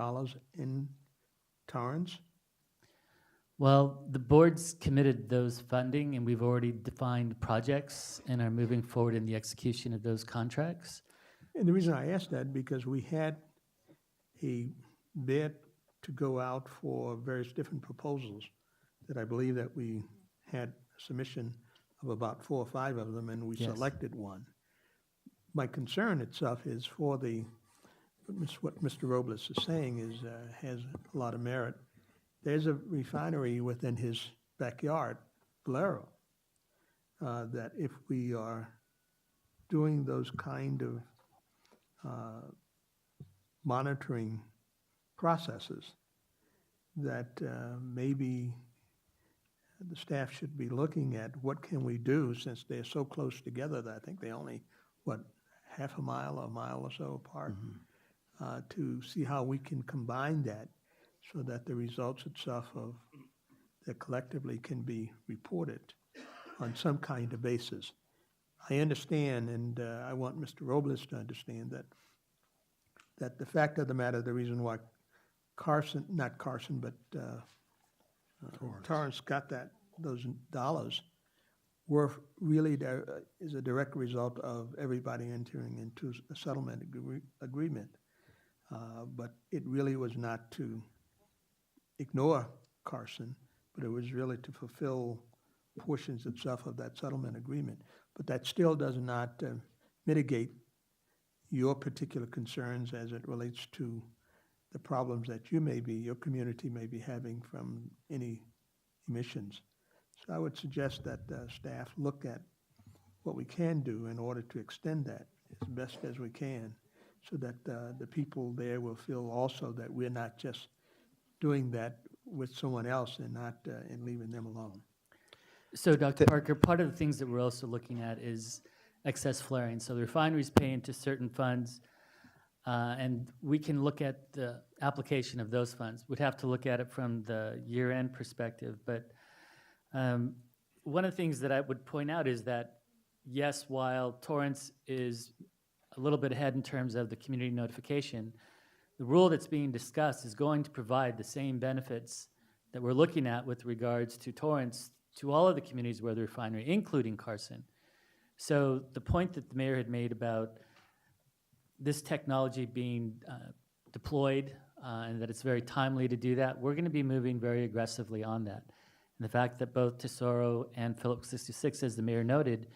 L: in Torrance?
D: Well, the board's committed those funding, and we've already defined projects and are moving forward in the execution of those contracts.
L: And the reason I asked that, because we had a bid to go out for various different proposals that I believe that we had a submission of about 4 or 5 of them, and we
D: Yes.
L: selected one. My concern itself is for what Mr. Robles is saying is, has a lot of merit. There's a refinery within his backyard, Valero, that if we are doing those kind of monitoring processes, that maybe the staff should be looking at what can we do, since they're so close together that I think they only, half a mile or so apart, to see how we can combine that so that the results itself of that collectively can be reported on some kind of basis. I understand, and I want Mr. Robles to understand that the fact of the matter, the reason why not Carson, but Torrance got those dollars were really is a direct result of everybody entering into a settlement agreement. But it really was not to ignore Carson, but it was really to fulfill portions itself of that settlement agreement. But that still does not mitigate your particular concerns as it relates to the problems that your community may be having from any emissions. So I would suggest that staff look at what we can do in order to extend that as best as we can, so that the people there will feel also that we're not just doing that with someone else and not and leaving them alone.
D: So, Dr. Parker, part of the things that we're also looking at is excess flaring. So the refineries pay into certain funds, and we can look at the application of those funds. We'd have to look at it from the year-end perspective. But one of the things that I would point out is that, yes, while Torrance is a little bit ahead in terms of the community notification, the rule that's being discussed is going to provide the same benefits that we're looking at with regards to Torrance to all of the communities where the refinery, including Carson. So the point that the mayor had made about this technology being deployed and that it's very timely to do that, we're going to be moving very aggressively on that. And the fact that both Tesoro and Phillips 66, as the mayor noted,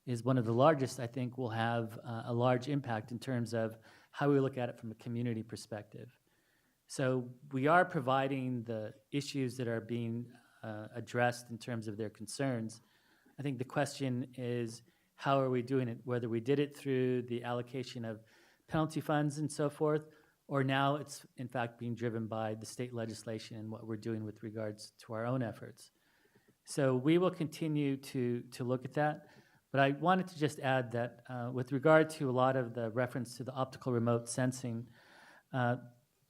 D: is one of the largest, I think will have a large impact in terms of how we look at it from a community perspective. So we are providing the issues that are being addressed in terms of their concerns. I think the question is, how are we doing it? Whether we did it through the allocation of penalty funds and so forth, or now it's in fact being driven by the state legislation and what we're doing with regards to our own efforts. So we will continue to look at that. But I wanted to just add that with regard to a lot of the reference to the optical remote sensing,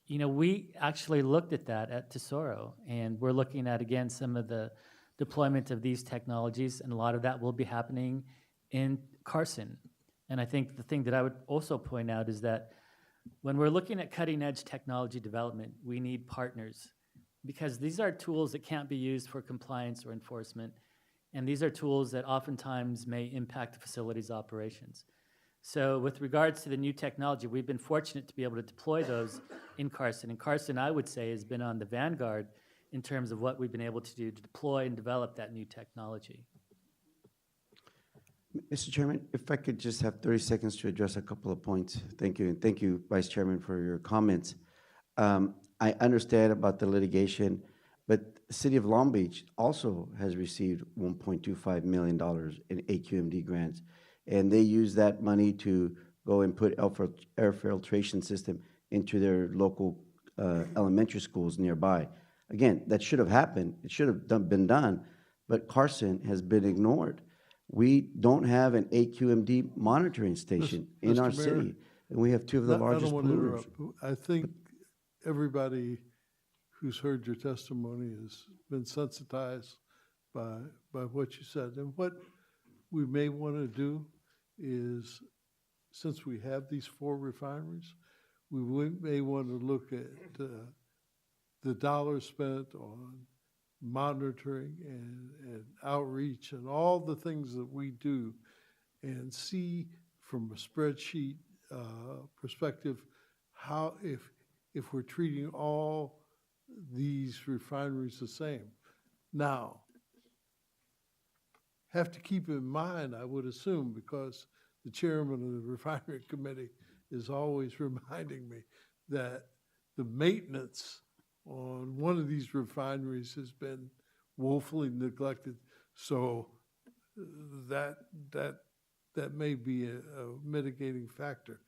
D: we actually looked at that at Tesoro, and we're looking at, again, some of the deployment of these technologies, and a lot of that will be happening in Carson. And I think the thing that I would also point out is that when we're looking at cutting-edge technology development, we need partners, because these are tools that can't be used for compliance or enforcement, and these are tools that oftentimes may impact the facility's operations. So with regards to the new technology, we've been fortunate to be able to deploy those in Carson. And Carson, I would say, has been on the vanguard in terms of what we've been able to do to deploy and develop that new technology.
U: Mr. Chairman, if I could just have 30 seconds to address a couple of points. Thank you, and thank you, Vice Chairman, for your comments. I understand about the litigation, but the City of Long Beach also has received $1.25 million in AQMD grants, and they use that money to go and put air filtration system into their local elementary schools nearby. Again, that should have happened. It should have been done, but Carson has been ignored. We don't have an AQMD monitoring station in our city, and we have two of the largest polluters.
A: I think everybody who's heard your testimony has been sensitized by what you said. And what we may want to do is, since we have these 4 refineries, we may want to look at the dollars spent on monitoring and outreach and all the things that we do, and see from a spreadsheet perspective how if we're treating all these refineries the same. Now, have to keep in mind, I would assume, because the chairman of the refinery committee is always reminding me that the maintenance on one of these refineries has been woefully neglected. So that may be a mitigating factor.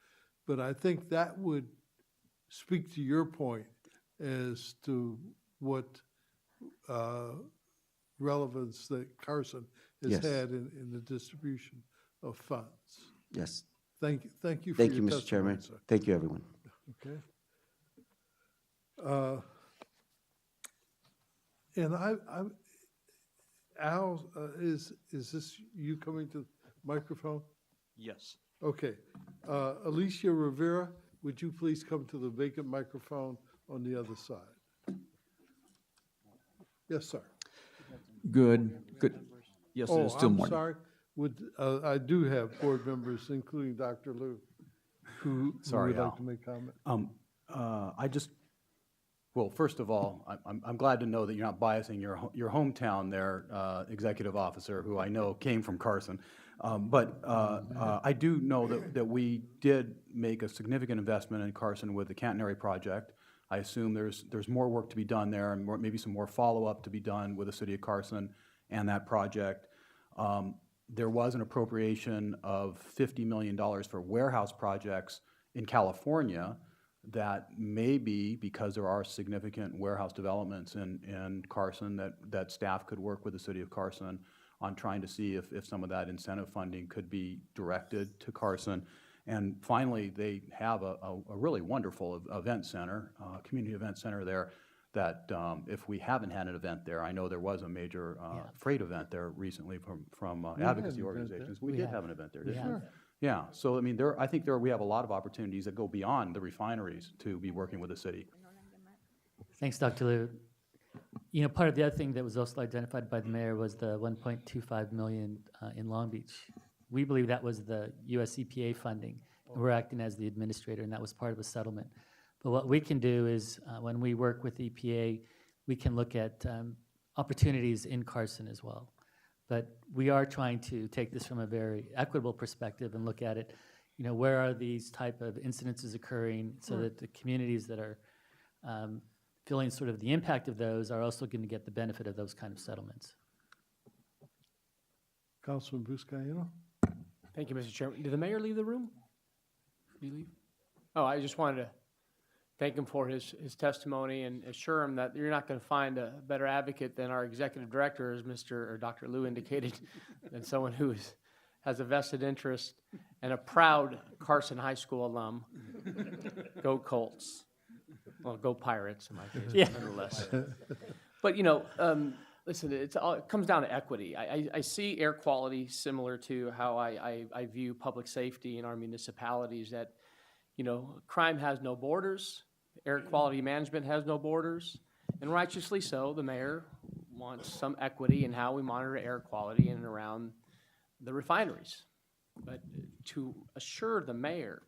A: But I think that would speak to your point as to what relevance that Carson has had in the distribution of funds.
U: Yes.
A: Thank you for your
U: testimony. Thank you, Mr. Chairman.
A: Sir.
U: Thank you, everyone.
A: Okay. And Al, is this you coming to the microphone?
C: Yes.
A: Okay. Alicia Rivera, would you please come to the vacant microphone on the other side? Yes, sir.
E: Good. Yes,
A: Oh,
E: it is still
A: I'm
E: morning.
A: sorry. I do have board members, including Dr. Liu, who
C: Sorry,
A: would like
C: Al.
A: to make comment.
C: Well, first of all, I'm glad to know that you're not biasing your hometown there, executive officer, who I know came from Carson. But I do know that we did make a significant investment in Carson with the Cantonary project. I assume there's more work to be done there, and maybe some more follow-up to be done with the city of Carson and that project. There was an appropriation of $50 million for warehouse projects in California that maybe, because there are significant warehouse developments in Carson, that staff could work with the city of Carson on trying to see if some of that incentive funding could be directed to Carson. And finally, they have a really wonderful event center, community event center there, that if we haven't had an event there, I know there was a major freight event there recently from advocacy organizations. We did have an event there, didn't we? Yeah, so I mean, I think we have a lot of opportunities that go beyond the refineries to be working with the city.
D: Thanks, Dr. Liu. You know, part of the other thing that was also identified by the mayor was the 1.25 million in Long Beach. We believe that was the US EPA funding. And we're acting as the administrator, and that was part of a settlement. But what we can do is, when we work with EPA, we can look at opportunities in Carson as well. But we are trying to take this from a very equitable perspective and look at it, you know, where are these type of incidences occurring so that the communities that are feeling sort of the impact of those are also going to get the benefit of those kind of settlements.
A: Councilman Buscaino?
F: Thank you, Mr. Chairman. Did the mayor leave the room? Did he leave? Oh, I just wanted to thank him for his testimony and assure him that you're not going to find a better advocate than our executive director, as Dr. Liu indicated, than someone who has a vested interest and a proud Carson High School alum. Go Colts. Well, go Pirates in my case, nonetheless. But, you know, listen, it comes down to equity. I see air quality similar to how I view public safety in our municipalities, that, you know, crime has no borders. Air quality management has no borders, and righteously so. The mayor wants some equity in how we monitor air quality in and around the refineries. But to assure the mayor,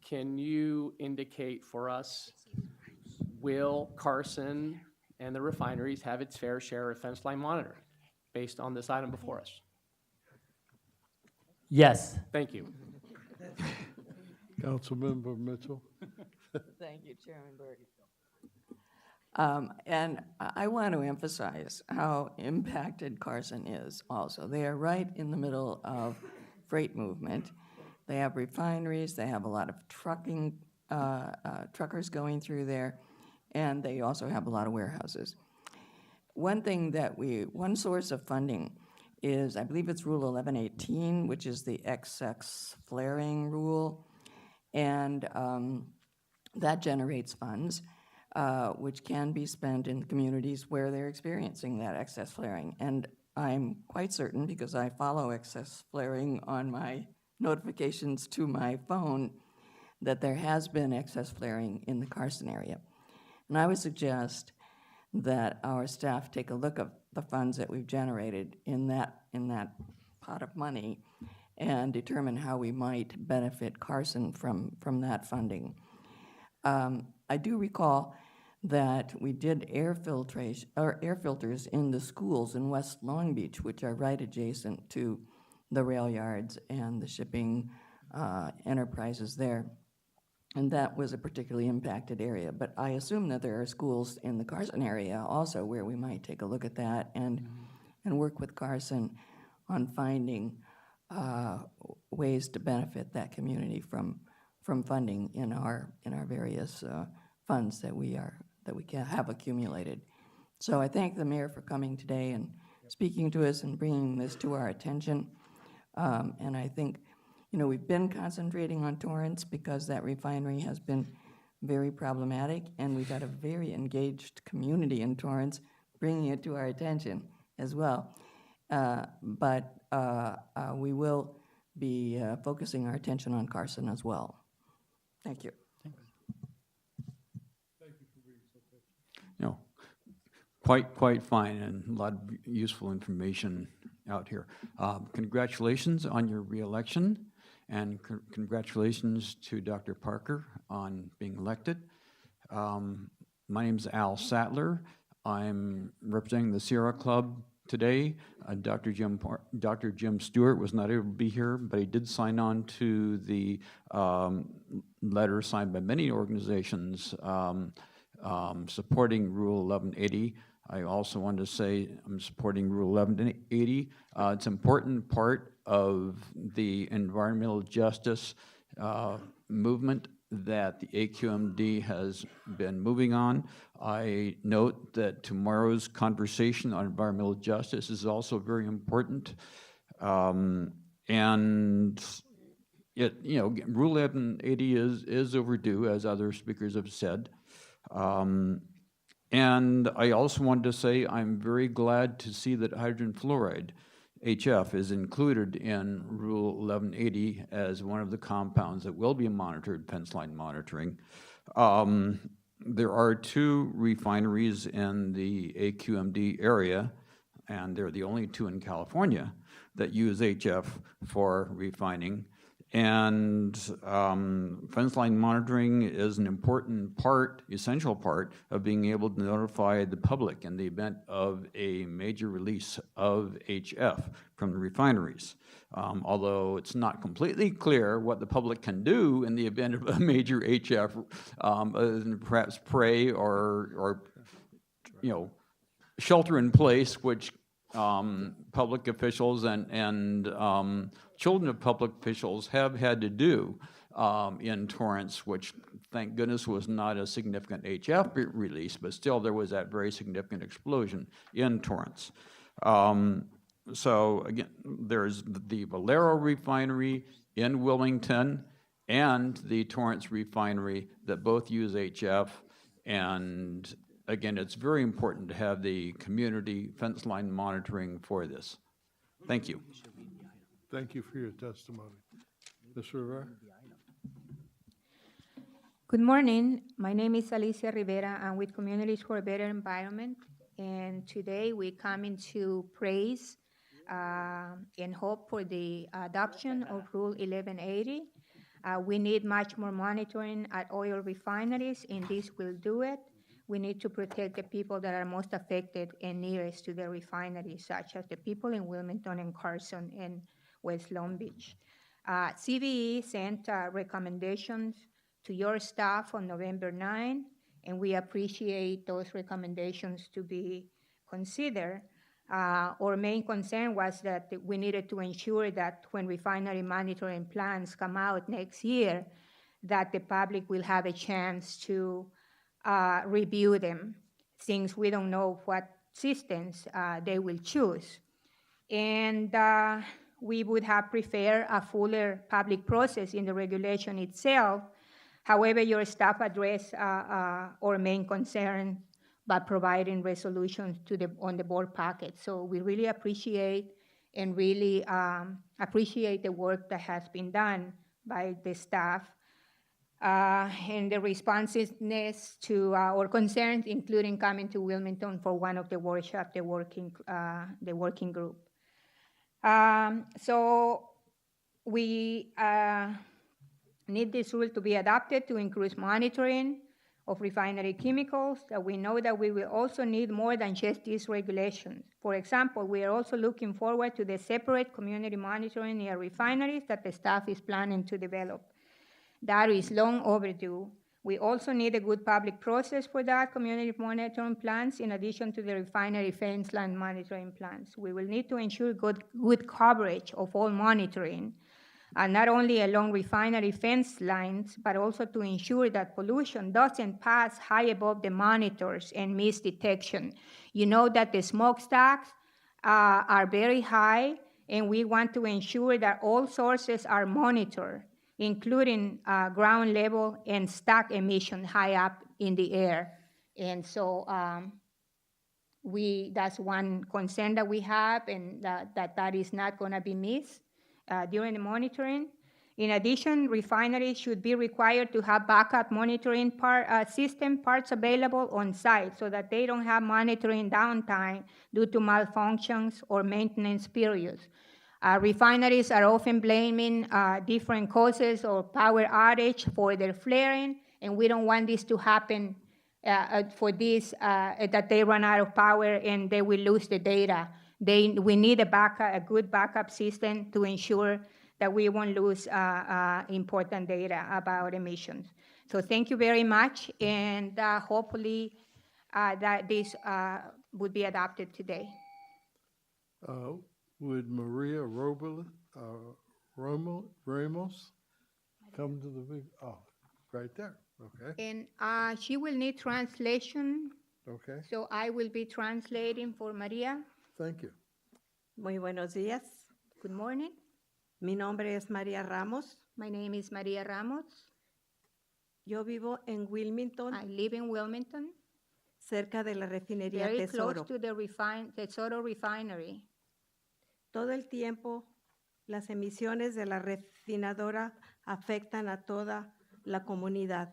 F: can you indicate for us, will Carson and the refineries have its fair share of fence line monitoring based on this item before us?
D: Yes.
F: Thank you.
A: Councilmember Mitchell?
K: Thank you, Chairman Burke. And I want to emphasize how impacted Carson is also. They are right in the middle of freight movement. They have refineries, they have a lot of truckers going through there, and they also have a lot of warehouses. One source of funding is, I believe it's Rule 1118, which is the excess flaring rule, and that generates funds which can be spent in communities where they're experiencing that excess flaring. And I'm quite certain, because I follow excess flaring on my notifications to my phone, that there has been excess flaring in the Carson area. And I would suggest that our staff take a look at the funds that we've generated in that pot of money and determine how we might benefit Carson from that funding. I do recall that we did air filters in the schools in West Long Beach, which are right adjacent to the rail yards and the shipping enterprises there. And that was a particularly impacted area. But I assume that there are schools in the Carson area also where we might take a look at that and work with Carson on finding ways to benefit that community from funding in our various funds that we have accumulated. So I thank the mayor for coming today and speaking to us and bringing this to our attention. And I think, you know, we've been concentrating on Torrance because that refinery has been very problematic, and we've got a very engaged community in Torrance, bringing it to our attention as well. But we will be focusing our attention on Carson as well. Thank you.
E: No, quite fine, and a lot of useful information out here. Congratulations on your reelection, and congratulations to Dr. Parker on being elected. My name is Al Sattler. I'm representing the Sierra Club today. Dr. Jim Stewart was not able to be here, but he did sign on to the letter signed by many organizations supporting Rule 1180. I also want to say I'm supporting Rule 1180. It's an important part of the environmental justice movement that the AQMD has been moving on. I note that tomorrow's conversation on environmental justice is also very important. And Rule 1180 is overdue, as other speakers have said. And I also wanted to say I'm very glad to see that hydrogen fluoride, HF, is included in Rule 1180 as one of the compounds that will be monitored, fence line monitoring. There are 2 refineries in the AQMD area, and they're the only 2 in California that use HF for refining. And fence line monitoring is an important part, essential part, of being able to notify the public in the event of a major release of HF from the refineries. Although it's not completely clear what the public can do in the event of a major HF, other than perhaps pray or shelter in place, which public officials and children of public officials have had to do in Torrance, which, thank goodness, was not a significant HF release, but still there was that very significant explosion in Torrance. So again, there's the Valero refinery in Wilmington and the Torrance refinery that both use HF, and again, it's very important to have the community fence line monitoring for this. Thank you.
A: Thank you for your testimony. Ms. Rivera?
H: Good morning. My name is Alicia Rivera. I'm with Communities for a Better Environment. And today we come into praise and hope for the adoption of Rule 1180. We need much more monitoring at oil refineries, and this will do it. We need to protect the people that are most affected and nearest to the refineries, such as the people in Wilmington and Carson and West Long Beach. CVE sent recommendations to your staff on November 9, and we appreciate those recommendations to be considered. Our main concern was that we needed to ensure that when refinery monitoring plans come out next year, that the public will have a chance to review them, since we don't know what systems they will choose. And we would have preferred a fuller public process in the regulation itself. However, your staff addressed our main concern by providing resolutions on the board packet. So we really appreciate and really appreciate the work that has been done by the staff and the responsiveness to our concerns, including coming to Wilmington for one of the workshops, the working group. So we need this rule to be adopted to increase monitoring of refinery chemicals. We know that we will also need more than just these regulations. For example, we are also looking forward to the separate community monitoring near refineries that the staff is planning to develop. That is long overdue. We also need a good public process for that community monitoring plans, in addition to the refinery fence line monitoring plans. We will need to ensure good coverage of all monitoring, and not only along refinery fence lines, but also to ensure that pollution doesn't pass high above the monitors and miss detection. You know that the smokestacks are very high, and we want to ensure that all sources are monitored, including ground level and stack emission high up in the air. And so That's one concern that we have, and that is not going to be missed during the monitoring. In addition, refineries should be required to have backup monitoring system parts available on site so that they don't have monitoring downtime due to malfunctions or maintenance periods. Refineries are often blaming different causes or power outage for their flaring, and we don't want this to happen for this, that they run out of power and they will lose the data. We need a good backup system to ensure that we won't lose important data about emissions. So thank you very much, and hopefully that this would be adopted today.
A: Would Maria Ramos come to the big, right there, okay,
H: And she will need translation,
A: okay,
H: so I will be translating for Maria.
A: thank you.
I: Muy buenos días.
H: Good morning.
I: Mi nombre es María Ramos.
H: My name is Maria Ramos.
I: Yo vivo en Wilmington,
H: I live in Wilmington,
I: cerca de la refinería
H: very close
I: Tesoro.
H: to the Tesoro refinery.
I: Todo el tiempo, las emisiones de la refinadora afectan a toda la comunidad.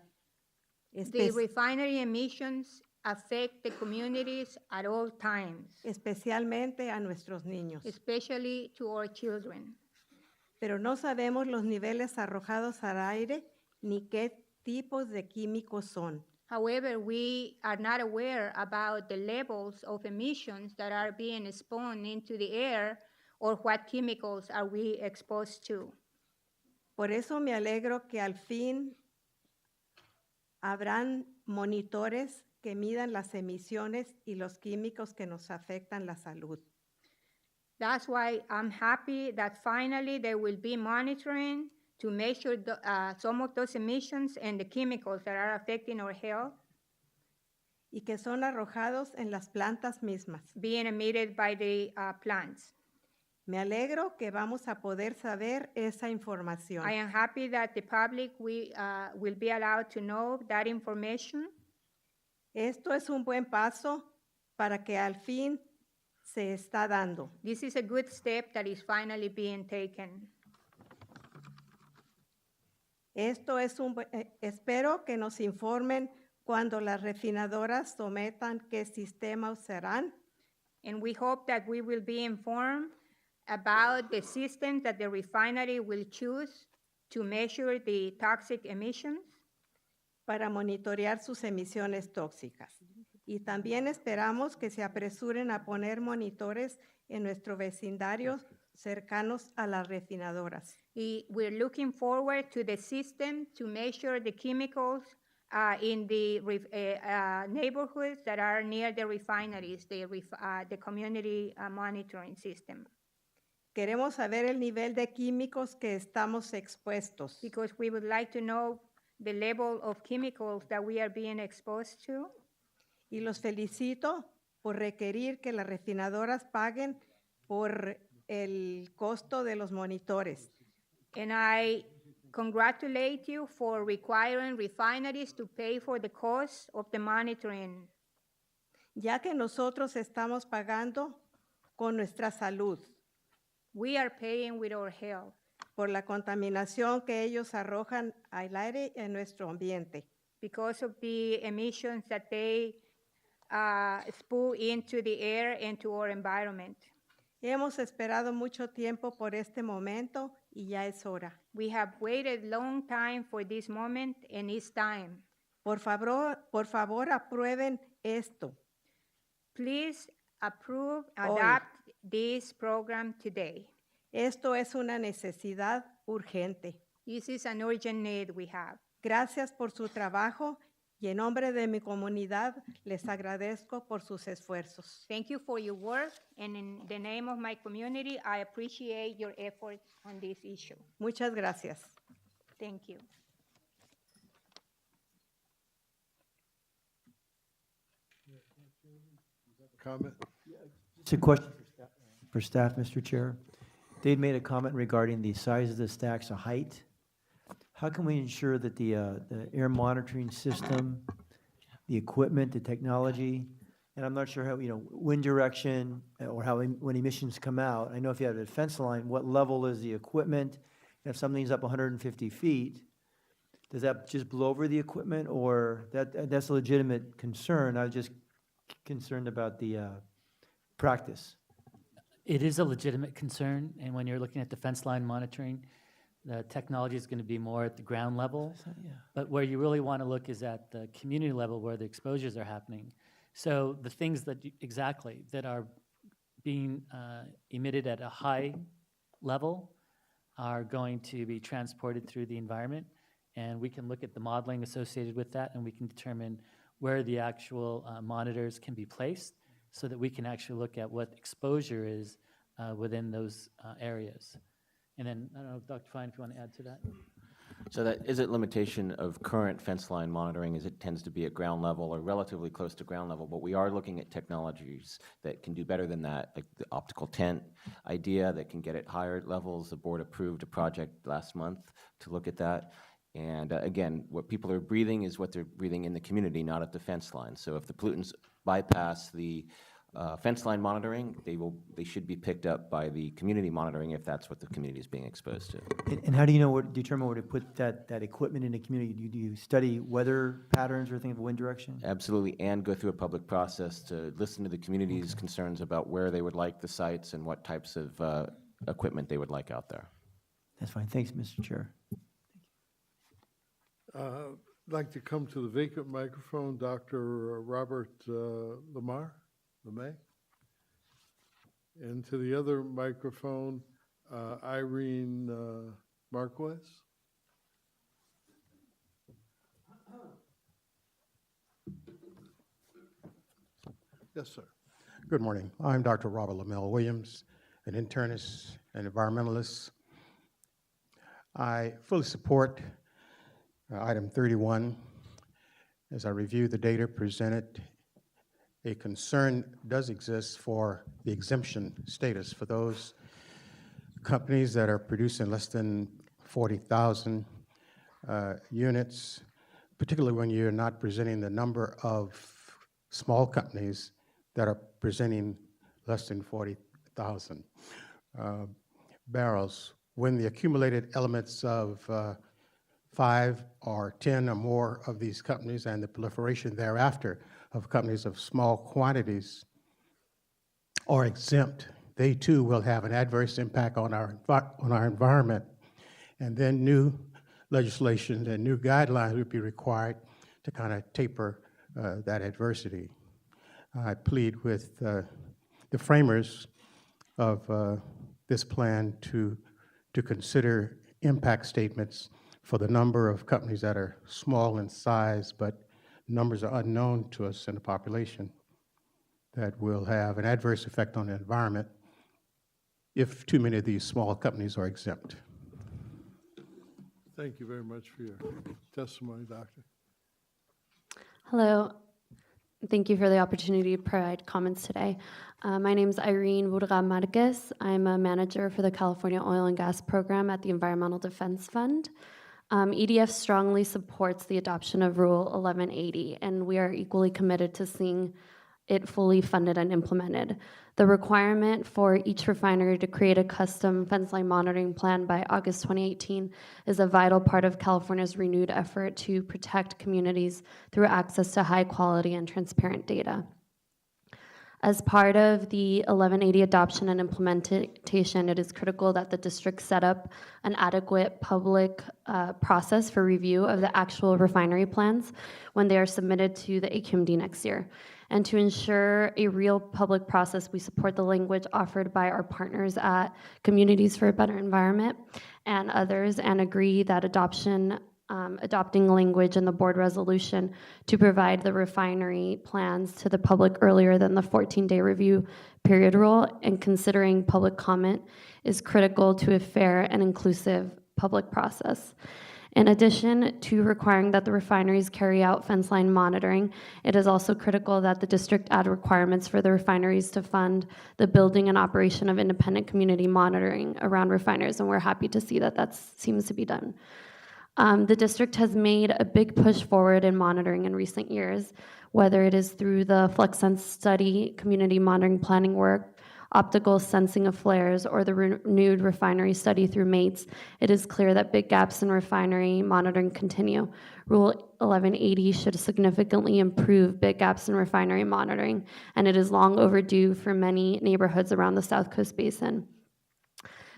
H: The refinery emissions affect the communities at all times,
I: Especialmente a nuestros niños.
H: especially to our children.
I: Pero no sabemos los niveles arrojados al aire ni qué tipos de químicos son.
H: However, we are not aware about the levels of emissions that are being spawned into the air or what chemicals are we exposed to.
I: Por eso me alegro que al fin habrán monitores que midan las emisiones y los químicos que nos afectan la salud.
H: That's why I'm happy that finally there will be monitoring to measure some of those emissions and the chemicals that are affecting our health,
I: Y que son arrojados en las plantas mismas.
H: being emitted by the plants.
I: Me alegro que vamos a poder saber esa información.
H: I am happy that the public will be allowed to know that information.
I: Esto es un buen paso para que al fin se está dando.
H: This is a good step that is finally being taken.
I: Espero que nos informen cuando las refinadoras sometan qué sistema usarán.
H: And we hope that we will be informed about the system that the refinery will choose to measure the toxic emissions.
I: Para monitorear sus emisiones tóxicas. Y también esperamos que se apresuren a poner monitores en nuestro vecindario cercanos a las refinadoras.
H: We're looking forward to the system to measure the chemicals in the neighborhoods that are near the refineries, the community monitoring system.
I: Queremos saber el nivel de químicos que estamos expuestos.
H: Because we would like to know the level of chemicals that we are being exposed to.
I: Y los felicito por requerir que las refinadoras paguen por el costo de los monitores.
H: And I congratulate you for requiring refineries to pay for the cost of the monitoring.
I: Ya que nosotros estamos pagando con nuestra salud.
H: We are paying with our health.
I: Por la contaminación que ellos arrojan al aire y en nuestro ambiente.
H: Because of the emissions that they spew into the air and to our environment.
I: Hemos esperado mucho tiempo por este momento y ya es hora.
H: We have waited long time for this moment and it's time.
I: Por favor, aprueben esto.
H: Please approve, adopt this program today.
I: Esto es una necesidad urgente.
H: This is an urgent need we have.
I: Gracias por su trabajo y en nombre de mi comunidad les agradezco por sus esfuerzos.
H: Thank you for your work, and in the name of my community, I appreciate your efforts on this issue.
I: Muchas gracias.
H: Thank you.
A: Comment?
J: It's a question for staff, Mr. Chair. They'd made a comment regarding the size of the stacks, the height. How can we ensure that the air monitoring system, the equipment, the technology and I'm not sure how, wind direction or how, when emissions come out. I know if you have a fence line, what level is the equipment? And if something's up 150 feet, does that just blow over the equipment, or that's a legitimate concern? I was just concerned about the practice.
D: It is a legitimate concern, and when you're looking at the fence line monitoring, the technology is going to be more at the ground level.
J: Yeah.
D: But where you really want to look is at the community level where the exposures are happening. So the things that that are being emitted at a high level are going to be transported through the environment, and we can look at the modeling associated with that, and we can determine where the actual monitors can be placed so that we can actually look at what exposure is within those areas. And then, I don't know, Dr. Fine, if you want to add to that.
S: So that is a limitation of current fence line monitoring, is it tends to be at ground level or relatively close to ground level, but we are looking at technologies that can do better than that, like the optical tent idea that can get at higher levels. The board approved a project last month to look at that. And again, what people are breathing is what they're breathing in the community, not at the fence line. So if the pollutants bypass the fence line monitoring, they should be picked up by the community monitoring if that's what the community is being exposed to.
J: And how do you determine where to put that equipment in the community? Do you study weather patterns or think of wind direction?
S: Absolutely, and go through a public process to listen to the community's concerns about where they would like the sites and what types of equipment they would like out there.
J: That's fine. Thanks, Mr. Chair.
A: I'd like to come to the vacant microphone, Dr. Robert LeMay. And to the other microphone, Irene Marquez. Yes, sir.
G: Good morning. I'm Dr. Robert Lamel Williams, an internist and environmentalist. I fully support item 31. As I review the data presented, a concern does exist for the exemption status for those companies that are producing less than 40,000 units, particularly when you're not presenting the number of small companies that are presenting less than 40,000 barrels. When the accumulated elements of 5 or 10 or more of these companies and the proliferation thereafter of companies of small quantities are exempt, they too will have an adverse impact on our environment. And then new legislation and new guidelines would be required to kind of taper that adversity. I plead with the framers of this plan to consider impact statements for the number of companies that are small in size, but numbers are unknown to us in the population that will have an adverse effect on the environment if too many of these small companies are exempt.
A: Thank you very much for your testimony, Doctor.
V: Hello. Thank you for the opportunity to provide comments today. My name is Irene Burga Marquez. I'm a manager for the California Oil and Gas Program at the Environmental Defense Fund. EDF strongly supports the adoption of Rule 1180, and we are equally committed to seeing it fully funded and implemented. The requirement for each refinery to create a custom fence line monitoring plan by August 2018 is a vital part of California's renewed effort to protect communities through access to high quality and transparent data. As part of the 1180 adoption and implementation, it is critical that the district set up an adequate public process for review of the actual refinery plans when they are submitted to the AQMD next year. And to ensure a real public process, we support the language offered by our partners at Communities for a Better Environment and others, and agree that adopting language in the board resolution to provide the refinery plans to the public earlier than the 14-day review period rule and considering public comment is critical to a fair and inclusive public process. In addition to requiring that the refineries carry out fence line monitoring, it is also critical that the district add requirements for the refineries to fund the building and operation of independent community monitoring around refineries, and we're happy to see that that seems to be done. The district has made a big push forward in monitoring in recent years, whether it is through the FlexSense study, community monitoring planning work, optical sensing of flares, or the renewed refinery study through MATES. It is clear that big gaps in refinery monitoring continue. Rule 1180 should significantly improve big gaps in refinery monitoring, and it is long overdue for many neighborhoods around the South Coast Basin.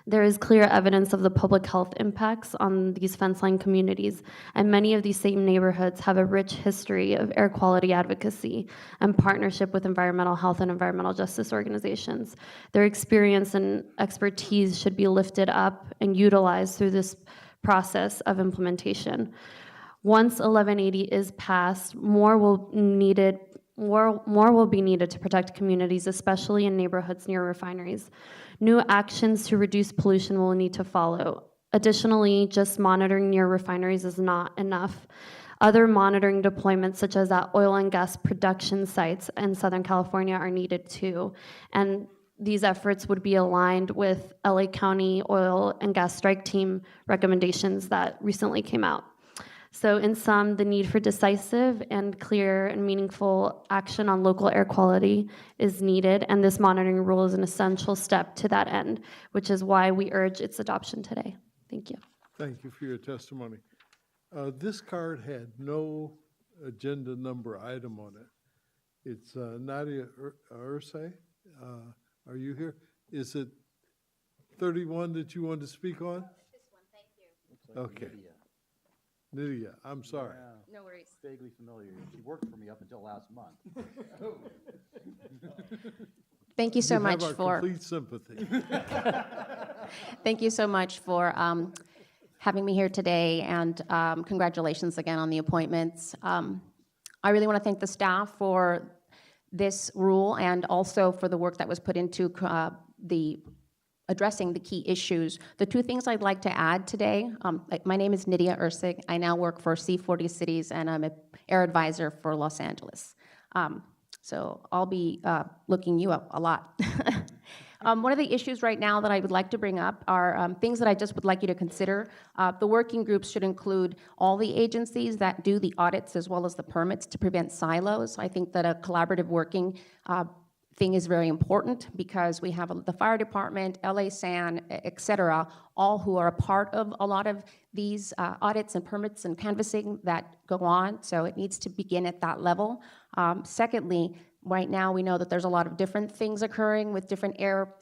V: There is clear evidence of the public health impacts on these fence line communities, and many of these same neighborhoods have a rich history of air quality advocacy and partnership with environmental health and environmental justice organizations. Their experience and expertise should be lifted up and utilized through this process of implementation. Once 1180 is passed, more will be needed to protect communities, especially in neighborhoods near refineries. New actions to reduce pollution will need to follow. Additionally, just monitoring near refineries is not enough. Other monitoring deployments, such as at oil and gas production sites in Southern California, are needed too. And these efforts would be aligned with LA County Oil and Gas Strike Team recommendations that recently came out. So in sum, the need for decisive and clear and meaningful action on local air quality is needed, and this monitoring rule is an essential step to that end, which is why we urge its adoption today. Thank you.
A: Thank you for your testimony. This card had no agenda number item on it. It's Nadia Ursay. Are you here? Is it 31 that you want to speak on?
N: This one, thank you.
A: Okay. Nydia, I'm sorry.
N: No worries.
C: Vaguely familiar. She worked for me up until last month.
N: Thank you so
A: You
N: much
A: have our complete sympathy.
N: Thank you so much for having me here today, and congratulations again on the appointments. I really want to thank the staff for this rule and also for the work that was put into addressing the key issues. The two things I'd like to add today, my name is Nydia Ursig. I now work for C40 Cities, and I'm an air advisor for Los Angeles. So I'll be looking you up a lot. One of the issues right now that I would like to bring up are things that I just would like you to consider. The working groups should include all the agencies that do the audits as well as the permits to prevent silos. I think that a collaborative working thing is very important because we have the fire department, LA SAN, et cetera, all who are a part of a lot of these audits and permits and canvassing that go on. So it needs to begin at that level. Secondly, right now we know that there's a lot of different things occurring with different air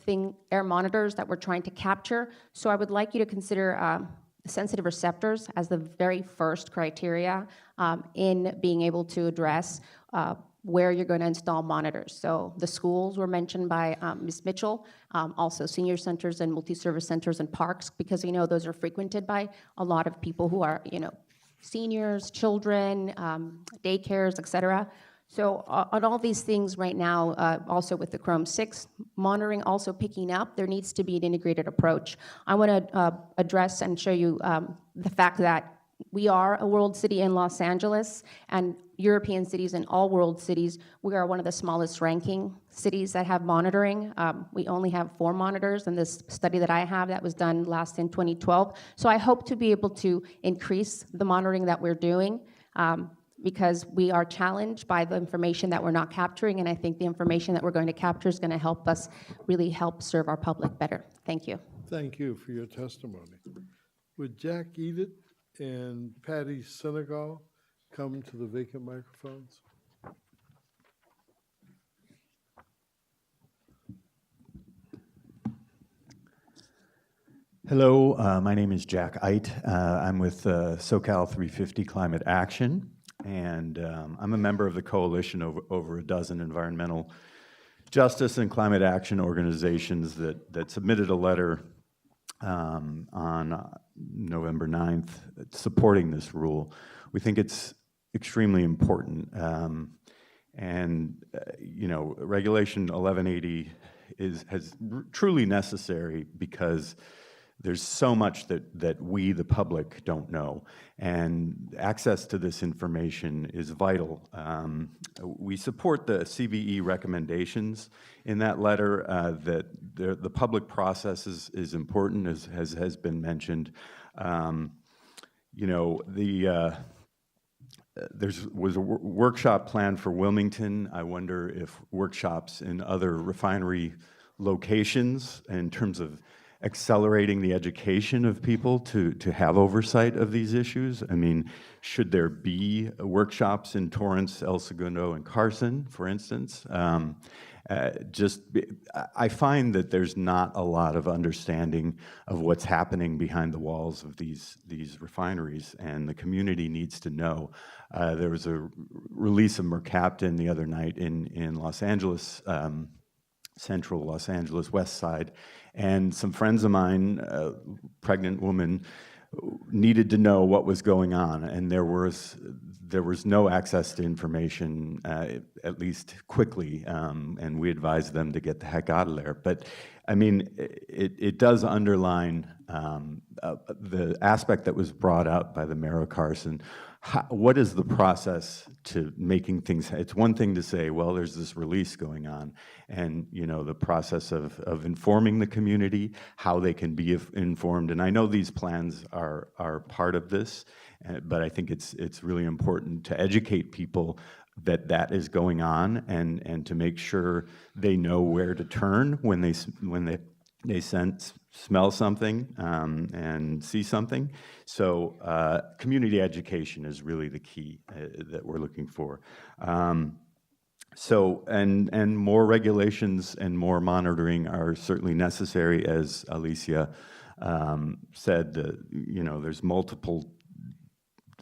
N: monitors that we're trying to capture. So I would like you to consider sensitive receptors as the very first criteria in being able to address where you're going to install monitors. So the schools were mentioned by Ms. Mitchell, also senior centers and multi-service centers and parks, because we know those are frequented by a lot of people who are, seniors, children, daycares, et cetera. So on all these things right now, also with the Chrome 6 monitoring also picking up, there needs to be an integrated approach. I want to address and show you the fact that we are a world city in Los Angeles, and European cities and all world cities, we are one of the smallest ranking cities that have monitoring. We only have 4 monitors in this study that I have that was done last in 2012. So I hope to be able to increase the monitoring that we're doing because we are challenged by the information that we're not capturing, and I think the information that we're going to capture is going to help us really help serve our public better. Thank you.
A: Thank you for your testimony. Would Jack Edith and Patty Senegal come to the vacant microphones?
O: Hello, my name is Jack Eit. I'm with SoCal 350 Climate Action, and I'm a member of the coalition of over a dozen environmental justice and climate action organizations that submitted a letter on November 9th supporting this rule. We think it's extremely important. Regulation 1180 is truly necessary because there's so much that we, the public, don't know, and access to this information is vital. We support the CVE recommendations in that letter, that the public process is important, as has been mentioned. you know, was a workshop planned for Wilmington. I wonder if workshops in other refinery locations in terms of accelerating the education of people to have oversight of these issues. I mean, should there be workshops in Torrance, El Segundo, and Carson, for instance? I find that there's not a lot of understanding of what's happening behind the walls of these refineries, and the community needs to know. There was a release of Mercaptan the other night in Los Angeles, central Los Angeles, west side, and some friends of mine, pregnant woman, needed to know what was going on, and there was no access to information, at least quickly, and we advised them to get the heck out of there. But I mean, it does underline the aspect that was brought up by the mayor of Carson. What is the process to making things? It's one thing to say, well, there's this release going on, and you know, the process of informing the community, how they can be informed. And I know these plans are part of this, but I think it's really important to educate people that is going on, and to make sure they know where to turn when they smell something and see something. So community education is really the key that we're looking for. So more regulations and more monitoring are certainly necessary, as Alicia said. You know, there's multiple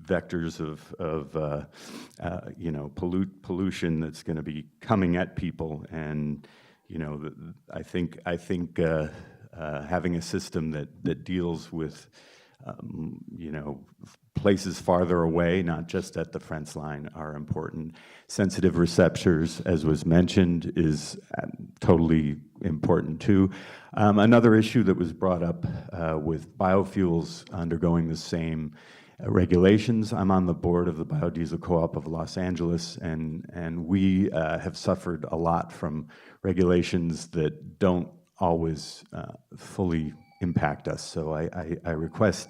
O: vectors of you know, pollution that's going to be coming at people, and you know, I think having a system that deals with you know, places farther away, not just at the fence line, are important. Sensitive receptors, as was mentioned, is totally important too. Another issue that was brought up with biofuels undergoing the same regulations. I'm on the board of the Biodiesel Co-op of Los Angeles, and we have suffered a lot from regulations that don't always fully impact us. So I request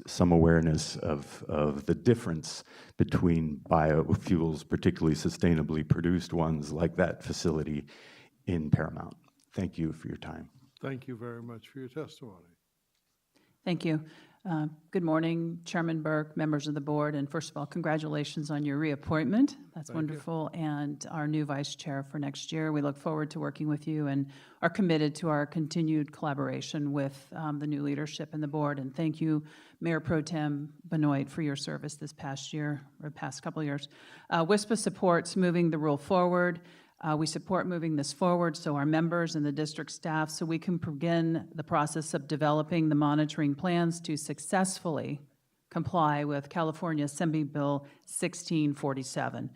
O: some awareness of the difference between biofuels, particularly sustainably produced ones like that facility in Paramount. Thank you for your time.
A: Thank you very much for your testimony.
B: Thank you. Good morning, Chairman Burke, members of the board, and first of all, congratulations on your reappointment. That's wonderful, and our new vice chair for next year. We look forward to working with you and are committed to our continued collaboration with the new leadership and the board. And thank you, Mayor Pro Tem Benoit, for your service this past year, or past couple of years. WISPA supports moving the rule forward. We support moving this forward so our members and the district staff, so we can begin the process of developing the monitoring plans to successfully comply with California Assembly Bill 1647.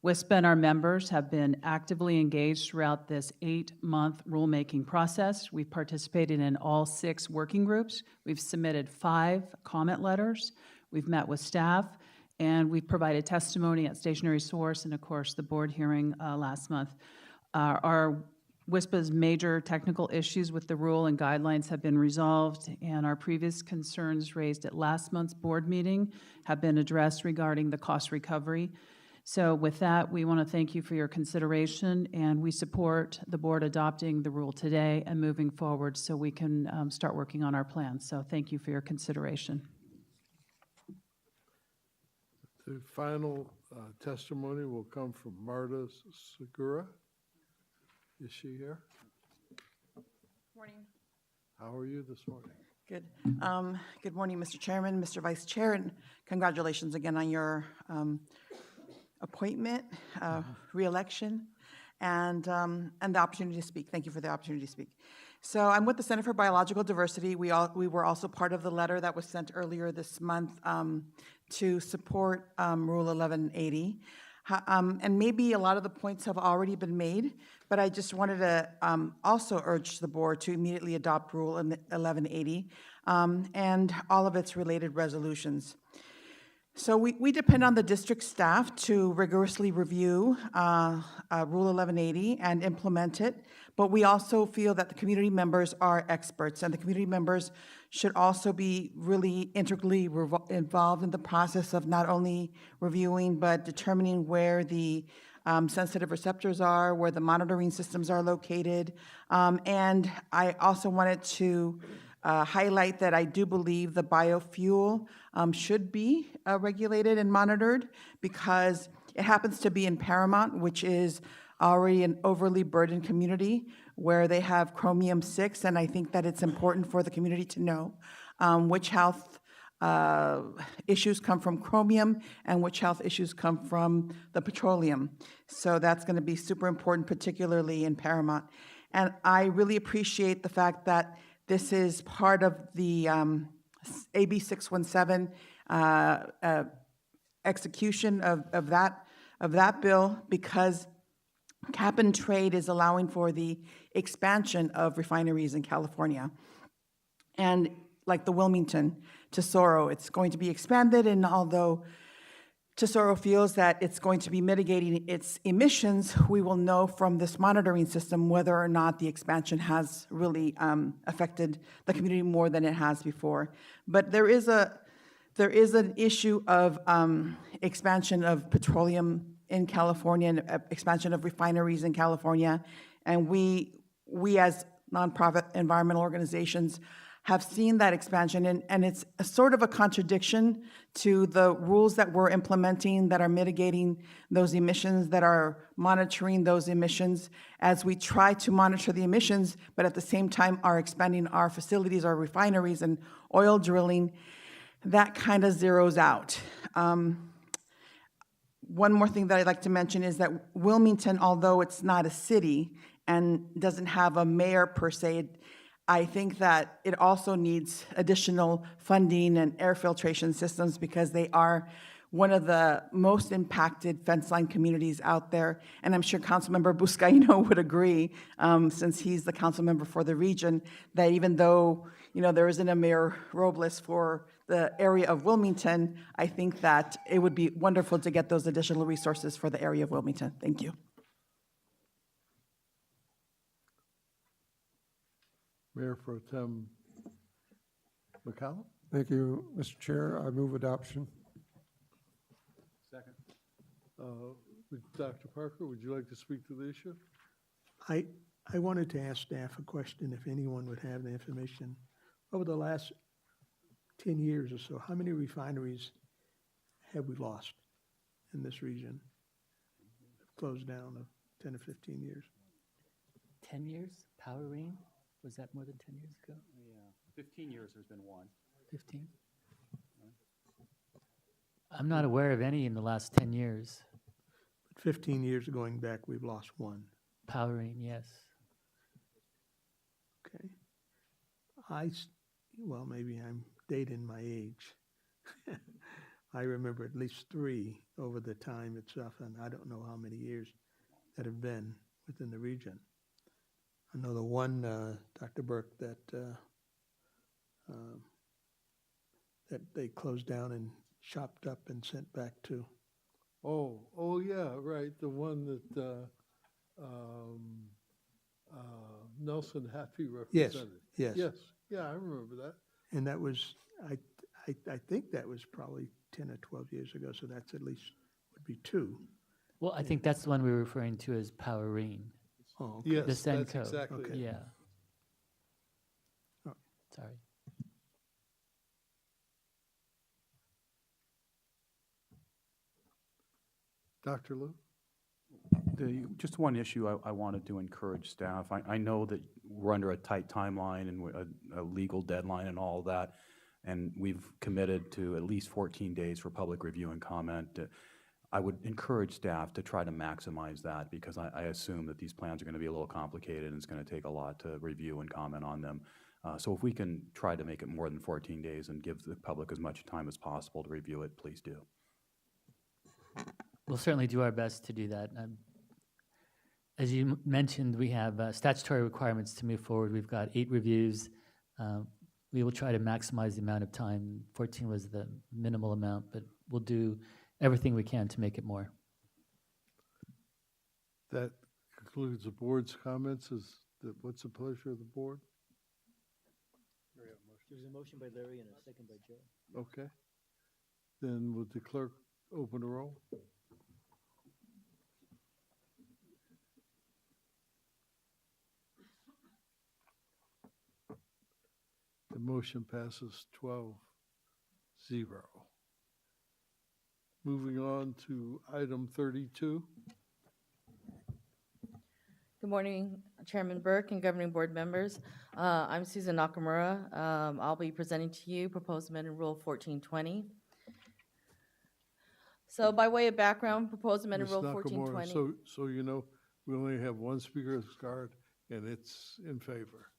B: WISPA and our members have been actively engaged throughout this 8-month rulemaking process. We've participated in all 6 working groups. We've submitted 5 comment letters. We've met with staff, and we've provided testimony at Stationary Source and, of course, the board hearing last month. Our WISPA's major technical issues with the rule and guidelines have been resolved, and our previous concerns raised at last month's board meeting have been addressed regarding the cost recovery. So with that, we want to thank you for your consideration, and we support the board adopting the rule today and moving forward so we can start working on our plans. So thank you for your consideration.
A: The final testimony will come from Marta Segura. Is she here?
M: Morning.
A: How are you this morning?
M: Good. Good morning, Mr. Chairman, Mr. Vice Chair, and congratulations again on your appointment, re-election, and the opportunity to speak. Thank you for the opportunity to speak. So I'm with the Center for Biological Diversity. We were also part of the letter that was sent earlier this month to support Rule 1180. And maybe a lot of the points have already been made, but I just wanted to also urge the board to immediately adopt Rule 1180 and all of its related resolutions. So we depend on the district staff to rigorously review Rule 1180 and implement it, but we also feel that the community members are experts, and the community members should also be really integrally involved in the process of not only reviewing, but determining where the sensitive receptors are, where the monitoring systems are located. And I also wanted to highlight that I do believe the biofuel should be regulated and monitored, because it happens to be in Paramount, which is already an overly burdened community where they have chromium-6, and I think that it's important for the community to know which health issues come from chromium and which health issues come from the petroleum. So that's going to be super important, particularly in Paramount. And I really appreciate the fact that this is part of the AB 617 execution of that bill, because cap and trade is allowing for the expansion of refineries in California. And like the Wilmington Tesoro, it's going to be expanded, and although Tesoro feels that it's going to be mitigating its emissions, we will know from this monitoring system whether or not the expansion has really affected the community more than it has before. But there is an issue of expansion of petroleum in California and expansion of refineries in California, and we as nonprofit environmental organizations have seen that expansion, and it's a sort of a contradiction to the rules that we're implementing that are mitigating those emissions, that are monitoring those emissions, as we try to monitor the emissions, but at the same time are expanding our facilities, our refineries, and oil drilling. That kind of zeroes out. One more thing that I'd like to mention is that Wilmington, although it's not a city and doesn't have a mayor per se, I think that it also needs additional funding and air filtration systems, because they are one of the most impacted fence line communities out there. And I'm sure Councilmember Buscaino would agree, since he's the council member for the region, that even though there isn't a Mayor Robles for the area of Wilmington, I think that it would be wonderful to get those additional resources for the area of Wilmington. Thank you.
A: Mayor Pro Tem McCallum?
P: Thank you, Mr. Chair. I move adoption.
A: Second. Dr. Parker, would you like to speak to the issue?
L: I wanted to ask staff a question, if anyone would have the information. Over the last 10 years or so, how many refineries have we lost in this region? Closed down of 10 or 15 years.
D: 10 years? Power Rain? Was that more than 10 years ago?
C: Yeah, 15 years there's been one.
D: 15? I'm not aware of any in the last 10 years.
L: But 15 years going back, we've lost one.
D: Power Rain, yes.
L: Okay. Well, maybe I'm dating my age. I remember at least 3 over the time itself, and I don't know how many years that have been within the region. I know the one, Dr. Burke, that they closed down and chopped up and sent back to.
A: Oh yeah, right, the one that Nelson Happy represented.
L: Yes.
A: Yeah, I remember that.
L: And that was, I think that was probably 10 or 12 years ago, so that's at least would be 2.
D: Well, I think that's the one we were referring to as Power Rain.
L: Oh, okay.
A: Yes,
D: The
A: that's
D: Senco.
A: exactly it.
D: Yeah.
L: Oh.
D: Sorry.
A: Dr. Liu?
C: Just one issue I wanted to encourage staff. I know that we're under a tight timeline and a legal deadline and all that, and we've committed to at least 14 days for public review and comment. I would encourage staff to try to maximize that, because I assume that these plans are going to be a little complicated and it's going to take a lot to review and comment on them. So if we can try to make it more than 14 days and give the public as much time as possible to review it, please do.
D: We'll certainly do our best to do that. As you mentioned, we have statutory requirements to move forward. We've got 8 reviews. We will try to maximize the amount of time. 14 was the minimal amount, but we'll do everything we can to make it more.
A: That concludes the board's comments. What's the pleasure of the board?
J: There's a motion by Larry and a second by Joe.
A: Okay. Then would the clerk open the roll? The motion passes 12-0. Moving on to item 32.
Q: Good morning, Chairman Burke and governing board members. I'm Susan Nakamura. I'll be presenting to you proposed amendment Rule 1420. So by way of background, proposed amendment Rule
A: Ms. Nakamura,
Q: 1420.
A: so you know, we only have one speaker's card, and it's in favor.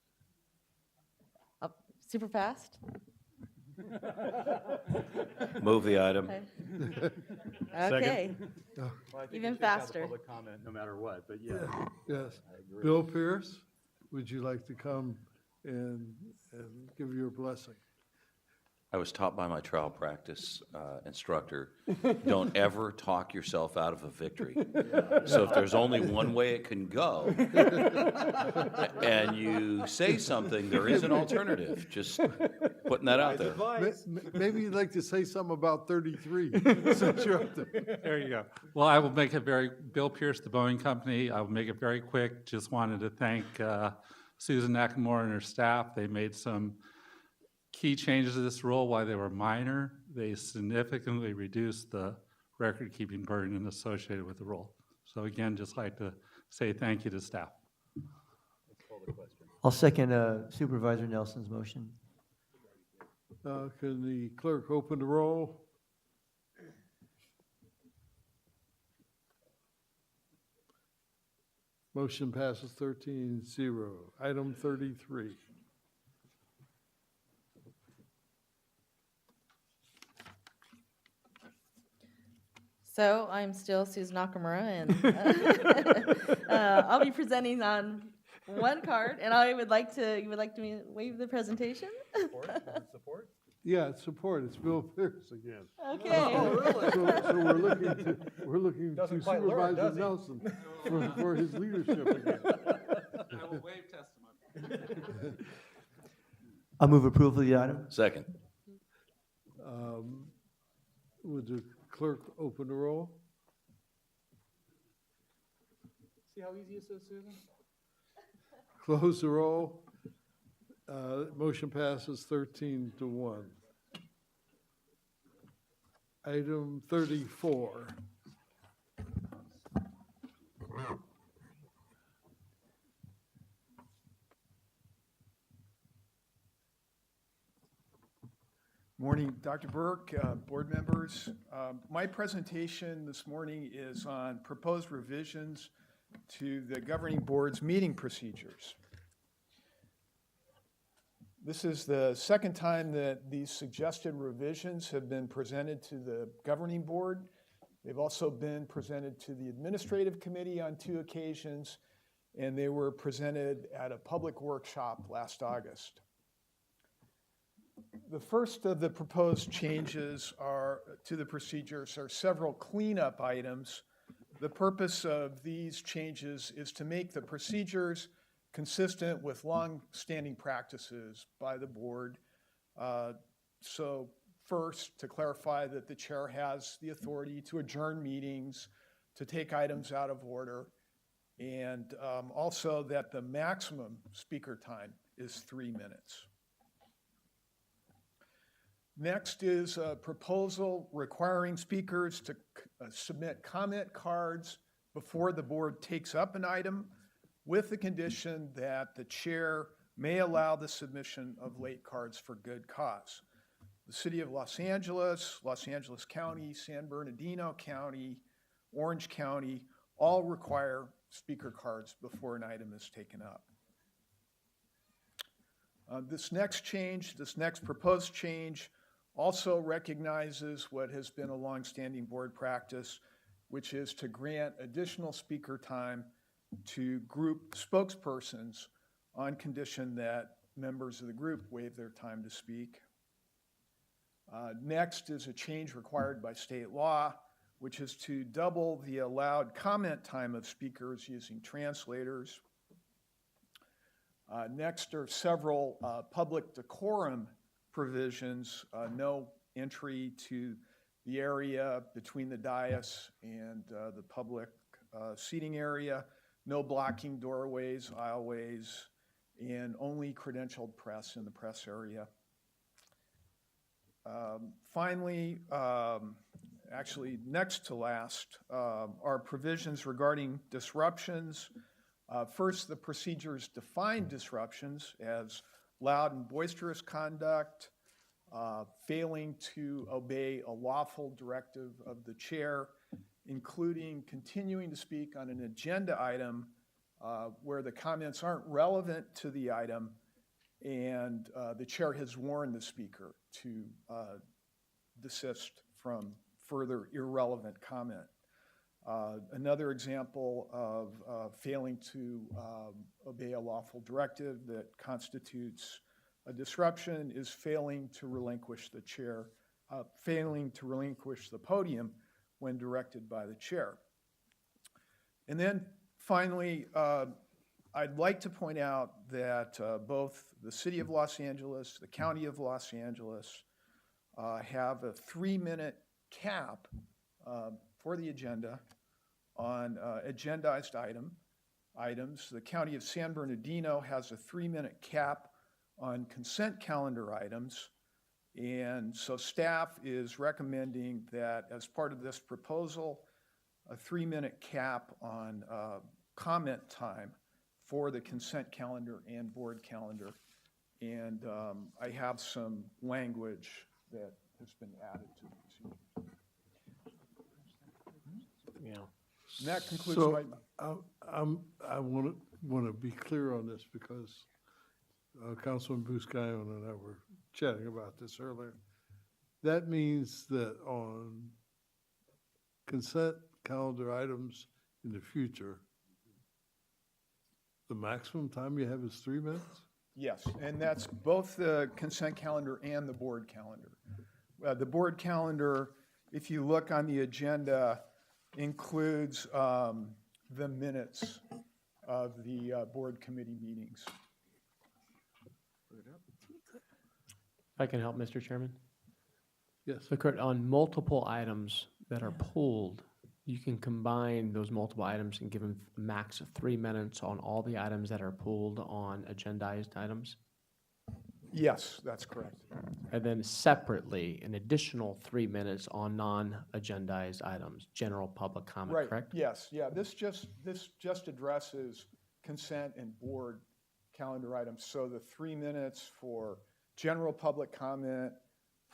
Q: Super fast?
S: Move the item.
Q: Okay.
C: Well, I think
Q: Even
C: we should have
Q: faster.
C: Public comment no matter what, but yeah.
A: Yes.
C: I agree.
A: Bill Pierce, would you like to come and give your blessing?
R: I was taught by my trial practice instructor, don't ever talk yourself out of a victory. So if there's only one way it can go, and you say something, there is an alternative. Just putting that out there.
A: Maybe you'd like to say something about 33, since you're up there.
W: There you go. Well, I will make it Bill Pierce, the Boeing Company. I will make it very quick. Just wanted to thank Susan Nakamura and her staff. They made some key changes to this rule. While they were minor, they significantly reduced the record-keeping burden associated with the rule. So again, just like to say thank you to staff.
J: I'll second Supervisor Nelson's motion.
A: Can the clerk open the roll? Motion passes 13-0. Item 33.
Q: So I'm still Susan Nakamura, and I'll be presenting on one card, and you would like to waive the presentation?
A: Support? Yeah, it's support. It's Bill Pierce again.
Q: Okay.
A: Oh, really? So we're looking to Supervisor Nelson for his leadership again.
W: I will waive testimony.
J: I'll move approval of the item.
R: Second.
A: Would the clerk open the roll?
W: See how easy it is, Susan?
A: Close the roll. Motion passes 13-1. Item 34.
X: Morning, Dr. Burke, board members. My presentation this morning is on proposed revisions to the governing board's meeting procedures. This is the second time that these suggested revisions have been presented to the governing board. They've also been presented to the administrative committee on 2 occasions, and they were presented at a public workshop last August. The first of the proposed changes to the procedures are several cleanup items. The purpose of these changes is to make the procedures consistent with long-standing practices by the board. So first, to clarify that the chair has the authority to adjourn meetings, to take items out of order, and also that the maximum speaker time is 3 minutes. Next is a proposal requiring speakers to submit comment cards before the board takes up an item, with the condition that the chair may allow the submission of late cards for good cause. The City of Los Angeles County, San Bernardino County, Orange County, all require speaker cards before an item is taken up. This next proposed change also recognizes what has been a longstanding board practice, which is to grant additional speaker time to group spokespersons on condition that members of the group waive their time to speak. Next is a change required by state law, which is to double the allowed comment time of speakers using translators. Next are several public decorum provisions, no entry to the area between the dais and the public seating area, no blocking doorways, aisleways, and only credentialed press in the press area. Finally, actually next to last, are provisions regarding disruptions. First, the procedures define disruptions as loud and boisterous conduct, failing to obey a lawful directive of the chair, including continuing to speak on an agenda item where the comments aren't relevant to the item and the chair has warned the speaker to desist from further irrelevant comment. Another example of failing to obey a lawful directive that constitutes a disruption is failing to relinquish the chair, failing to relinquish the podium when directed by the chair. And then finally, I'd like to point out that both the City of Los Angeles, the County of Los Angeles have a 3-minute cap for the agenda on agendized items. The County of San Bernardino has a 3-minute cap on consent calendar items. And so staff is recommending that as part of this proposal, a 3-minute cap on comment time for the consent calendar and board calendar. And I have some language that has been added to the procedure.
A: Yeah. And that concludes my. I want to be clear on this because Councilman Buscayon and I were chatting about this earlier. That means that on consent calendar items in the future, the maximum time you have is 3 minutes?
X: Yes, and that's both the consent calendar and the board calendar. The board calendar, if you look on the agenda, includes the minutes of the board committee meetings.
F: If I can help, Mr. Chairman?
A: Yes.
F: So Kurt, on multiple items that are pulled, you can combine those multiple items and give them a max of 3 minutes on all the items that are pulled on agendized items?
X: Yes, that's correct.
F: And then separately, an additional 3 minutes on non-agendized items, general public comment,
X: Right,
F: correct?
X: yes, yeah, this just addresses consent and board calendar items. So the 3 minutes for general public comment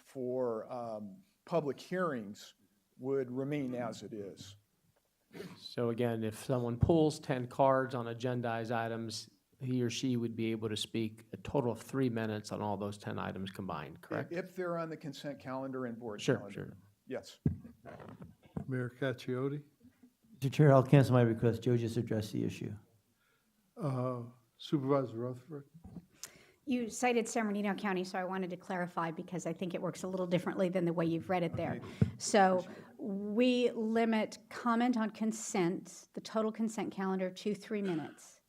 X: for public hearings would remain as it is.
F: So again, if someone pulls 10 cards on agendized items, he or she would be able to speak a total of 3 minutes on all those 10 items combined, correct?
X: If they're on the consent calendar and board
F: Sure,
X: calendar.
F: sure.
X: Yes.
A: Mayor Cacchiotti?
J: Mr. Chair, I'll cancel my request. Joe just addressed the issue.
A: Supervisor Rutherford?
K: You cited San Bernardino County, so I wanted to clarify because I think it works a little differently than the way you've read it there. So we limit comment on consent, the total consent calendar, to 3 minutes.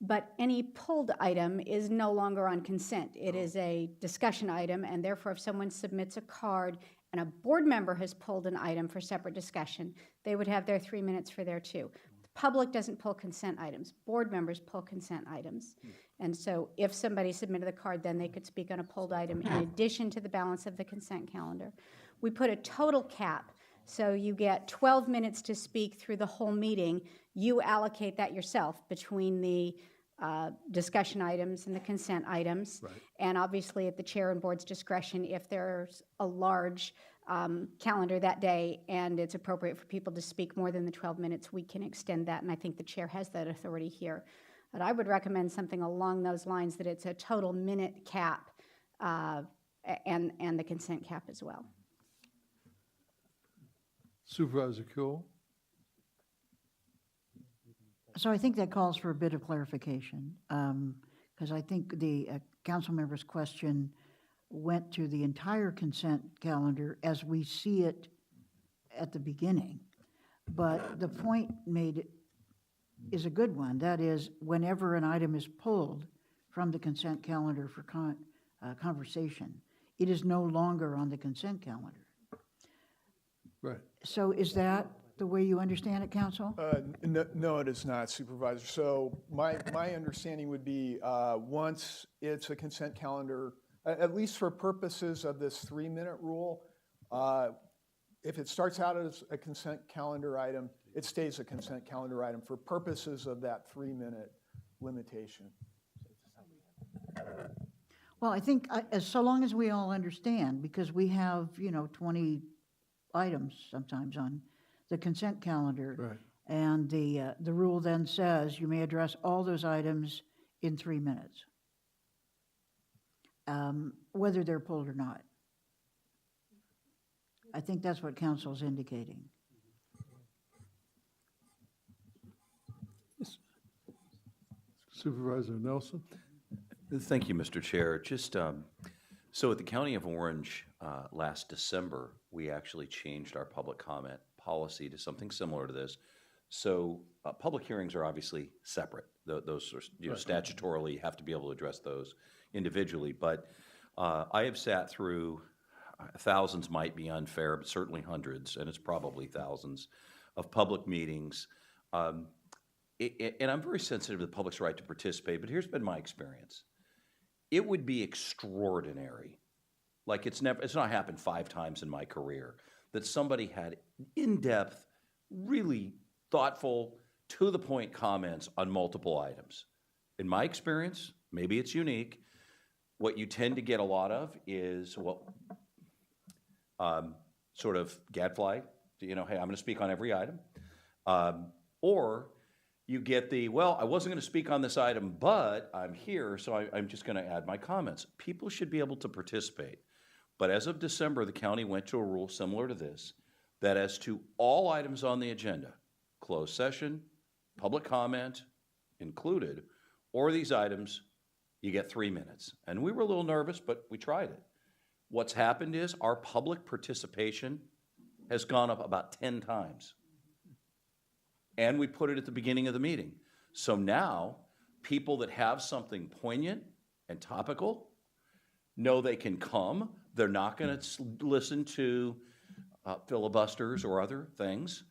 K: But any pulled item is no longer on consent. It is a discussion item, and therefore if someone submits a card and a board member has pulled an item for separate discussion, they would have their 3 minutes for there too. The public doesn't pull consent items. Board members pull consent items. And so if somebody submitted a card, then they could speak on a pulled item in addition to the balance of the consent calendar. We put a total cap, so you get 12 minutes to speak through the whole meeting. You allocate that yourself between the discussion items and the consent items.
A: Right.
K: And obviously at the chair and board's discretion, if there's a large calendar that day and it's appropriate for people to speak more than the 12 minutes, we can extend that, and I think the chair has that authority here. But I would recommend something along those lines, that it's a total minute cap and the consent cap as well.
A: Supervisor Kuhl?
T: So I think that calls for a bit of clarification, because I think the council member's question went through the entire consent calendar as we see it at the beginning. But the point made is a good one. That is, whenever an item is pulled from the consent calendar for conversation, it is no longer on the consent calendar.
A: Right.
T: So is that the way you understand it, Council?
X: No, it is not, Supervisor. So my understanding would be once it's a consent calendar, at least for purposes of this 3-minute rule, if it starts out as a consent calendar item, it stays a consent calendar item for purposes of that 3-minute limitation.
T: Well, I think so long as we all understand, because we have, 20 items sometimes on the consent calendar.
A: Right.
T: And the rule then says you may address all those items in 3 minutes, whether they're pulled or not. I think that's what council's indicating.
A: Supervisor Nelson?
R: Thank you, Mr. Chair. Just, so at the County of Orange, last December, we actually changed our public comment policy to something similar to this. So public hearings are obviously separate. Those are, statutorily have to be able to address those individually. But I have sat through, thousands might be unfair, but certainly hundreds, and it's probably thousands, of public meetings. And I'm very sensitive to the public's right to participate, but here's been my experience. It would be extraordinary, like it's not happened 5 times in my career, that somebody had in-depth, really thoughtful, to-the-point comments on multiple items. In my experience, maybe it's unique, what you tend to get a lot of is, sort of gadfly, hey, I'm going to speak on every item. Or you get the, well, I wasn't going to speak on this item, but I'm here, so I'm just going to add my comments. People should be able to participate. But as of December, the county went to a rule similar to this, that as to all items on the agenda, closed session, public comment included, or these items, you get 3 minutes. And we were a little nervous, but we tried it. What's happened is our public participation has gone up about 10 times. And we put it at the beginning of the meeting. So now, people that have something poignant and topical know they can come. They're not going to listen to filibusters or other things.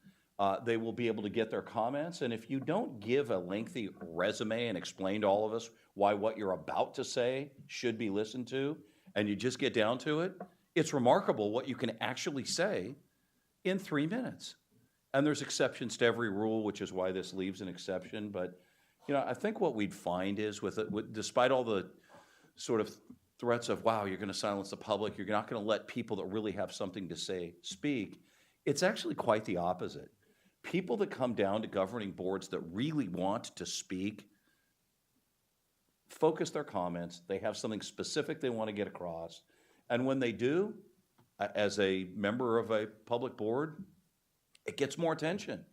R: They will be able to get their comments. And if you don't give a lengthy resume and explain to all of us why what you're about to say should be listened to, and you just get down to it, it's remarkable what you can actually say in 3 minutes. And there's exceptions to every rule, which is why this leaves an exception. But, I think what we'd find is despite all the sort of threats of, wow, you're going to silence the public, you're not going to let people that really have something to say speak, it's actually quite the opposite. People that come down to governing boards that really want to speak focus their comments, they have something specific they want to get across, and when they do, as a member of a public board, it gets more attention.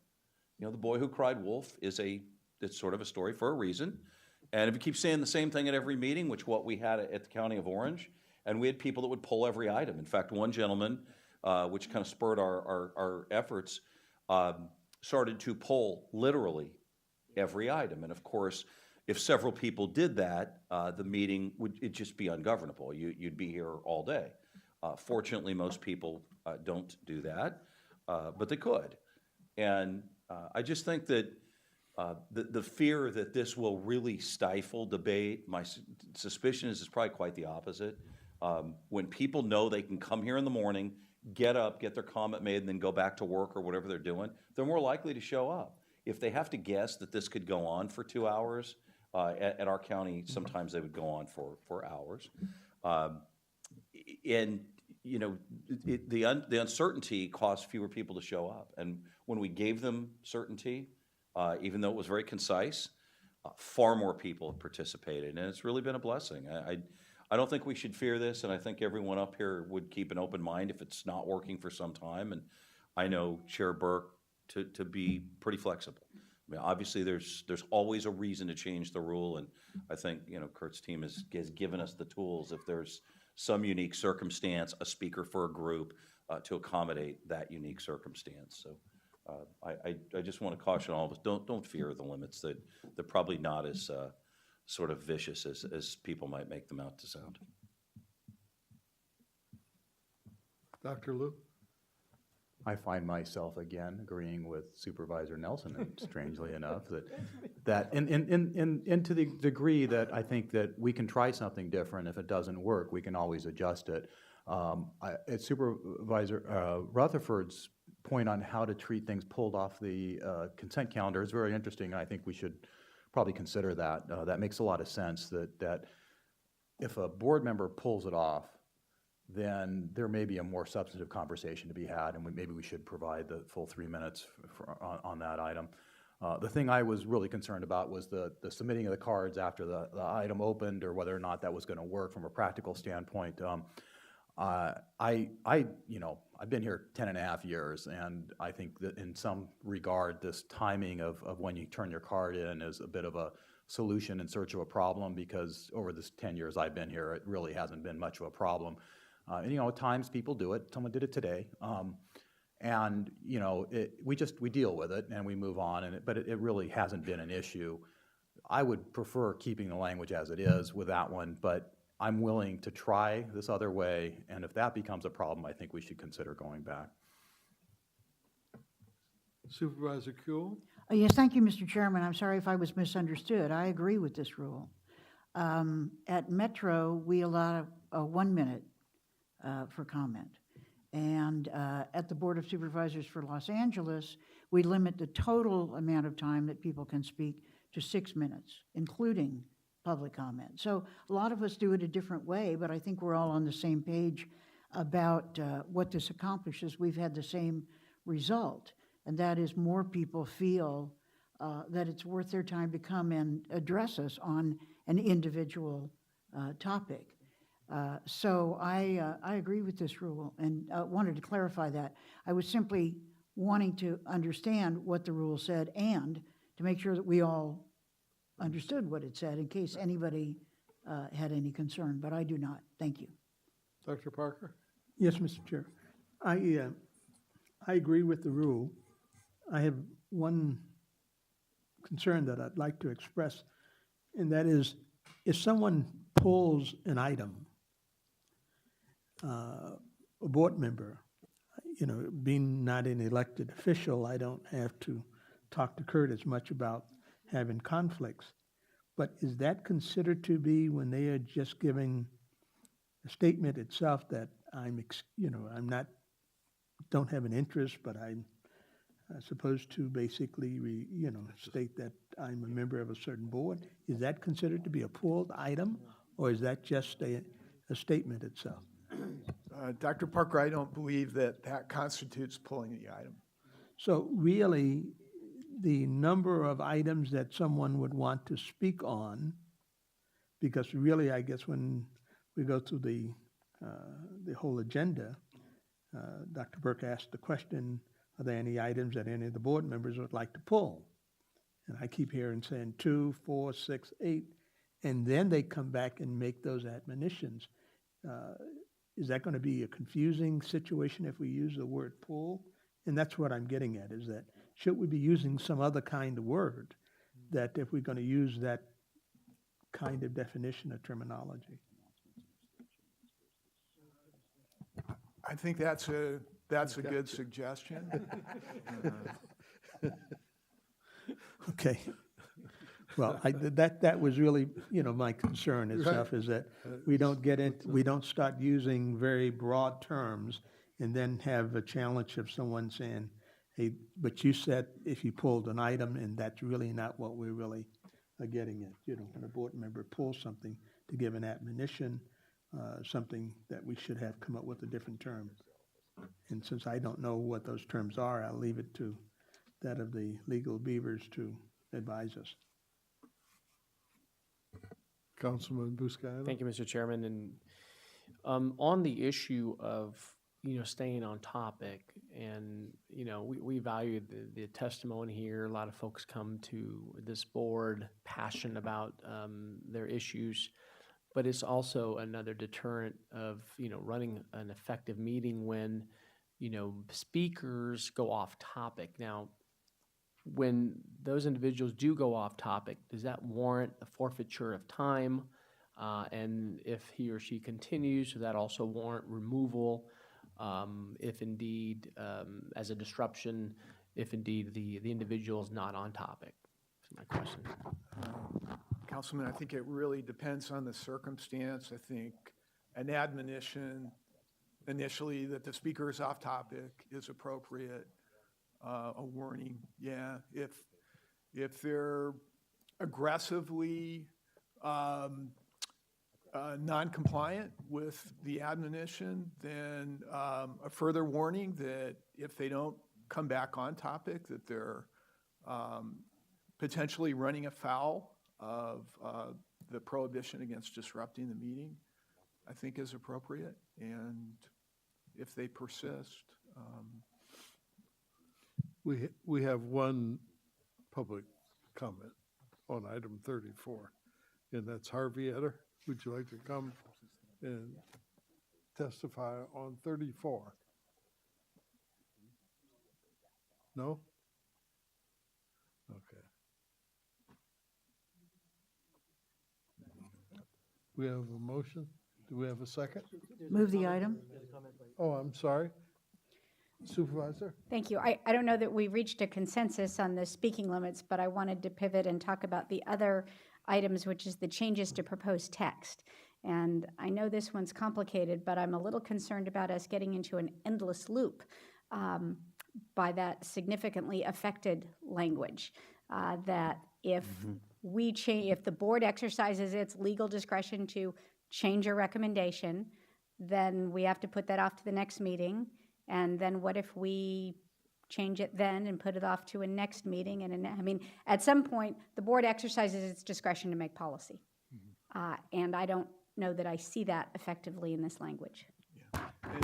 R: The boy who cried wolf it's sort of a story for a reason. And if you keep saying the same thing at every meeting, which what we had at the County of Orange, and we had people that would pull every item. In fact, one gentleman, which kind of spurred our efforts, started to pull literally every item. And of course, if several people did that, the meeting would just be ungovernable. You'd be here all day. Fortunately, most people don't do that, but they could. And I just think that the fear that this will really stifle debate, my suspicion is it's probably quite the opposite. When people know they can come here in the morning, get up, get their comment made, and then go back to work or whatever they're doing, they're more likely to show up. If they have to guess that this could go on for 2 hours, at our county, sometimes they would go on for hours. And the uncertainty caused fewer people to show up. And when we gave them certainty, even though it was very concise, far more people have participated, and it's really been a blessing. I don't think we should fear this, and I think everyone up here would keep an open mind if it's not working for some time. And I know Chair Burke to be pretty flexible. I mean, obviously, there's always a reason to change the rule, and I think Kurt's team has given us the tools if there's some unique circumstance, a speaker for a group, to accommodate that unique circumstance. So I just want to caution all of us, don't fear the limits. They're probably not as sort of vicious as people might make them out to sound.
A: Dr. Liu?
C: I find myself again agreeing with Supervisor Nelson, and strangely enough, that in to the degree that I think that we can try something different. If it doesn't work, we can always adjust it. Supervisor Rutherford's point on how to treat things pulled off the consent calendar is very interesting, and I think we should probably consider that. That makes a lot of sense, that if a board member pulls it off, then there may be a more substantive conversation to be had, and maybe we should provide the full 3 minutes on that item. The thing I was really concerned about was the submitting of the cards after the item opened, or whether or not that was going to work from a practical standpoint. I've been here 10.5 years, and I think that in some regard, this timing of when you turn your card in is a bit of a solution in search of a problem, because over this 10 years I've been here, it really hasn't been much of a problem. And at times people do it. Someone did it today. And we deal with it and we move on, but it really hasn't been an issue. I would prefer keeping the language as it is with that one, but I'm willing to try this other way, and if that becomes a problem, I think we should consider going back.
A: Supervisor Kuehl?
T: Yes, thank you, Mr. Chairman. I'm sorry if I was misunderstood. I agree with this rule. At Metro, we allow 1 minute for comment. And at the Board of Supervisors for Los Angeles, we limit the total amount of time that people can speak to 6 minutes, including public comment. So a lot of us do it a different way, but I think we're all on the same page about what this accomplishes. We've had the same result, and that is more people feel that it's worth their time to come and address us on an individual topic. So I agree with this rule, and wanted to clarify that. I was simply wanting to understand what the rule said and to make sure that we all understood what it said in case anybody had any concern, but I do not. Thank you.
A: Dr. Parker?
L: Yes, Mr. Chair. I agree with the rule. I have one concern that I'd like to express, and that is if someone pulls an item, a board member, being not an elected official, I don't have to talk to Kurt as much about having conflicts. But is that considered to be when they are just giving a statement itself that don't have an interest, but I'm supposed to basically, state that I'm a member of a certain board? Is that considered to be a pulled item, or is that just a statement itself?
X: Dr. Parker, I don't believe that constitutes pulling the item.
L: So really, the number of items that someone would want to speak on, because really, I guess when we go through the whole agenda, Dr. Burke asked the question, are there any items that any of the board members would like to pull? And I keep hearing saying 2, 4, 6, 8, and then they come back and make those admonitions. Is that going to be a confusing situation if we use the word pull? And that's what I'm getting at, is that should we be using some other kind of word that if we're going to use that kind of definition or terminology?
X: I think that's a good suggestion.
L: Okay. Well, that was really, my concern itself, is that we don't start using very broad terms and then have a challenge of someone saying, hey, but you said if you pulled an item, and that's really not what we're really getting at. When a board member pulls something to give an admonition, something that we should have come up with a different term. And since I don't know what those terms are, I'll leave it to that of the legal beavers to advise us.
A: Councilman Buscaino?
F: Thank you, Mr. Chairman. And on the issue of staying on topic, and we value the testimony here. A lot of folks come to this board passionate about their issues. but it's also another deterrent of, running an effective meeting when, speakers go off topic. Now, when those individuals do go off topic, does that warrant a forfeiture of time? And if he or she continues, does that also warrant removal? If indeed, as a disruption, if indeed the individual is not on topic? That's my question.
X: Councilman, I think it really depends on the circumstance. I think an admonition initially that the speaker is off topic is appropriate. A warning, yeah. If they're aggressively non-compliant with the admonition, then a further warning that if they don't come back on topic, that they're potentially running afoul of the prohibition against disrupting the meeting, I think is appropriate. And if they persist,
A: We have one public comment on item 34, and that's Harvey Etter. Would you like to come and testify on 34? No? Okay. We have a motion. Do we have a second?
T: Move the item.
A: Oh, I'm sorry. Supervisor?
K: Thank you. I don't know that we reached a consensus on the speaking limits, but I wanted to pivot and talk about the other items, which is the changes to proposed text. And I know this one's complicated, but I'm a little concerned about us getting into an endless loop by that significantly affected language. That if if the board exercises its legal discretion to change a recommendation, then we have to put that off to the next meeting. And then what if we change it then and put it off to a next meeting? And at some point, the board exercises its discretion to make policy. And I don't know that I see that effectively in this language.
X: yeah.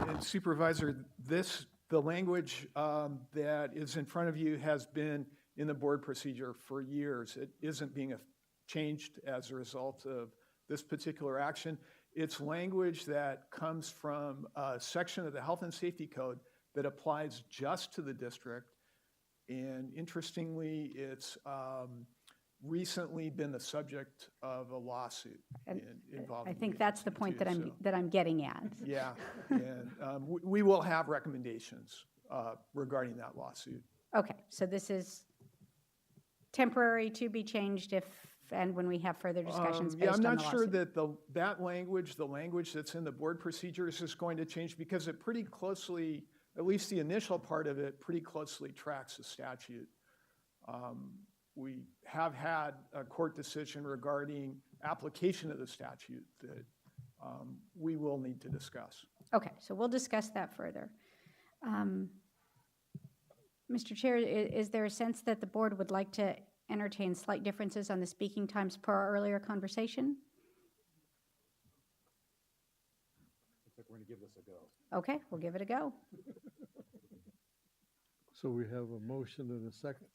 X: And Supervisor, the language that is in front of you has been in the board procedure for years. It isn't being changed as a result of this particular action. It's language that comes from a section of the Health and Safety Code that applies just to the district. And interestingly, it's recently been the subject of a lawsuit involving.
K: I think that's the point that I'm getting at.
X: Yeah, and we will have recommendations regarding that lawsuit.
K: Okay, so this is temporary to be changed and when we have further discussions based on the
X: I'm
K: lawsuit.
X: not sure that that language, the language that's in the board procedures, is going to change because it pretty closely, at least the initial part of it, pretty closely tracks the statute. We have had a court decision regarding application of the statute that we will need to discuss.
K: Okay, so we'll discuss that further. Mr. Chair, is there a sense that the board would like to entertain slight differences on the speaking times per our earlier conversation?
C: Looks like we're going to give this a go.
K: Okay, we'll give it a go.
A: So we have a motion and a second.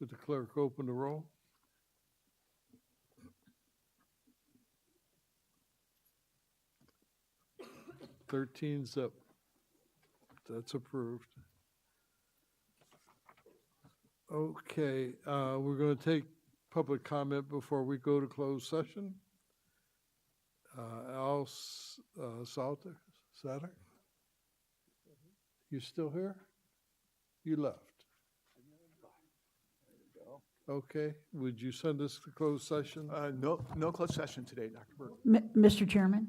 A: Would the clerk open the roll? Thirteen's up. That's approved. Okay, we're going to take public comment before we go to closed session. Al Salter, you still here? You left. Okay, would you send us to closed session?
X: No closed session today, Dr. Burke.
T: Mr. Chairman,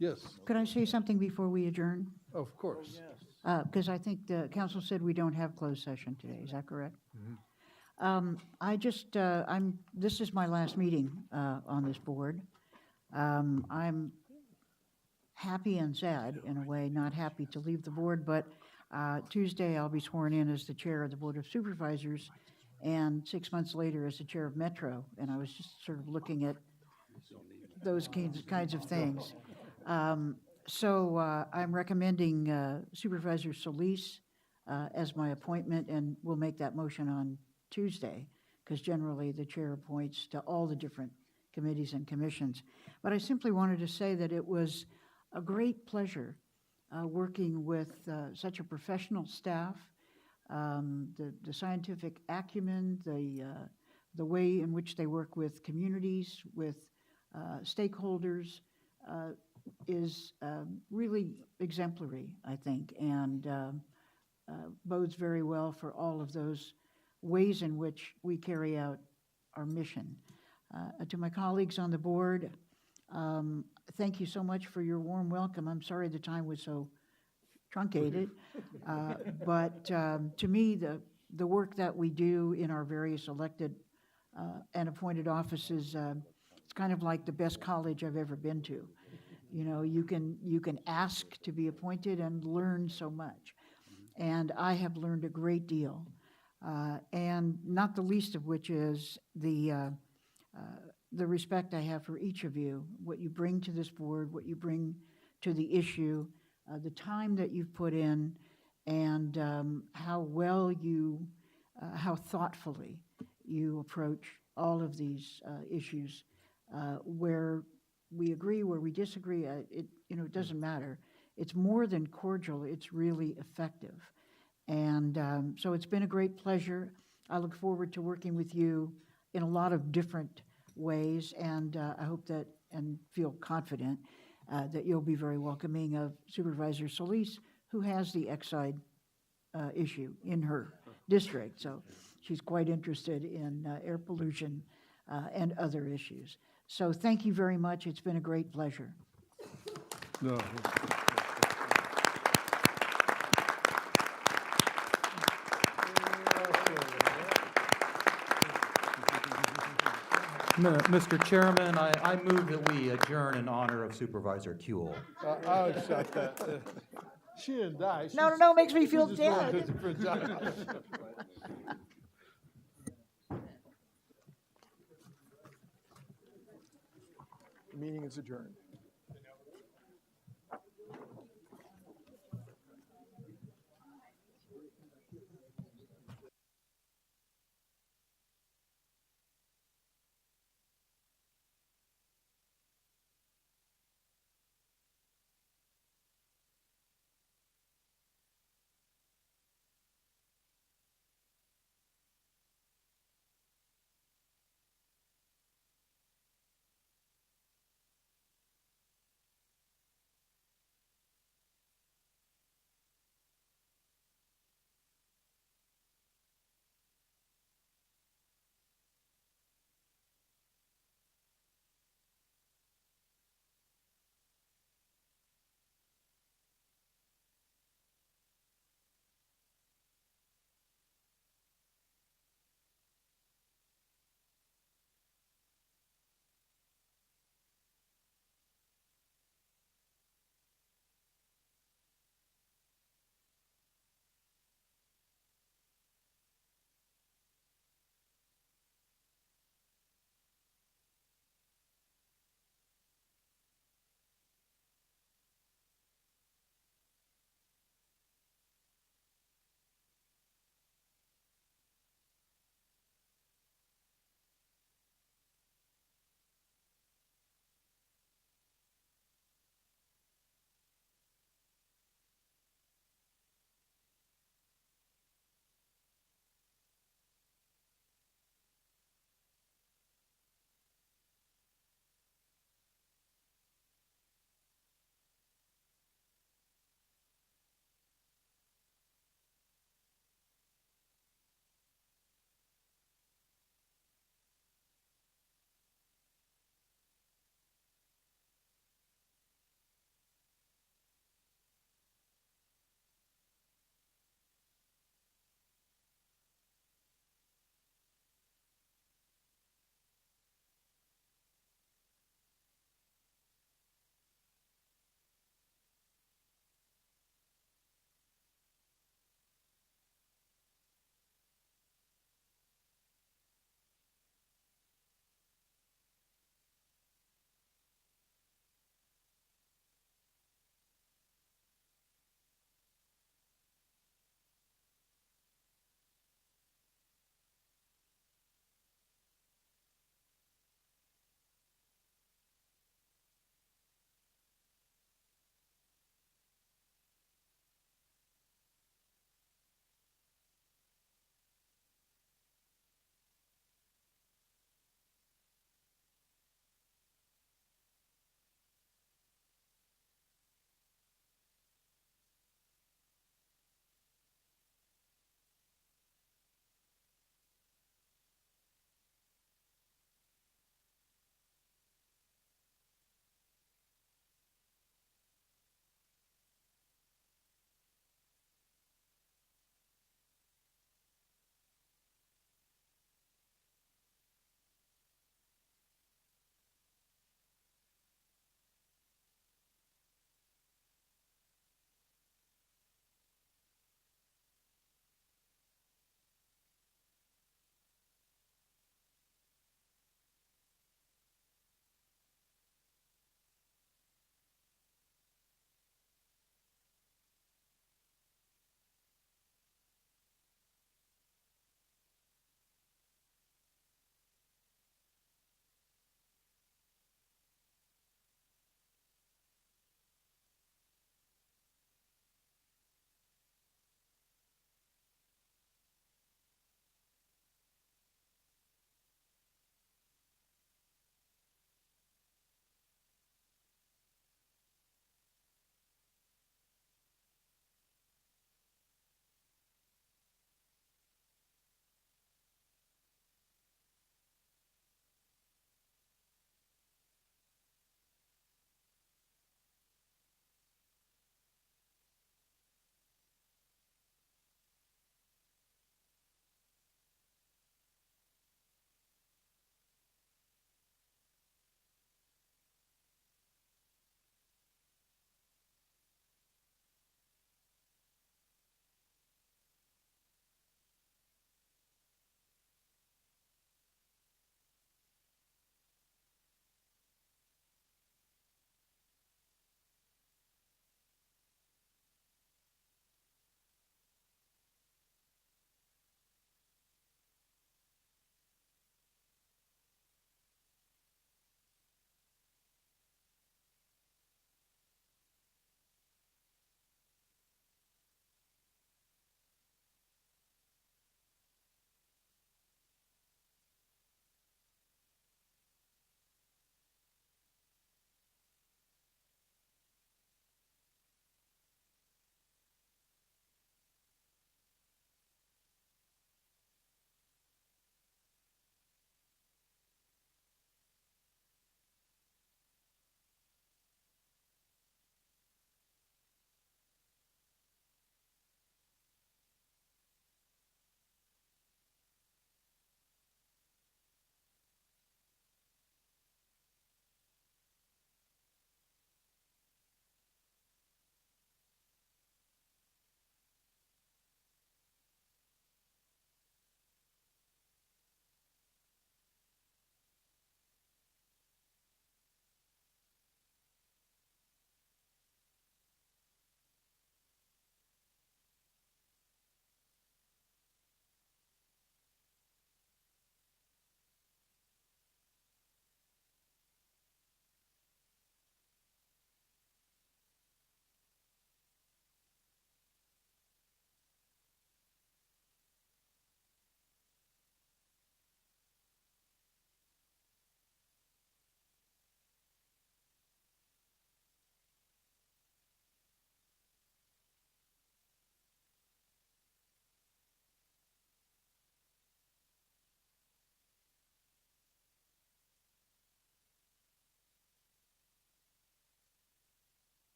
A: Yes,
T: could I say something before we adjourn?
A: of course.
T: Because I think the council said we don't have closed session today. Is that correct? This is my last meeting on this board. I'm happy and sad in a way, not happy to leave the board, but Tuesday I'll be sworn in as the chair of the Board of Supervisors, and 6 months later as the chair of Metro, and I was just sort of looking at those kinds of things. So I'm recommending Supervisor Solis as my appointment, and we'll make that motion on Tuesday, because generally the chair appoints to all the different committees and commissions. But I simply wanted to say that it was a great pleasure working with such a professional staff, the scientific acumen, the way in which they work with communities, with stakeholders, is really exemplary, I think, and bodes very well for all of those ways in which we carry out our mission. To my colleagues on the board, thank you so much for your warm welcome. I'm sorry the time was so truncated, but to me, the work that we do in our various elected and appointed offices, it's kind of like the best college I've ever been to. You know, you can ask to be appointed and learn so much. And I have learned a great deal, and not the least of which is the respect I have for each of you, what you bring to this board, what you bring to the issue, the time that you've put in, and how well you, how thoughtfully you approach all of these issues, where we agree, where we disagree. It doesn't matter. It's more than cordial. It's really effective. And so it's been a great pleasure. I look forward to working with you in a lot of different ways, and I hope that and feel confident that you'll be very welcoming of Supervisor Solis, who has the Exide issue in her district. So she's quite interested in air pollution and other issues. So thank you very much. It's been a great pleasure.
A: No.
C: Mr. Chairman, I move that we adjourn in honor of Supervisor Kuehl.
A: I'll accept that. She didn't die.
T: No, makes me feel
A: She's just doing
T: dead.
A: different jobs.
X: The meeting is adjourned.